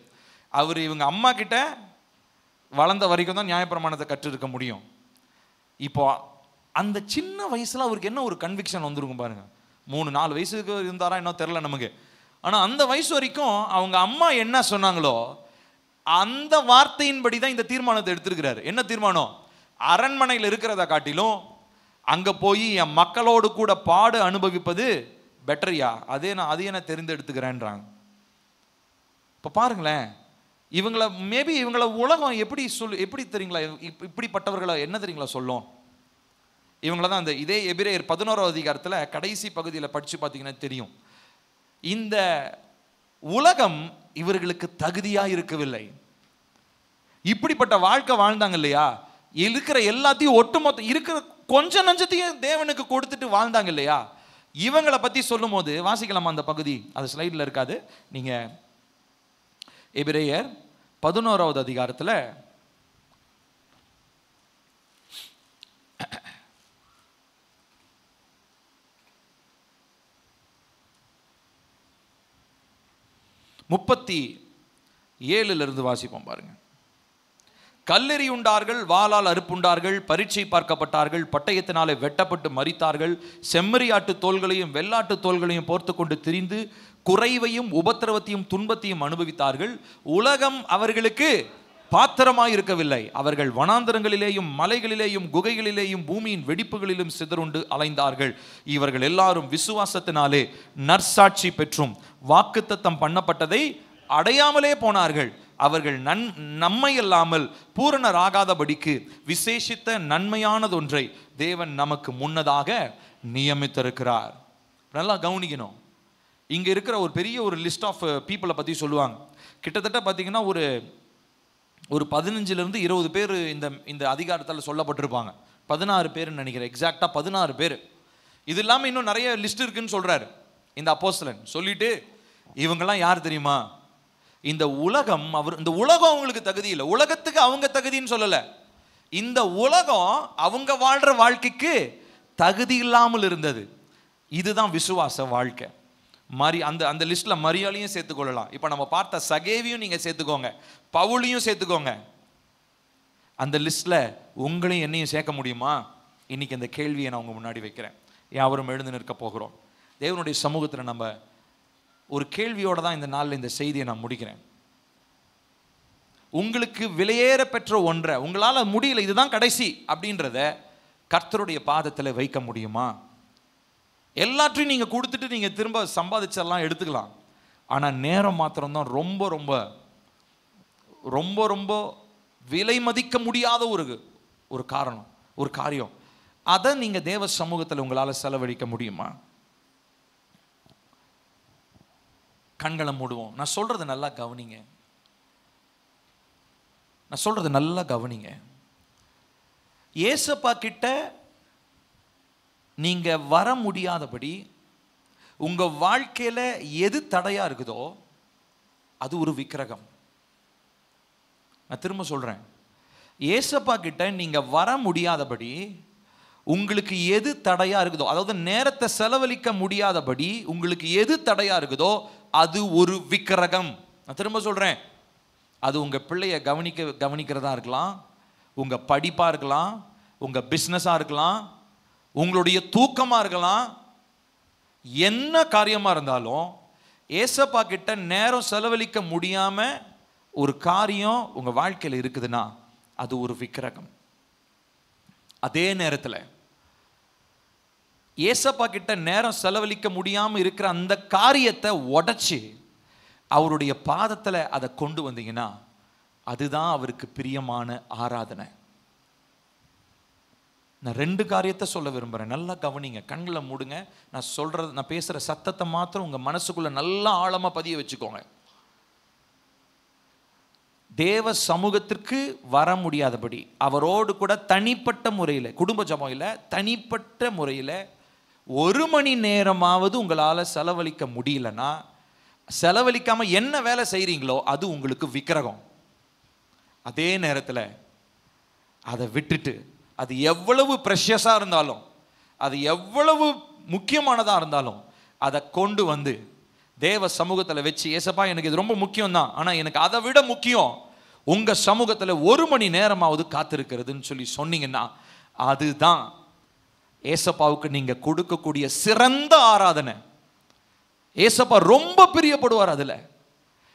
அவர் இவங்க அம்மா கிட்ட வளர்ந்த வரைக்கும் தான் நியாயப்பிரமாணத்தை கற்றிருக்க முடியும். இப்போ அந்த சின்ன வயசுல அவருக்கு என்ன ஒரு கன்விக்ஷன் வந்துருக்கும் பாருங்க. 3-4 வயசுக்கு இருந்தாரா இன்னும் தெரில நமக்கு. ஆனால் அந்த வயசு வரைக்கும் அவங்க அம்மா என்ன சொன்னாங்களோ அந்த வார்த்தையின்படி தான் இந்த தீர்மானத்தை எடுத்திருக்கிறாரு. என்ன தீர்மானம்? அரண்மனையில் இருக்கிறத காட்டிலும் அங்கே போய் என் மக்களோடு கூட பாடு அனுபவிப்பது பெட்டரியா, அதையே நான் தெரிந்தெடுத்துக்கிறேன்றாங்க. இப்போ பாருங்களேன், இவங்கள உலகம் எப்படி தெரியுங்களா, இப்படிப்பட்டவர்களை என்ன தெரியுங்களா சொல்லும், இவங்கள தான் அந்த இதே எபிரேயர் 11வது அதிகாரத்தில் கடைசி பகுதியில் படித்து பார்த்தீங்கன்னா தெரியும். இந்த உலகம் இவர்களுக்கு தகுதியாக இருக்கவில்லை. இப்படிப்பட்ட வாழ்க்கை வாழ்ந்தாங்க இல்லையா, இருக்கிற எல்லாத்தையும் ஒட்டுமொத்த இருக்கிற கொஞ்ச நஞ்சத்தையும் தேவனுக்கு கொடுத்துட்டு வாழ்ந்தாங்க இல்லையா, இவங்களை பற்றி சொல்லும் போது வாசிக்கலாமா அந்த பகுதி, அது ஸ்லைடில் இருக்காது, நீங்கள் எபிரேயர் 11வது அதிகாரத்தில் 37 வாசிப்போம் பாருங்க. கல்லெறி உண்டார்கள், வாளால் அறுப்புண்டார்கள், பரீட்சை பார்க்கப்பட்டார்கள், பட்டயத்தினாலே வெட்டப்பட்டு மரித்தார்கள், செம்மறியாட்டு தோள்களையும் வெள்ளாட்டு தோள்களையும் போர்த்து கொண்டு திரிந்து குறைவையும் உபத்திரவத்தையும் துன்பத்தையும் அனுபவித்தார்கள். உலகம் அவர்களுக்கு பாத்திரமாய் இருக்கவில்லை. அவர்கள் வனாந்தரங்களிலேயும் மலைகளிலேயும் குகைகளிலேயும் பூமியின் வெடிப்புகளிலும் சிதறுண்டு அலைந்தார்கள். இவர்கள் எல்லாரும் விசுவாசத்தினாலே நற்சாட்சி பெற்றும் வாக்குத்தத்தம் பண்ணப்பட்டதை அடையாமலே போனார்கள். அவர்கள் நம்மை அல்லாமல் பூரணராகாதபடிக்கு விசேஷித்த நன்மையானதொன்றை தேவன் நமக்கு முன்னதாக நியமித்திருக்கிறார். நல்லா கவனிக்கணும். இங்க இருக்கிற ஒரு பெரிய ஒரு லிஸ்ட் ஆஃப் பீப்புளை பத்தி சொல்லுவாங்க. கிட்டத்தட்ட பார்த்தீங்கன்னா ஒரு 15 to 20 பேர் இந்த அதிகாரத்தில் சொல்லப்பட்டிருப்பாங்க. 16 பேர்னு நினைக்கிறேன், எக்ஸாக்டா 16 பேர். இது இல்லாமல் இன்னும் நிறைய லிஸ்ட் இருக்குன்னு சொல்றாரு இந்த அப்போஸ்தலன். சொல்லிட்டு இவங்கெல்லாம் யார் தெரியுமா, இந்த உலகம் அவங்களுக்கு தகுதி இல்லை, உலகத்துக்கு அவங்க தகுதின்னு சொல்லல, இந்த உலகம் அவங்க வாழ்ற வாழ்க்கைக்கு தகுதி இல்லாமல் இருந்தது. இதுதான் விசுவாச வாழ்க்கை. அந்த லிஸ்ட்ல மரியாதையும் சேர்த்துக்கொள்ளலாம். இப்ப நம்ம பார்த்த சகேவியும் நீங்க சேர்த்துக்கோங்க, பவுலையும் சேர்த்துக்கோங்க. அந்த லிஸ்ட்ல உங்களையும் என்னையும் சேர்க்க முடியுமா? இன்னைக்கு இந்த கேள்வியை நான் உங்க முன்னாடி வைக்கிறேன். யாவரும் எழுந்து நிற்க போகிறோம். தேவனுடைய சமூகத்தில் நம்ம ஒரு கேள்வியோட தான் இந்த நாளில் இந்த செய்தியை நான் முடிக்கிறேன். உங்களுக்கு விலையேற பெற்ற ஒன்றை உங்களால் முடியல, இதுதான் கடைசி அப்படின்றத கர்த்தருடைய பாதத்தில் வைக்க முடியுமா? எல்லாத்தையும் நீங்க கொடுத்துட்டு நீங்க திரும்ப சம்பாதிச்செல்லாம் எடுத்துக்கலாம். ஆனா நேரம் மாத்திரம்தான் ரொம்ப ரொம்ப ரொம்ப ரொம்ப விலை மதிக்க முடியாத ஒரு காரணம், ஒரு காரியம். அதை நீங்க தேவ சமூகத்தில் உங்களால செலவழிக்க முடியுமா? கண்களை மூடுவோம். நான் சொல்றது நல்லா கவனிங்க. ஏசப்பா கிட்ட நீங்க வர முடியாதபடி உங்க வாழ்க்கையில எது தடையா இருக்குதோ அது ஒரு விக்கிரகம். நான் திரும்ப சொல்றேன், ஏசப்பா கிட்ட நீங்க வர முடியாதபடி உங்களுக்கு எது தடையா இருக்குதோ, அதாவது நேரத்தை செலவழிக்க முடியாதபடி உங்களுக்கு எது தடையா இருக்குதோ அது ஒரு விக்கிரகம். நான் திரும்ப சொல்றேன், அது உங்க பிள்ளைய கவனிக்கிறதா இருக்கலாம், உங்க படிப்பா இருக்கலாம், உங்க பிசினஸா இருக்கலாம், உங்களுடைய தூக்கமா இருக்கலாம், என்ன காரியமா இருந்தாலும் ஏசப்பா கிட்ட நேரம் செலவழிக்க முடியாம ஒரு காரியம் உங்க வாழ்க்கையில் இருக்குதுன்னா அது ஒரு விக்கிரகம். அதே நேரத்தில் ஏசப்பா கிட்ட நேரம் செலவழிக்க முடியாம இருக்கிற அந்த காரியத்தை உடைச்சு அவருடைய பாதத்தில் அதை கொண்டு வந்தீங்கன்னா அதுதான் அவருக்கு பிரியமான ஆராதனை. நான் 2 காரியத்தை சொல்ல விரும்புகிறேன். நல்லா கவனிங்க, கண்களை மூடுங்க. நான் பேசுகிற சத்தத்தை மாத்திரம் உங்கள் மனசுக்குள்ளே நல்லா ஆழமாக பதிய வச்சுக்கோங்க. தேவ சமூகத்திற்கு வர முடியாதபடி அவரோடு கூட தனிப்பட்ட முறையில், குடும்ப ஜெபம் இல்லை, தனிப்பட்ட முறையில் 1 மணி நேரமாவது உங்களால் செலவழிக்க முடியலன்னா, செலவழிக்காமல் என்ன வேலை செய்கிறீங்களோ அது உங்களுக்கு விக்கிரகம். அதே நேரத்தில் அதை விட்டுட்டு, அது எவ்வளவு ப்ரெஷியஸாக இருந்தாலும், அது எவ்வளவு முக்கியமானதாக இருந்தாலும், அதை கொண்டு வந்து தேவ சமூகத்தில் வச்சு, ஏசப்பா எனக்கு இது ரொம்ப முக்கியம் தான், ஆனால் எனக்கு அதை விட முக்கியம் உங்கள் சமூகத்தில் 1 மணி நேரமாவது காத்திருக்கிறதுன்னு சொல்லி சொன்னீங்கன்னா, அதுதான் ஏசப்பாவுக்கு நீங்கள் கொடுக்கக்கூடிய சிறந்த ஆராதனை. ஏசப்பா ரொம்ப பிரியப்படுவார் அதில்.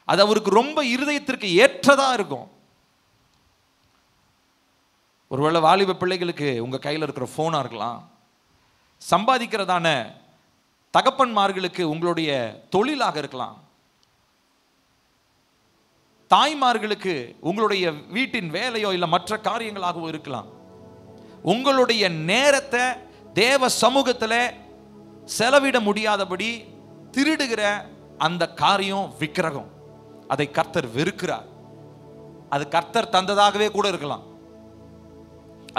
அது அவருக்கு ரொம்ப இருதயத்திற்கு ஏற்றதாக இருக்கும். ஒருவேளை வாலிப பிள்ளைகளுக்கு உங்கள் கையில் இருக்கிற ஃபோனாக இருக்கலாம், சம்பாதிக்கிறதான தகப்பன்மார்களுக்கு உங்களுடைய தொழிலாக இருக்கலாம், தாய்மார்களுக்கு உங்களுடைய வீட்டின் வேலையோ இல்லை மற்ற காரியங்களாகவோ இருக்கலாம். உங்களுடைய நேரத்தை தேவ சமூகத்தில் செலவிட முடியாதபடி திருடுகிற அந்த காரியம் விக்கிரகம். அதை கர்த்தர் வெறுக்கிறார். அது கர்த்தர் தந்ததாகவே கூட இருக்கலாம்.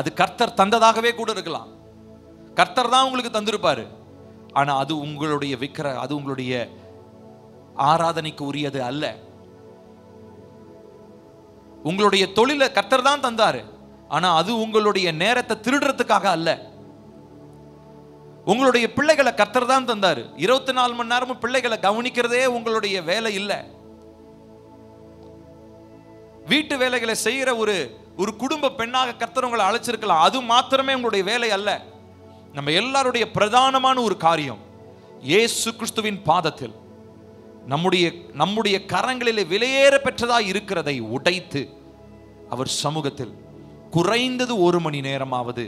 அது கர்த்தர் தந்ததாகவே கூட இருக்கலாம். கர்த்தர் தான் உங்களுக்கு தந்திருப்பாரு. ஆனா அது உங்களுடைய அது உங்களுடைய ஆராதனைக்கு உரியது அல்ல. உங்களுடைய தொழிலை கர்த்தர் தான் தந்தாரு. ஆனா அது உங்களுடைய நேரத்தை திருடுறதுக்காக அல்ல. உங்களுடைய பிள்ளைகளை கர்த்தர் தான் தந்தாரு. 24 மணி நேரமும் பிள்ளைகளை கவனிக்கிறதே உங்களுடைய வேலை இல்லை. வீட்டு வேலைகளை செய்யற ஒரு குடும்ப பெண்ணாக கர்த்தர் உங்களை அழைச்சிருக்கலாம். அது மாத்திரமே உங்களுடைய வேலை அல்ல. நம்ம எல்லாருடைய பிரதானமான ஒரு காரியம், இயேசு கிறிஸ்துவின் பாதத்தில் நம்முடைய கரங்களிலே விலையேற பெற்றதாய் இருக்கிறதை உடைத்து அவர் சமூகத்தில் குறைந்தது 1 மணி நேரமாவது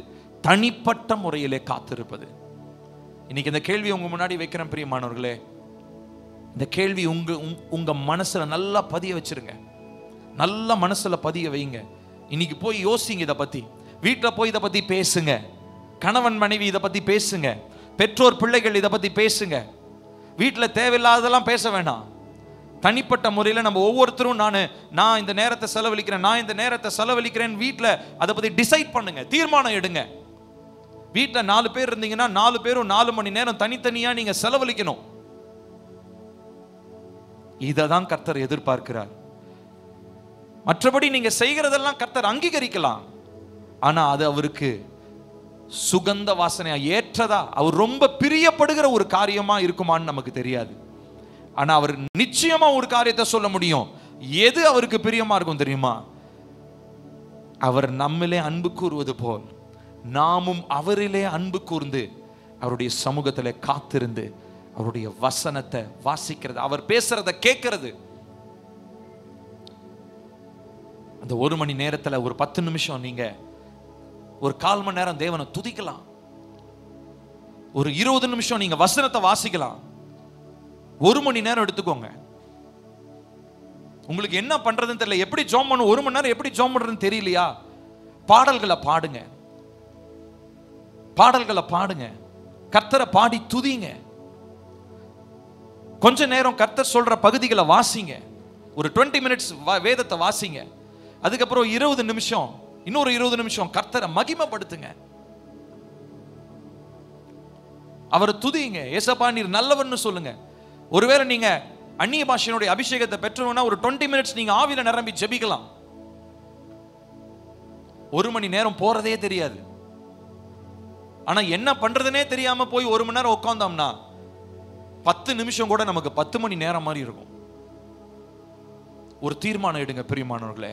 தனிப்பட்ட முறையிலே காத்திருப்பது. இன்னைக்கு இந்த கேள்வி உங்க முன்னாடி வைக்கிறேன் பிரியமானவர்களே. இந்த கேள்வி உங்க மனசுல நல்லா பதிய வச்சிருங்க. நல்ல மனசுல பதிய வைங்க. இன்னைக்கு போய் யோசிங்க. இதை பத்தி வீட்டில் போய் இதை பத்தி பேசுங்க. கணவன் மனைவி இதை பத்தி பேசுங்க. பெற்றோர் பிள்ளைகள் இதை பத்தி பேசுங்க. வீட்டில் தேவையில்லாததெல்லாம் பேச வேண்டாம். தனிப்பட்ட முறையில் நம்ம ஒவ்வொருத்தரும் நான் இந்த நேரத்தை செலவழிக்கிறேன் வீட்டில் அதை பத்தி டிசைட் பண்ணுங்க, தீர்மானம் எடுங்க. வீட்டில் 4 பேர் இருந்தீங்கன்னா 4 பேரும் 4 மணி நேரம் தனித்தனியா நீங்க செலவழிக்கணும். இதை தான் கர்த்தர் எதிர்பார்க்கிறார். மற்றபடி நீங்க செய்கிறதெல்லாம் கர்த்தர் அங்கீகரிக்கலாம். ஆனா அது அவருக்கு சுகந்த வாசனையா ஏற்றதா, அவர் ரொம்ப பிரியப்படுகிற ஒரு காரியமா இருக்குமான்னு நமக்கு தெரியாது. ஆனா அவர் நிச்சயமா ஒரு காரியத்தை சொல்ல முடியும். எது அவருக்கு பிரியமா இருக்கும் தெரியுமா? அவர் நம்மிலே அன்பு கூறுவது போல் நாமும் அவரிலே அன்பு கூர்ந்து அவருடைய சமூகத்திலே காத்திருந்து அவருடைய வசனத்தை வாசிக்கிறது, அவர் பேசுறத கேட்கிறது. அந்த 1 மணி நேரத்தில் ஒரு 10 நிமிஷம் நீங்க ஒரு 1/4 மணி நேரம் தேவனை துதிக்கலாம். ஒரு 20 நிமிஷம் நீங்க வசனத்தை வாசிக்கலாம். 1 மணி நேரம் எடுத்துக்கோங்க. உங்களுக்கு என்ன பண்றதுன்னு தெரியல, எப்படி ஜெபம் பண்ணணும், 1 மணி நேரம் எப்படி ஜெபம் பண்றதுன்னு தெரியலையா? பாடல்களை பாடுங்க, கர்த்தரை பாடி துதிங்க. கொஞ்ச நேரம் கர்த்தர் சொல்ற பகுதிகளை வாசிங்க. ஒரு 20 மினிட்ஸ் வேதத்தை வாசிங்க. அதுக்கப்புறம் 20 நிமிஷம், இன்னொரு 20 நிமிஷம் கர்த்தரை மகிமைப்படுத்துங்க. அவரை துதிங்க. ஏசப்பா நீர் நல்லவன்னு சொல்லுங்க. ஒருவேளை நீங்க அந்நிய பாஷையினுடைய அபிஷேகத்தை பெற்றவங்கன்னா ஒரு 20 மினிட்ஸ் நீங்க ஆவியில நிரம்பி ஜெபிக்கலாம். 1 மணி நேரம் போறதே தெரியாது. ஆனா என்ன பண்றதுனே தெரியாம போய் 1 மணி நேரம் உட்கார்ந்தோம்னா 10 நிமிஷம் கூட நமக்கு 10 மணி நேரம் மாதிரி இருக்கும். ஒரு தீர்மானம் எடுங்க பிரியமானவர்களே.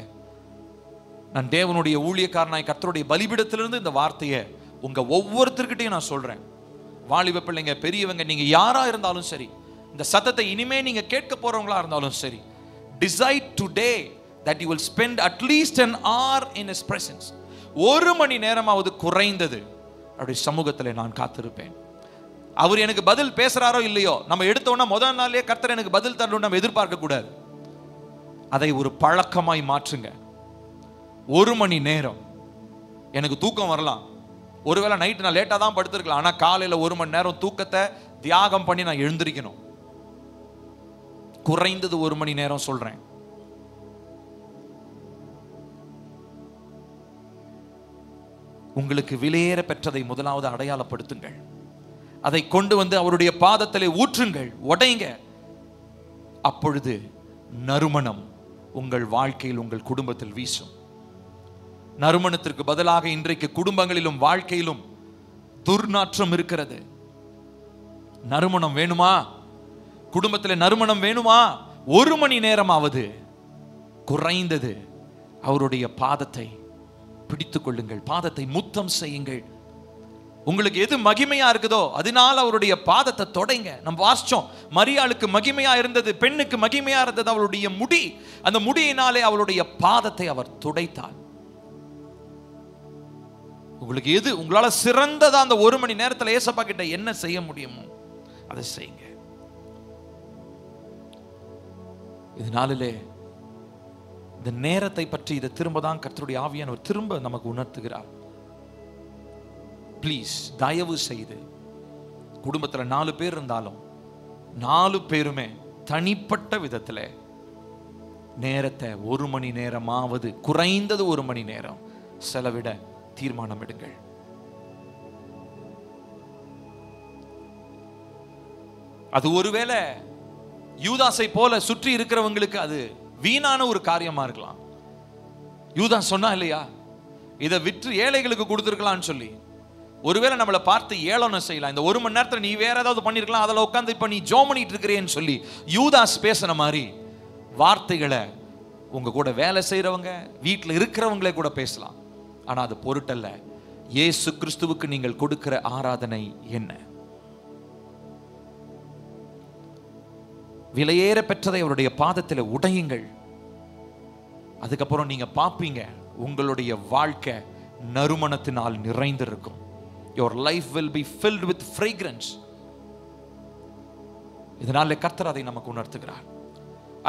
நான் தேவனுடைய ஊழியக்காரனாய் கர்த்தருடைய பலிபீடத்திலிருந்து இந்த வார்த்தையை உங்க ஒவ்வொருத்தர்கிட்டையும் நான் சொல்றேன். வாலிப பிள்ளைங்க, பெரியவங்க, நீங்க யாரா இருந்தாலும் சரி, இந்த சத்தத்தை இனிமே நீங்க கேட்க போறவங்களா இருந்தாலும் சரி, decide today that you will spend at least an hour in his presence. 1 மணி நேரமாவது குறைந்தது அவருடைய சமூகத்தில் நான் காத்திருப்பேன். அவர் எனக்கு பதில் பேசுறாரோ இல்லையோ, நம்ம எடுத்தோம்னா முதல் நாளே கர்த்தர் எனக்கு பதில் தரணும் நம்ம எதிர்பார்க்க கூடாது. அதை ஒரு பழக்கமாய் மாற்றுங்க. 1 மணி நேரம் எனக்கு தூக்கம் வரலாம், ஒருவேளை நைட்டு நான் லேட்டாக தான் படுத்திருக்கலாம், ஆனால் காலையில் 1 மணி நேரம் தூக்கத்தை தியாகம் பண்ணி நான் எழுந்திருக்கணும். குறைந்தது 1 மணி நேரம் சொல்றேன். உங்களுக்கு விலையேற பெற்றதை முதலாவது அடையாளப்படுத்துங்கள். அதை கொண்டு வந்து அவருடைய பாதத்திலே ஊற்றுங்கள், உடைங்க. அப்பொழுது நறுமணம் உங்கள் வாழ்க்கையில், உங்கள் குடும்பத்தில் வீசும். நறுமணத்திற்கு பதிலாக இன்றைக்கு குடும்பங்களிலும் வாழ்க்கையிலும் துர்நாற்றம் இருக்கிறது. நறுமணம் வேணுமா? குடும்பத்தில் நறுமணம் வேணுமா? 1 மணி நேரமாவது குறைந்தது அவருடைய பாதத்தை பிடித்துக் கொள்ளுங்கள், பாதத்தை முத்தம் செய்யுங்கள். உங்களுக்கு எது மகிமையா இருக்குதோ அதனால அவருடைய பாதத்தை தொடைங்க. நம்ம வாசிச்சோம், மரியாளுக்கு மகிமையா இருந்தது, பெண்ணுக்கு மகிமையா இருந்தது அவளுடைய முடி. அந்த முடியினாலே அவளுடைய பாதத்தை அவர் துடைத்தார். உங்களுக்கு எது உங்களால சிறந்ததா அந்த 1 மணி நேரத்தில் ஏசப்பா கிட்ட என்ன செய்ய முடியுமோ அதை செய்யுங்க. இதனாலே இந்த நேரத்தை பற்றி இதை திரும்ப தான் கர்த்தருடைய ஆவியானவர் திரும்ப நமக்கு உணர்த்துகிறார். ப்ளீஸ், தயவு செய்து குடும்பத்தில் 4 பேர் இருந்தாலும் 4 பேருமே தனிப்பட்ட விதத்தில் நேரத்தை 1 மணி நேரமாவது, குறைந்தது 1 மணி நேரம் செலவிட தீர்மானம் எடுங்கள். அது ஒருவேளை யூதாசை போல சுற்றி இருக்கிறவங்களுக்கு அது வீணான ஒரு காரியமா இருக்கலாம். யூதாஸ் சொன்னா இல்லையா, இதை விற்று ஏழைகளுக்கு கொடுத்துருக்கலாம்னு சொல்லி. ஒருவேளை நம்மளை பார்த்து ஏளனம் செய்யலாம், இந்த 1 மணி நேரத்தில் நீ வேற ஏதாவது பண்ணிருக்கலாம், அதில் உட்காந்து இப்ப நீ ஜோம் பண்ணிட்டு இருக்கிறேன்னு சொல்லி யூதாஸ் பேசின மாதிரி வார்த்தைகளை உங்க கூட வேலை செய்யறவங்க, வீட்டில் இருக்கிறவங்களே கூட பேசலாம். ஆனா அது பொருட்டல்ல. இயேசு கிறிஸ்துவுக்கு நீங்கள் கொடுக்கிற ஆராதனை என்ன? விலையேற பெற்றதை அவருடைய பாதத்தில் உடையுங்கள். அதுக்கப்புறம் நீங்க பார்ப்பீங்க, உங்களுடைய வாழ்க்கை நறுமணத்தினால் நிறைந்திருக்கும். Your life will be filled with fragrance. இதனாலே கர்த்தர் அதை நமக்கு உணர்த்துகிறார்.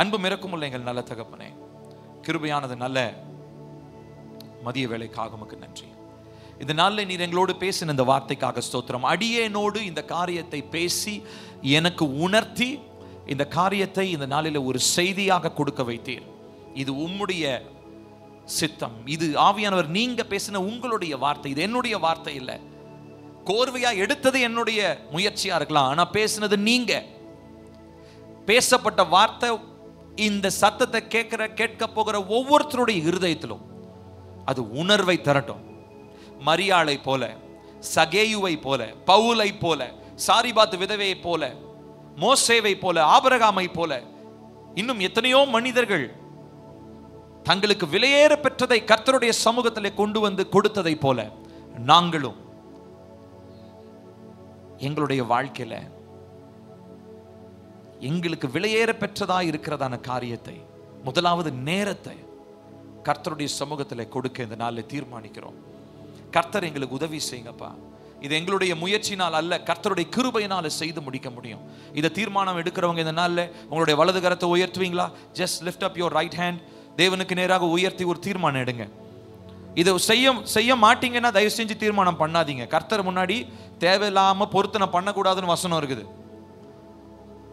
அன்பு மிரக்கும் எங்கள் நல்ல தகப்பனே, கிருபையானது நல்ல மதிய வேளைக்காக உமக்கு நன்றி. இந்த நாளில் நீர் எங்களோடு பேசின இந்த வார்த்தைக்காக ஸ்தோத்திரம். அடியேனோடு இந்த காரியத்தை பேசி எனக்கு உணர்த்தி இந்த காரியத்தை இந்த நாளில் ஒரு செய்தியாக கொடுக்க வைத்தீர். இது உம்முடைய சித்தம். இது ஆவியானவர் நீங்க பேசின உங்களுடைய வார்த்தை, இது என்னுடைய வார்த்தை இல்லை. கோர்வையா எடுத்தது என்னுடைய முயற்சியா இருக்கலாம், ஆனா பேசினது நீங்க. பேசப்பட்ட வார்த்தை இந்த சத்தத்தை கேட்க போகிற ஒவ்வொருத்தருடைய இருதயத்திலும் அது உணர்வை தரட்டும். மரியாளை போல, சகேயுவை போல, பவுலை போல, சாரிபாத் விதவையை போல, மோசேவை போல, ஆபிரகாமை போல, இன்னும் எத்தனையோ மனிதர்கள் தங்களுக்கு விலையேற பெற்றதை கர்த்தருடைய சமூகத்திலே கொண்டு வந்து கொடுத்ததை போல நாங்களும் எங்களுடைய வாழ்க்கையில எங்களுக்கு விலையேற பெற்றதா இருக்கிறதான காரியத்தை, முதலாவது நேரத்தை கர்த்தருடைய சமூகத்தில் கொடுக்க இந்த நாளில் தீர்மானிக்கிறோம். கர்த்தர் எங்களுக்கு உதவி செய்யுங்கப்பா. இது எங்களுடைய முயற்சினால் அல்ல, கர்த்தருடைய கிருபையினால செய்து முடிக்க முடியும். இதை தீர்மானம் எடுக்கிறவங்க இந்த நாளில் உங்களுடைய வலது கரத்தை உயர்த்துவீங்களா? Just lift up your right hand. தேவனுக்கு நேராக உயர்த்தி ஒரு தீர்மானம் எடுங்க. இதை செய்ய மாட்டீங்கன்னா தயவு செஞ்சு தீர்மானம் பண்ணாதீங்க. கர்த்தர் முன்னாடி தேவையில்லாம பொருத்தனை பண்ணக்கூடாதுன்னு வசனம் இருக்குது.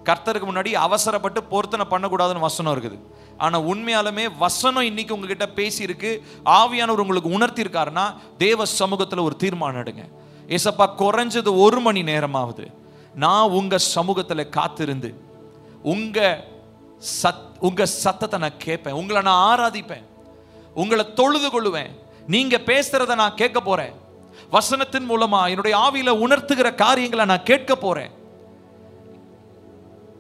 கர்த்தருக்கு முன்னாடி அவசரப்பட்டு பொருத்தனை பண்ணக்கூடாதுன்னு வசனம் இருக்குது. ஆனா உண்மையாலுமே வசனம் இன்னைக்கு உங்ககிட்ட பேசி இருக்கு, ஆவியானவர் உங்களுக்கு உணர்த்தி இருக்காருன்னா தேவ சமூகத்துல ஒரு தீர்மானம் எடுங்க. ஏசப்பா, குறைஞ்சது 1 மணி நேரமாவது நான் உங்க சமூகத்துல காத்திருந்து உங்க சத்தத்தை நான் கேட்பேன், உங்களை நான் ஆராதிப்பேன், உங்களை தொழுது கொள்ளுவேன். நீங்க பேசுறத நான் கேட்க போறேன். வசனத்தின் மூலமா என்னுடைய ஆவியில உணர்த்துகிற காரியங்களை நான் கேட்க போறேன்.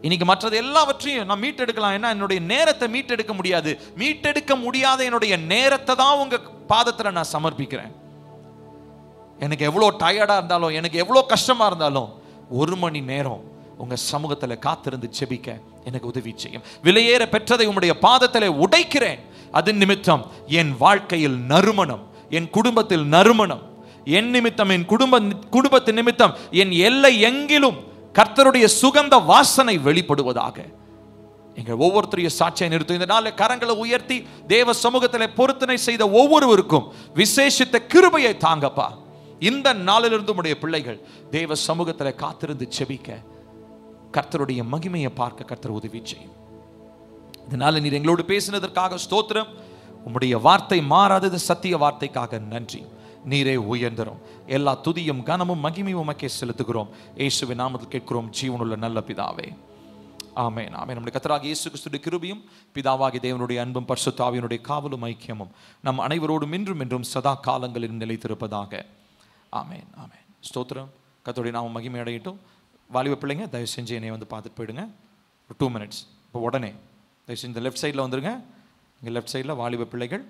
இன்னைக்கு மற்றது எல்லாவற்றையும் நான் மீட்டெடுக்கலாம். ஏன்னா என்னுடைய நேரத்தை மீட்டெடுக்க முடியாது. மீட்டெடுக்க முடியாத என்னுடைய நேரத்தை தான் உங்க பாதத்துல நான் சமர்ப்பிக்கிறேன். எனக்கு எவ்வளோ டயர்டா இருந்தாலும், எனக்கு எவ்வளோ கஷ்டமா இருந்தாலும் 1 மணி நேரம் உங்க சமூகத்துல காத்திருந்து செபிக்க எனக்கு உதவி செய்யும். விலையேற பெற்றதை உம்முடைய பாதத்திலே உடைக்கிறேன். அது நிமித்தம் என் வாழ்க்கையில் நறுமணம், என் குடும்பத்தில் நறுமணம், என் நிமித்தம், என் குடும்பத்தின் நிமித்தம் என் எல்லை எங்கிலும் கர்த்தருடைய சுகந்த வாசனை வெளிப்படுவதாக. எங்கள் ஒவ்வொருத்தரையும் சாட்சியை நிறுத்தும். இந்த நாளில் கரங்களை உயர்த்தி தேவ சமூகத்தில் பொருத்தனை செய்த ஒவ்வொருவருக்கும் விசேஷித்த கிருபையை தாங்கப்பா. இந்த நாளிலிருந்து உடைய பிள்ளைகள் தேவ சமூகத்தில் காத்திருந்து செபிக்க கர்த்தருடைய மகிமையை பார்க்க கர்த்தர் உதவி செய்யும். இதனால நீர் எங்களோடு பேசினதற்காக ஸ்தோத்திரம். உம்முடைய வார்த்தை மாறாதது, சத்திய வார்த்தைக்காக நன்றி. நீரே உயர்ந்தரும். எல்லா துதியும் கனமும் மகிமையும் உமக்கே செலுத்துகிறோம். இயேசுவின் நாமத்தில் கேட்கிறோம் ஜீவனுள்ள நல்ல பிதாவே, ஆமென். ஆமென். நம்முடைய கர்த்தராகிய இயேசு கிறிஸ்துவின் கிருபையும் பிதாவாகிய தேவனுடைய அன்பும் பரிசுத்த ஆவியினுடைய காவலும் ஐக்கியமும் நம் அனைவரோடும் இன்றும் என்றும் சதா காலங்களில் நிலைத்திருப்பதாக. ஆமென். ஆமென். ஸ்தோத்திரம். கர்த்தருடைய நாமம் மகிமை அடையட்டும். வாலிப பிள்ளைங்க தயவு செஞ்சு என்னை வந்து பார்த்துட்டு போயிடுங்க. ஒரு 2 minutes. இப்போ உடனே தயவு செஞ்சு இந்த லெஃப்ட் சைடில் வந்துருங்க. இங்கே லெஃப்ட் சைடில் வாலிப பிள்ளைகள்